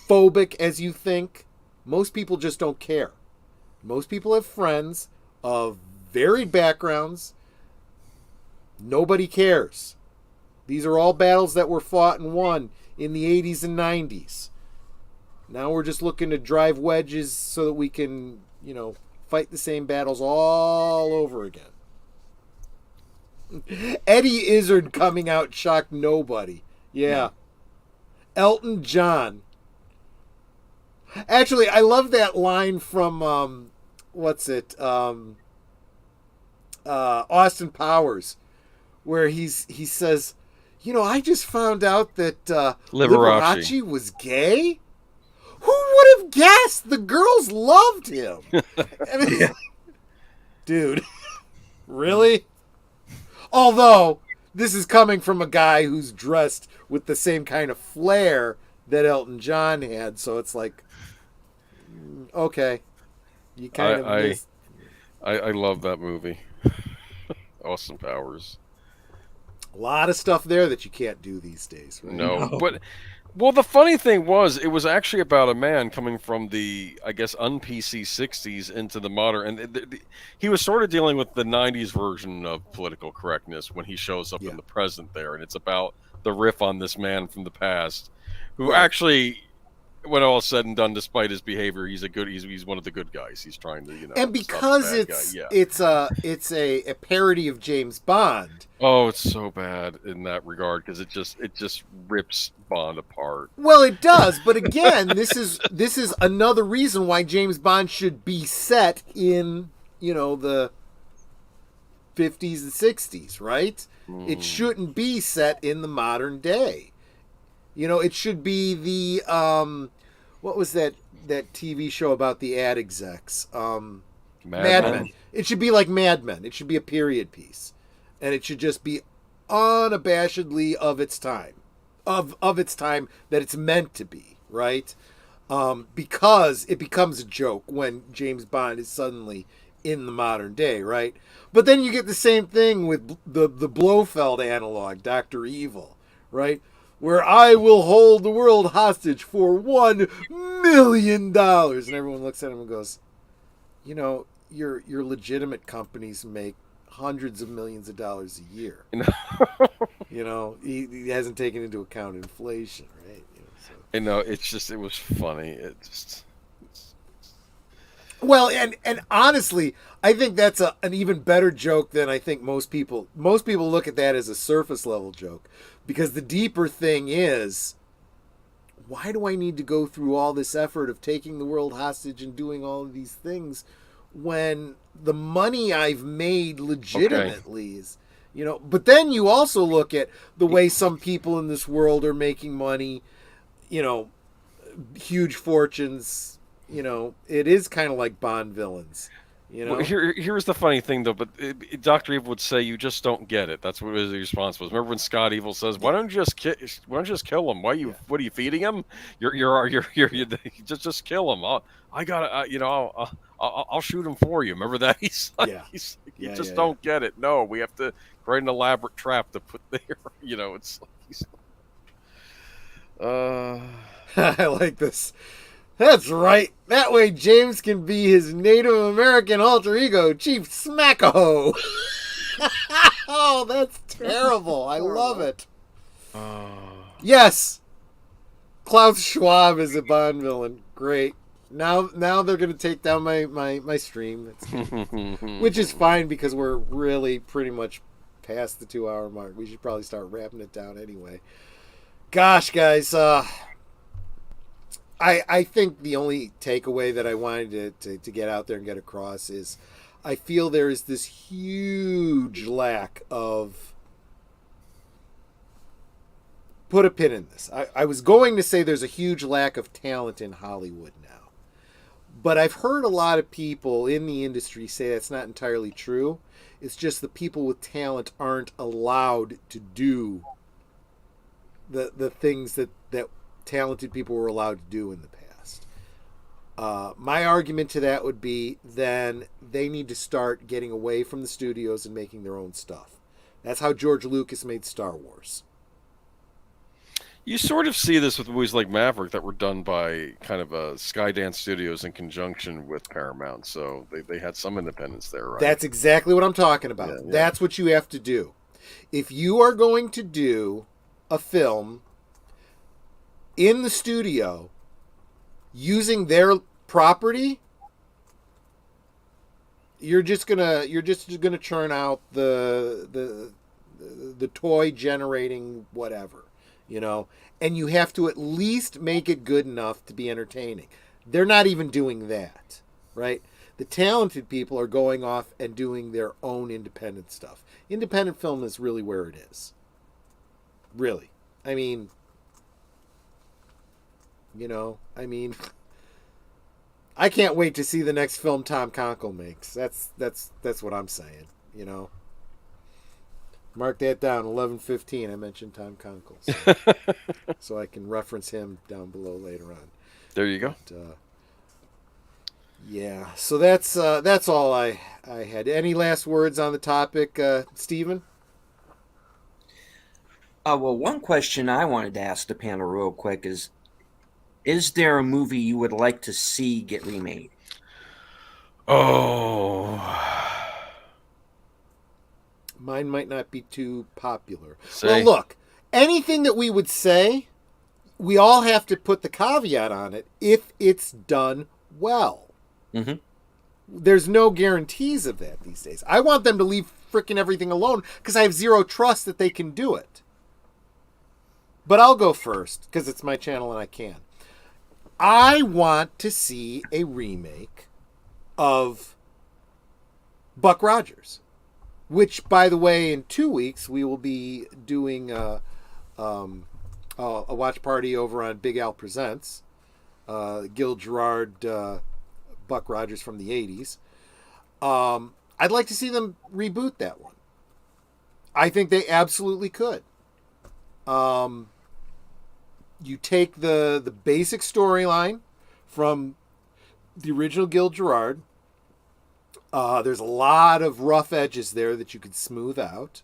phobic as you think. Most people just don't care. Most people have friends of varied backgrounds. Nobody cares. These are all battles that were fought and won in the 80s and 90s. Now we're just looking to drive wedges so that we can, fight the same battles all over again. Eddie Izzard coming out shocked nobody. Yeah. Elton John. Actually, I love that line from, Austin Powers, where he says, I just found out that Liberace was gay. Who would have guessed? The girls loved him. I mean, dude, really? Although, this is coming from a guy who's dressed with the same kind of flair that Elton John had, so it's like, okay. You kind of missed. I love that movie. Austin Powers. A lot of stuff there that you can't do these days. Right? No, but... Well, the funny thing was, it was actually about a man coming from the, I guess, un-PC 60s into the modern... And he was sort of dealing with the 90s version of political correctness when he shows up in the present there. And it's about the riff on this man from the past who actually, when all is said and done, despite his behavior, he's one of the good guys. He's trying to, and because it's a parody of James Bond. Oh, it's so bad in that regard because it just rips Bond apart. Well, it does, but again, this is another reason why James Bond should be set in, the 50s and 60s, right? It shouldn't be set in the modern day. It should be the what was that TV show about the ad execs? Mad Men. It should be like Mad Men. It should be a period piece. And it should just be unabashedly of its time. Of its time that it's meant to be, right? Because it becomes a joke when James Bond is suddenly in the modern day, right? But then you get the same thing with the Blofeld analog, Dr. Evil, right? where I will hold the world hostage for $1 million. And everyone looks at him and goes, you know, your legitimate companies make hundreds of millions of dollars a year. You know, he hasn't taken into account inflation, right? You know, so. You know, it was funny. Well, and honestly, I think that's an even better joke than I think most people look at that as a surface level joke, because the deeper thing is, why do I need to go through all this effort of taking the world hostage and doing all of these things when the money I've made legitimately is, you know? But then you also look at the way some people in this world are making money, you know, huge fortunes. You know, it is kind of like Bond villains. You know, well, here's the funny thing though. But Dr. Evil would say, "You just don't get it." That's what his response was. Remember when Scott Evil says, "Why don't you just kill him? What are you feeding him? You're just kill him. I'll shoot him for you." Remember that? He's like, you just don't get it. No, we have to create an elaborate trap to put there. You know, it's like I like this. That's right. That way James can be his Native American alter ego, Chief Smackaho. Oh, that's terrible. I love it. Yes. Klaus Schwab is a Bond villain. Great. Now they're going to take down my stream. Which is fine because we're really pretty much past the 2-hour mark. We should probably start wrapping it down anyway. Gosh, guys, I think the only takeaway that I wanted to get out there and get across is I feel there is this huge lack of... Put a pin in this. I was going to say there's a huge lack of talent in Hollywood now. But I've heard a lot of people in the industry say that's not entirely true. It's just the people with talent aren't allowed to do the things that talented people were allowed to do in the past. My argument to that would be then they need to start getting away from the studios and making their own stuff. That's how George Lucas made Star Wars. You sort of see this with movies like Maverick that were done by kind of Skydance Studios in conjunction with Paramount, so they had some independence there, right? That's exactly what I'm talking about. Yeah. That's what you have to do. If you are going to do a film in the studio using their property, you're just gonna churn out the toy generating whatever, you know, and you have to at least make it good enough to be entertaining. They're not even doing that, right? The talented people are going off and doing their own independent stuff. Independent film is really where it is. Really. I mean, you know, I can't wait to see the next film Tom Conkle makes. That's what I'm saying, you know. Mark that down, 11:15. I mentioned Tom Conkle, so I can reference him down below later on. There you go. But, yeah, so that's all I had. Any last words on the topic, Stephen? Well, one question I wanted to ask the panel real quick is there a movie you would like to see get remade? Oh. Mine might not be too popular. Say. Well, look, anything that we would say, we all have to put the caveat on it if it's done well. Mm-hmm. There's no guarantees of that these days. I want them to leave frickin' everything alone because I have zero trust that they can do it. But I'll go first because it's my channel and I can. I want to see a remake of Buck Rogers, which, by the way, in 2 weeks we will be doing a watch party over on Big Al Presents. Gil Gerard, Buck Rogers from the 80s. I'd like to see them reboot that one. I think they absolutely could. You take the basic storyline from the original Gil Gerard. There's a lot of rough edges there that you could smooth out.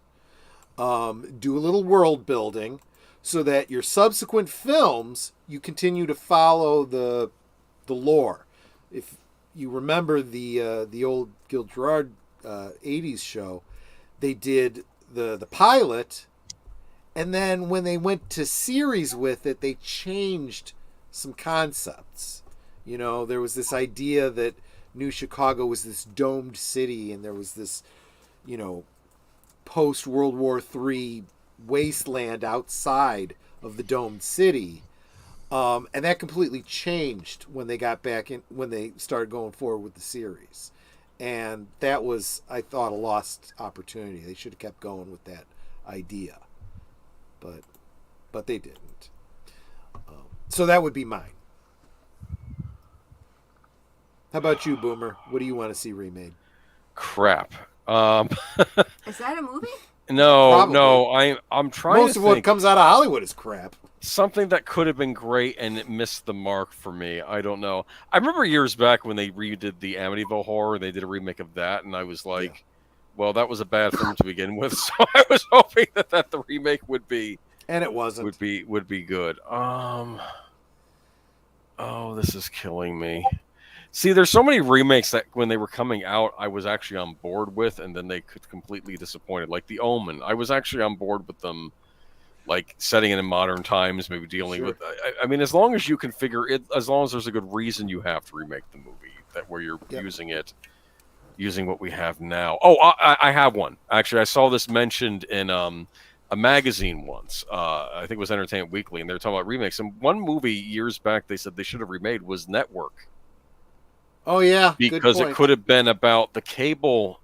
Do a little world building. so that your subsequent films, you continue to follow the lore. If you remember the old Gil Gerard 80s show, they did the pilot, and then when they went to series with it, they changed some concepts. You know, there was this idea that New Chicago was this domed city, and there was this, you know, post-World War III wasteland outside of the domed city. And that completely changed when they got back in, when they started going forward with the series. And that was, I thought, a lost opportunity. They should have kept going with that idea. But they didn't. So that would be mine. How about you, Boomer? What do you want to see remade? Crap. Is that a movie? No, Probably. no. I'm trying Most to of think what comes out of Hollywood is crap. something that could have been great and it missed the mark for me. I don't know. I remember years back when they redid the Amityville Horror. They did a remake of that, and I was like, "Well, that was a bad film to begin with." So I was hoping that the remake would be, and it wasn't. Would be good. Oh, this is killing me. See, there's so many remakes that when they were coming out, I was actually on board with, and then they could completely disappointed. Like The Omen, I was actually on board with them, like setting it in modern times, maybe dealing with. I mean, as long as you can figure it, as long as there's a good reason you have to remake the movie, that where you're using what we have now. Oh, I have one actually. I saw this mentioned in a magazine once. I think it was Entertainment Weekly, and they were talking about remakes. And one movie years back they said they should have remade was Network. Oh yeah, because it could have been about the cable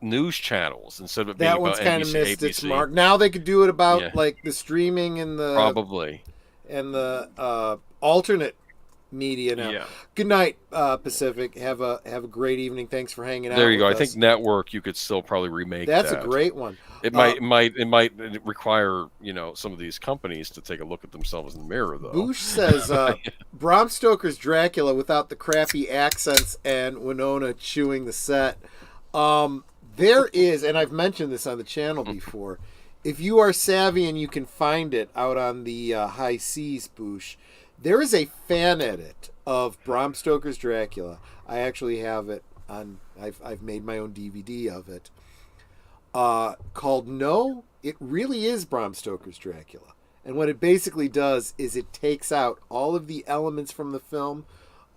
news channels instead of it being that about one's kind of NBC, missed ABC. its mark. Now they could do it about like the streaming and the and the alternate media now. Yeah. Good night, Pacific. Have a great evening. Thanks for hanging out. There you go. With I think Network you could still probably remake. That's that. a great one. It might require some of these companies to take a look at themselves in the mirror though. Boosh says Bram Stoker's Dracula without the crappy accents and Winona chewing the set. There is, and I've mentioned this on the channel before. If you are savvy and you can find it out on the high seas, Boosh, there is a fan edit of Bram Stoker's Dracula. I actually have it on. I've made my own DVD of it. Called No, It Really Is Bram Stoker's Dracula. And what it basically does is it takes out all of the elements from the film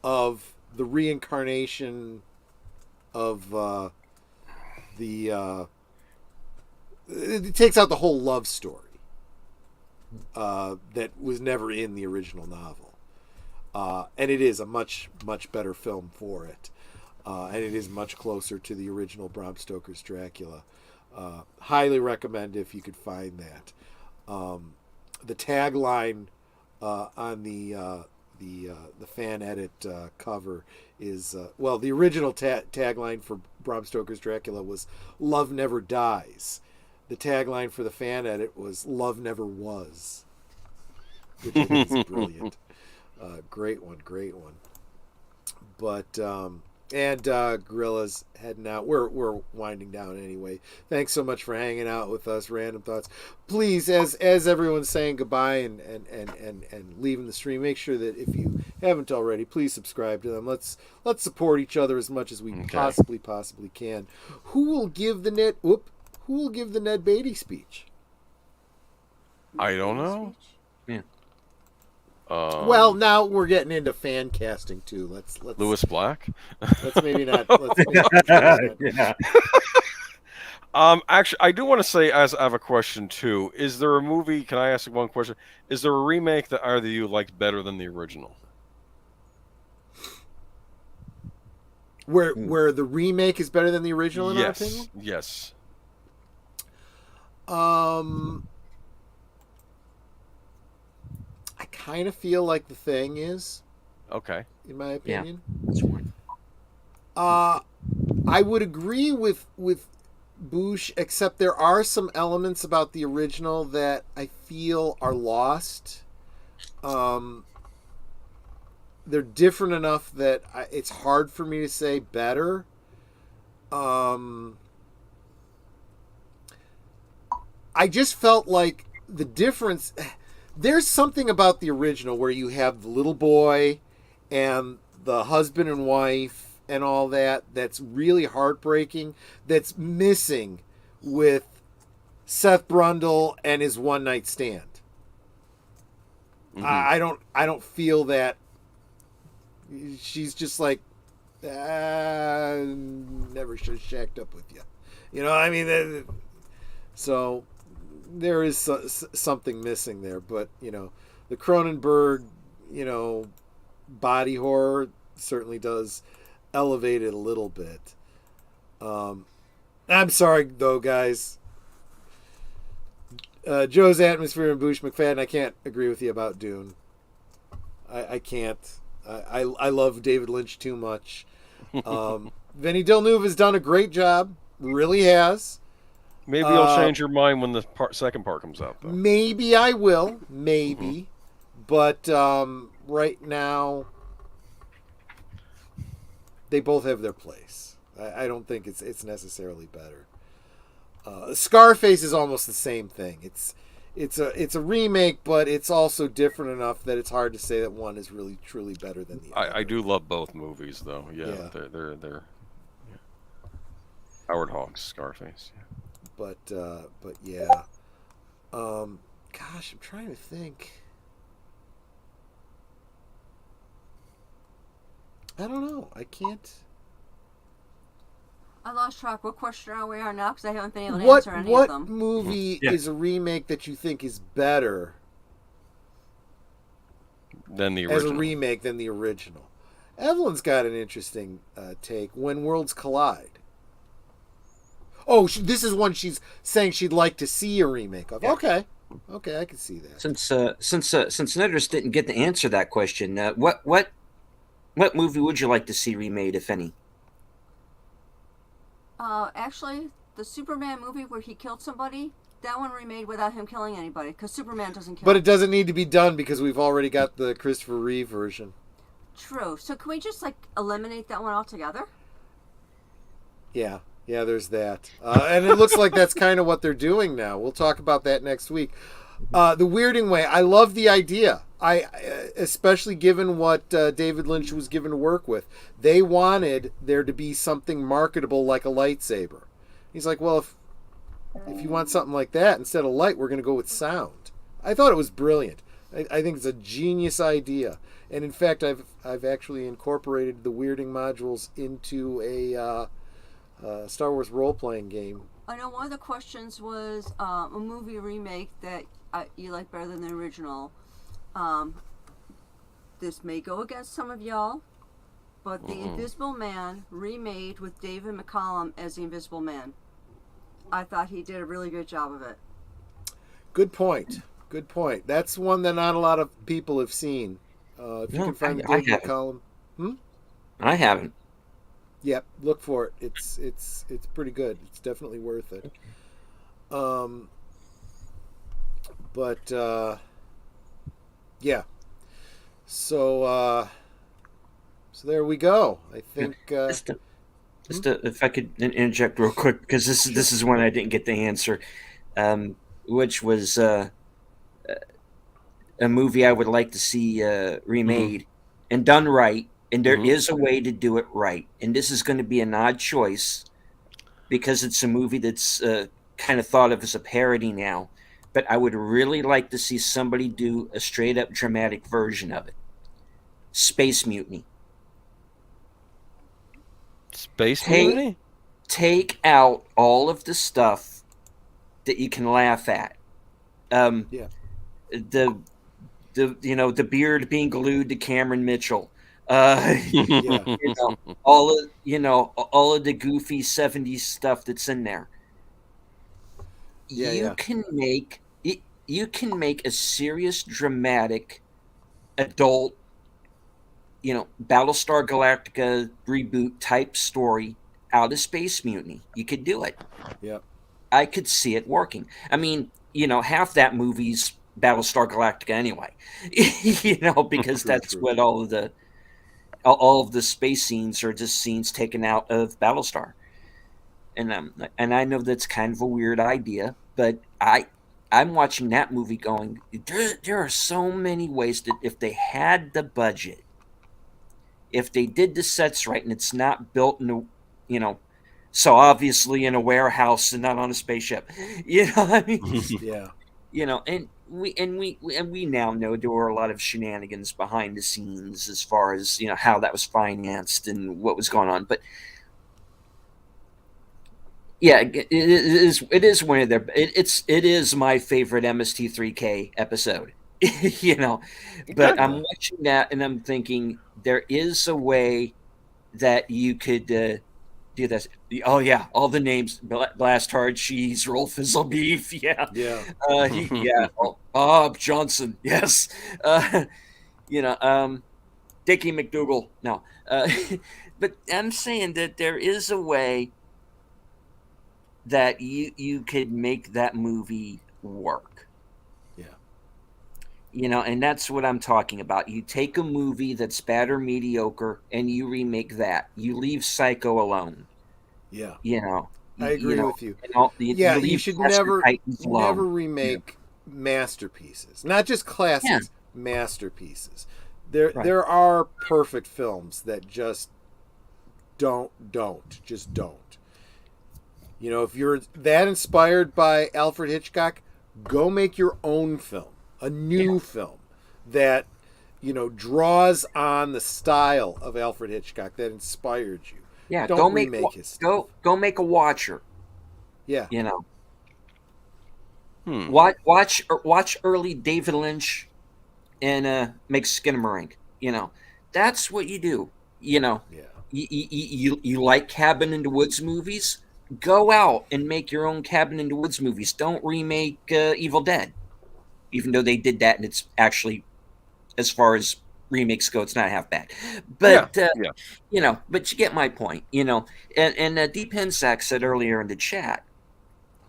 of the reincarnation of it takes out the whole love story that was never in the original novel. And it is a much, much better film for it. And it is much closer to the original Bram Stoker's Dracula. Highly recommend if you could find that. The tagline on the fan edit cover is the original tagline for Bram Stoker's Dracula was "Love Never Dies." The tagline for the fan edit was "Love Never Was," which is brilliant. Great one. But and Gorilla's heading out. We're winding down anyway. Thanks so much for hanging out with us. Random Thoughts. Please, as everyone's saying goodbye and leaving the stream, make sure that if you haven't already, please subscribe to them. Let's support each other as much as we possibly can. Who will give the Ned Beatty speech? I don't know. Yeah. Well, now we're getting into fan casting too. Let's Lewis Black. Let's maybe not. Yeah. Actually, I do want to say, as I have a question too. Is there a movie? Can I ask one question? Is there a remake that either of you liked better than the original? Where the remake is better than the original, in our opinion? Yes. I kind of feel like The Thing is. Okay. In my opinion. Yeah, that's one. I would agree with Boosh, except there are some elements about the original that I feel are lost. They're different enough that it's hard for me to say better. I just felt like the difference. there's something about the original where you have the little boy and the husband and wife and all that that's really heartbreaking, that's missing with Seth Brundle and his one night stand. Mm-hmm. I don't feel that. She's just like, never should have shacked up with you. You know, I mean, so there is something missing there. But, you know, the Cronenberg, you know, body horror certainly does elevate it a little bit. I'm sorry, though, guys. Joe's Atmosphere and Boosh McFadden, I can't agree with you about Dune. I can't. I love David Lynch too much. Vinny Villeneuve has done a great job. Really has. Maybe you'll change your mind when the second part comes out, though. Maybe I will. Maybe. But right now, they both have their place. I don't think it's necessarily better. Scarface is almost the same thing. It's a remake, but it's also different enough that it's hard to say that one is really truly better than the other. I do love both movies, though. Yeah. They're Howard Hawks, Scarface. Yeah. But yeah. Gosh, I'm trying to think. I don't know. I can't. I lost track. What question are we on now? Because I haven't been able to answer any of them. What movie is a remake that you think is better Than the original? as a remake than the original? Evelyn's got an interesting take. When Worlds Collide. Oh, this is one she's saying she'd like to see a remake of. Yeah. Okay, I can see that. Since Nedris didn't get to answer that question, what movie would you like to see remade, if any? Actually, the Superman movie where he killed somebody, that one remade without him killing anybody, because Superman doesn't kill. But it doesn't need to be done because we've already got the Christopher Reeve version. True. So can we just eliminate that one altogether? Yeah, there's that. And it looks like that's kind of what they're doing now. We'll talk about that next week. The Weirding Way, I love the idea. Especially given what David Lynch was given to work with. They wanted there to be something marketable like a lightsaber. He's like, well, if you want something like that, instead of light, we're going to go with sound. I thought it was brilliant. I think it's a genius idea. And in fact, I've actually incorporated the Weirding modules into a Star Wars role-playing game. I know one of the questions was a movie remake that you like better than the original. This may go against some of y'all, but The Invisible Man remade with David McCallum as the Invisible Man. I thought he did a really good job of it. Good point. That's one that not a lot of people have seen. If you can find David McCallum. I haven't. Yep, look for it. It's pretty good. It's definitely worth it. Yeah. So there we go. I think. If I could interject real quick, because this is one I didn't get the answer, which was a movie I would like to see remade and done right. And there is a way to do it right. And this is going to be an odd choice because it's a movie that's kind of thought of as a parody now. But I would really like to see somebody do a straight-up dramatic version of it. Space Mutiny. Mutiny? Take out all of the stuff that you can laugh at. The beard being glued to Cameron Mitchell. All of the goofy 70s stuff that's in there. You can make a serious, dramatic, adult, Battlestar Galactica reboot type story out of Space Mutiny. You could do it. Yep. I could see it working. I mean, half that movie's Battlestar Galactica anyway. Because that's what all of the space scenes are just scenes taken out of Battlestar. And I know that's kind of a weird idea, but I I'm watching that movie going, there are so many ways that if they had the budget, if they did the sets right, and it's not built in a, you know, so obviously in a warehouse and not on a spaceship, you know what I mean? Yeah. You know, and we now know there were a lot of shenanigans behind the scenes as far as, you know, how that was financed and what was going on. But yeah, it is one of their it is my favorite MST3K episode. You know, but Good. I'm watching that and I'm thinking there is a way that you could do this. Oh yeah, all the names: Blast Hard Cheese, Roll Fizzle Beef. Yeah, Yeah. yeah. Oh, Bob Johnson. Yes. Uh, you know, Dickie McDougal. No, but I'm saying that there is a way that you could make that movie work. Yeah. You know, and that's what I'm talking about. You take a movie that's bad or mediocre and you remake that. You leave Psycho alone. Yeah. You know, I agree with you. You You leave should Classic Titans never alone. remake masterpieces. Not just classics, masterpieces. There Right. there are perfect films that just don't. You know, if you're that inspired by Alfred Hitchcock, go make your own film, a new film that, you know, draws on the style of Alfred Hitchcock that inspired you. Yeah, Don't remake his stuff. go make a Watcher. Yeah. You know, Hmm. watch early David Lynch and make Skinamarink. You know, that's what you do. You know, Yeah. you like Cabin in the Woods movies? Go out and make your own Cabin in the Woods movies. Don't remake Evil Dead, even though they did that, and it's actually, as far as remakes go, it's not half bad. But Yeah. you know, but you get my point. You know, and Deep Hensack said earlier in the chat,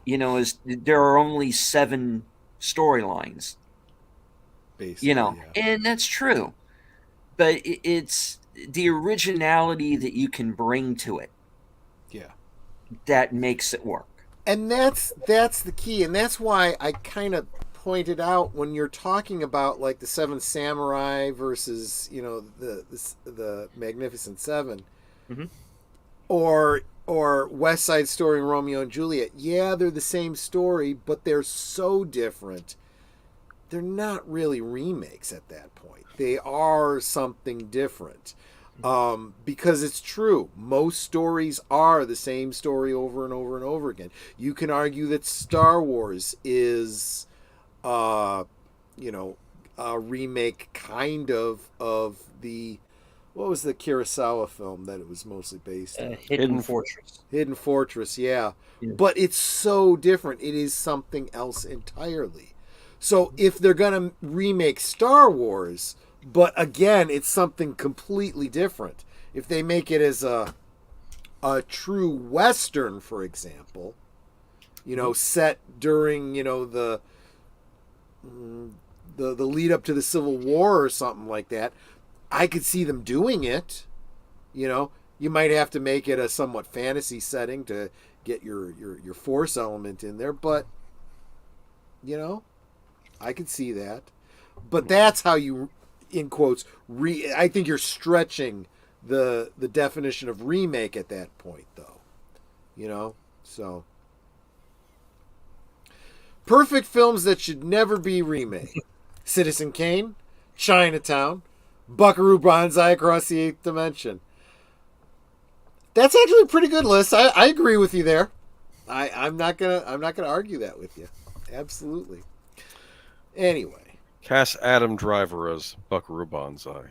you know, is there are only 7 storylines. Basically, You know, yeah. and that's true. But it's the originality that you can bring to it Yeah. that makes it work. And that's the key, and that's why I kind of pointed out when you're talking about like the Seven Samurai versus, you know, the Magnificent Seven, Mhm. or West Side Story and Romeo and Juliet. Yeah, they're the same story, but they're so different. They're not really remakes at that point. They are something different. Because it's true. Most stories are the same story over and over and over again. You can argue that Star Wars is, you know, a remake kind of the, what was the Kurosawa film that it was mostly based on? Hidden Fortress. Hidden Fortress, yeah. Yeah. But it's so different. It is something else entirely. So if they're going to remake Star Wars, but again, it's something completely different. If they make it as a true Western, for example, you know, set during, you know, the lead up to the Civil War or something like that, I could see them doing it. You know, you might have to make it a somewhat fantasy setting to get your Force element in there, but you know, I could see that. But that's how you, in quotes, I think you're stretching the definition of remake at that point, though. You know, so perfect films that should never be remade: Citizen Kane, Chinatown, Buckaroo Banzai Across the Eighth Dimension. That's actually a pretty good list. I agree with you there. I'm not gonna argue that with you. Absolutely. Anyway, Cast Adam Driver as Buckaroo Banzai.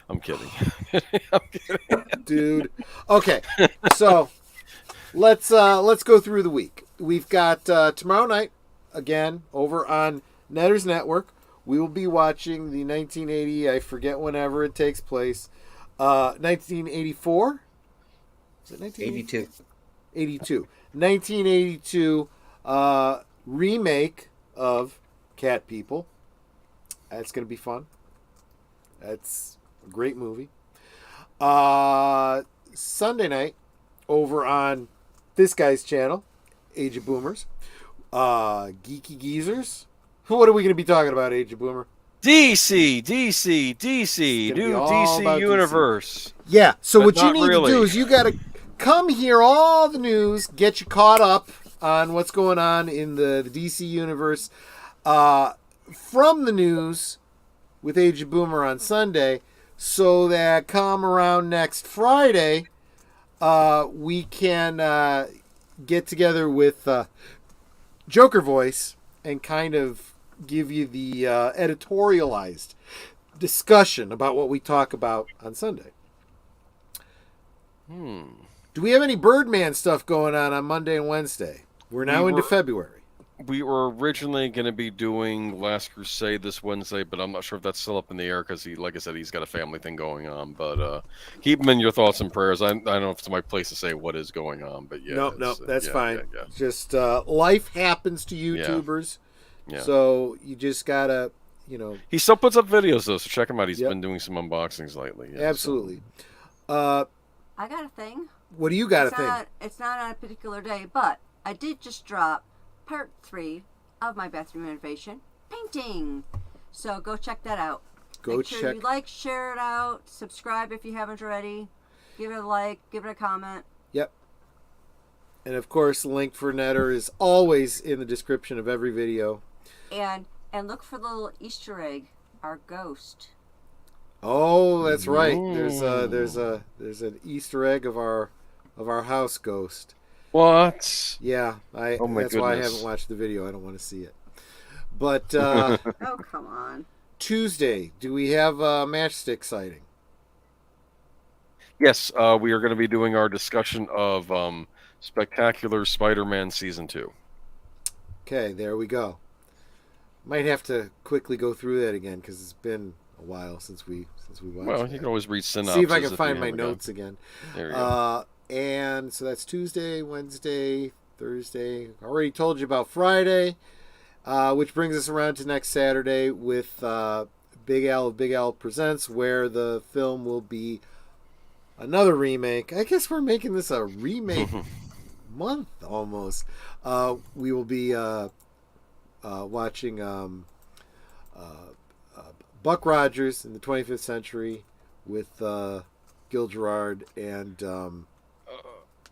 I'm kidding. I'm kidding. dude. Okay, so let's go through the week. We've got tomorrow night again over on Netters Network. We will be watching the 1980. I forget whenever it takes place. 1984. Is it 1982? 82. 1982 remake of Cat People. That's going to be fun. That's a great movie. Sunday night over on this guy's channel, Age of Boomers, Geeky Geezers. What are we going to be talking about, Age of Boomer? DC, It's gonna be new all DC about universe. Yeah, so But what you not need to really. do is you got to come hear all the news, get you caught up on what's going on in the DC universe from the news with Age of Boomer on Sunday, so that come around next Friday, we can get together with Joker Voice and kind of give you the editorialized discussion about what we talk about on Sunday. Do we have any Birdman stuff going on Monday and Wednesday? We're now into February. We were originally going to be doing Last Crusade this Wednesday, but I'm not sure if that's still up in the air because, like I said, he's got a family thing going on. But keep him in your thoughts and prayers. I don't know if it's my place to say what is going on, but yeah. No, that's fine. Yeah. Just life happens to YouTubers. Yeah. So you just got to, He still puts up videos, though, so check him out. He's been doing some unboxings lately. Yeah, absolutely. I got a thing. What do you got to think? It's not on a particular day, but I did just drop part 3 of my bathroom renovation painting. So go check that out. Make sure you like, share it out, subscribe if you haven't already. Give it a like, give it a comment. Yep. And of course, the link for Netter is always in the description of every video. And look for the little Easter egg, our ghost. Oh, that's right. There's an Easter egg of our house ghost. What? Yeah, that's goodness. why I haven't watched the video. I don't want to see it. But oh, come on. Tuesday, do we have a Matchstick sighting? Yes, we are going to be doing our discussion of Spectacular Spider-Man Season 2. Okay, there we go. Might have to quickly go through that again because it's been a while since we watched. Well, that. You can always read synopsis. See if I can find my notes again. There you go. And so that's Tuesday, Wednesday, Thursday. Already told you about Friday, which brings us around to next Saturday with Big Al of Big Al Presents, where the film will be another remake. I guess we're making this a remake month almost. We will be watching Buck Rogers in the 25th Century with Gil Gerard and...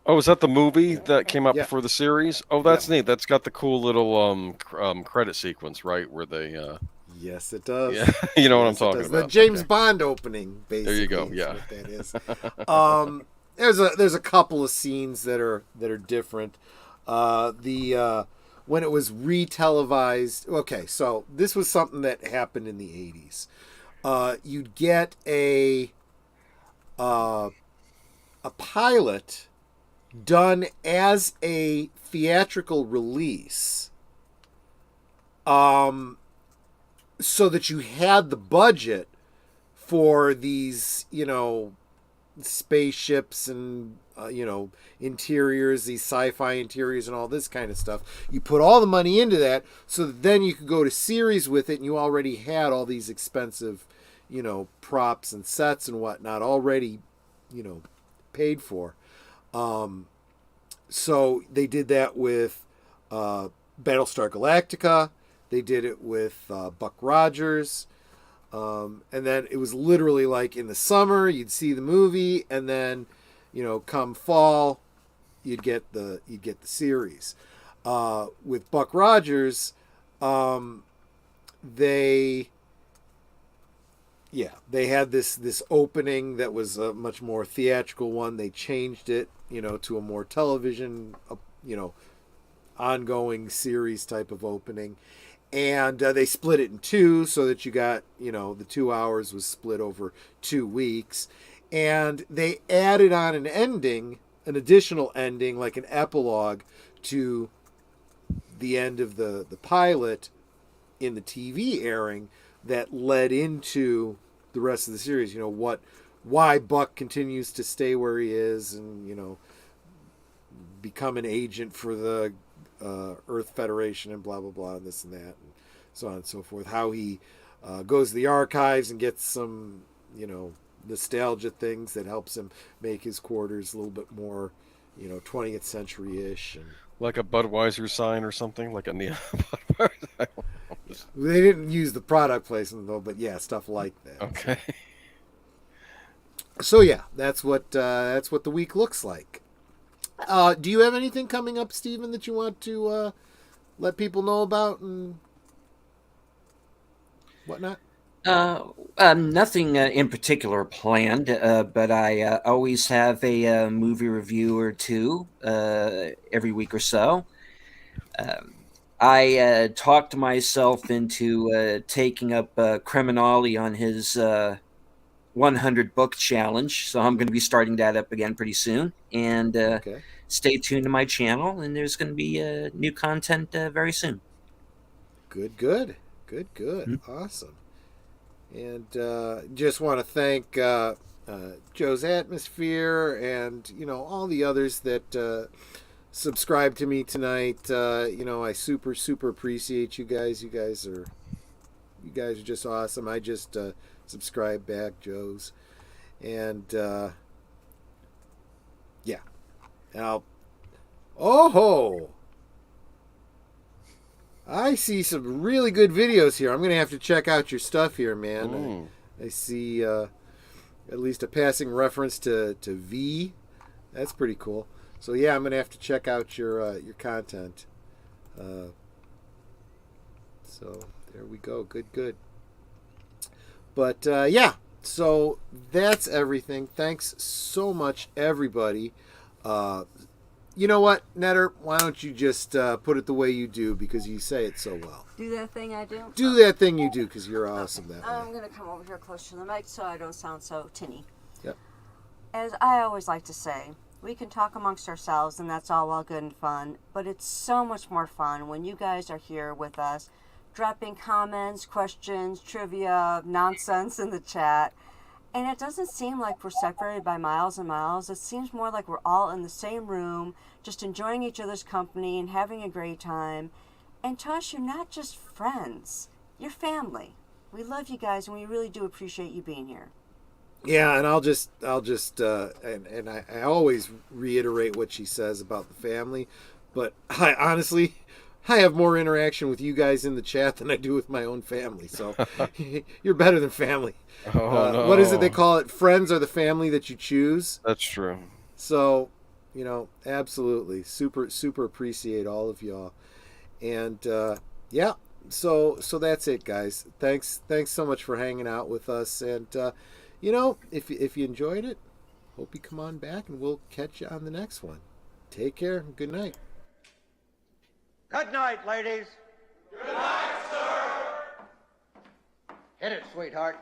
Oh, is that the movie that came out before the series? Oh, that's neat. That's got the cool little credit sequence, right? Where they... Yes, it does. Yeah. You know what I'm talking about. The James Bond opening, basically. There you go, yeah. Is what that is. There's a couple of scenes that are different. When it was re-televised... Okay, so this was something that happened in the 80s. You'd get a pilot done as a theatrical release, so that you had the budget for these, spaceships and interiors, these sci-fi interiors and all this kind of stuff. You put all the money into that so that then you could go to series with it, and you already had all these expensive, props and sets and whatnot already, paid for. So they did that with Battlestar Galactica. They did it with Buck Rogers. And then it was literally like in the summer, you'd see the movie, and then, come fall, you'd get the series. With Buck Rogers, they had this opening that was a much more theatrical one. They changed it, to a more television, ongoing series type of opening. And they split it in two so that you got, the 2 hours was split over 2 weeks. And they added on an additional ending, like an epilogue to the end of the pilot in the TV airing that led into the rest of the series. Why Buck continues to stay where he is and, become an agent for the Earth Federation and blah, blah, blah, and this and that, and so on and so forth. How he goes to the archives and gets some, nostalgia things that helps him make his quarters a little bit more, 20th century-ish. And Like a Budweiser sign or something, like a neon Budweiser. They didn't use the product placement though, but yeah, stuff like that. Okay. So yeah, that's what the week looks like. Do you have anything coming up, Stephen, that you want to let people know about and whatnot? Nothing in particular planned, but I always have a movie review or two every week or so. I talked myself into taking up Criminali on his 100 book challenge, so I'm going to be starting that up again pretty soon. And Okay. stay tuned to my channel, and there's going to be new content very soon. Good. Awesome. And just want to thank Joe's Atmosphere and all the others that subscribe to me tonight. I super appreciate you guys. You guys are just awesome. I just subscribe back, Joe's, and yeah. Now, I see some really good videos here. I'm going to have to check out your stuff here, man. I see at least a passing reference to V. That's pretty cool. So yeah, I'm going to have to check out your content. So there we go. Good. But yeah, so that's everything. Thanks so much, everybody. You know what, Netter? Why don't you just put it the way you do, because you say it so well. Do that thing I do? Do that thing you do, because you're awesome that way. I'm going to come over here close to the mic so I don't sound so tinny. Yep. As I always like to say, we can talk amongst ourselves, and that's all well good and fun, but it's so much more fun when you guys are here with us, dropping comments, questions, trivia, nonsense in the chat. And it doesn't seem like we're separated by miles and miles. It seems more like we're all in the same room, just enjoying each other's company and having a great time. And to us, you're not just friends. You're family. We love you guys, and we really do appreciate you being here. Yeah, and I'll just and I always reiterate what she says about the family, but I honestly have more interaction with you guys in the chat than I do with my own family. So you're better than family. No. What is it they call it? Friends are the family that you choose. That's true. So, absolutely. Super appreciate all of y'all. And yeah, so that's it, guys. Thanks so much for hanging out with us. And if you enjoyed it, hope you come on back, and we'll catch you on the next one. Take care. Good night. Good night, ladies. Good night, sir. Hit it, sweetheart.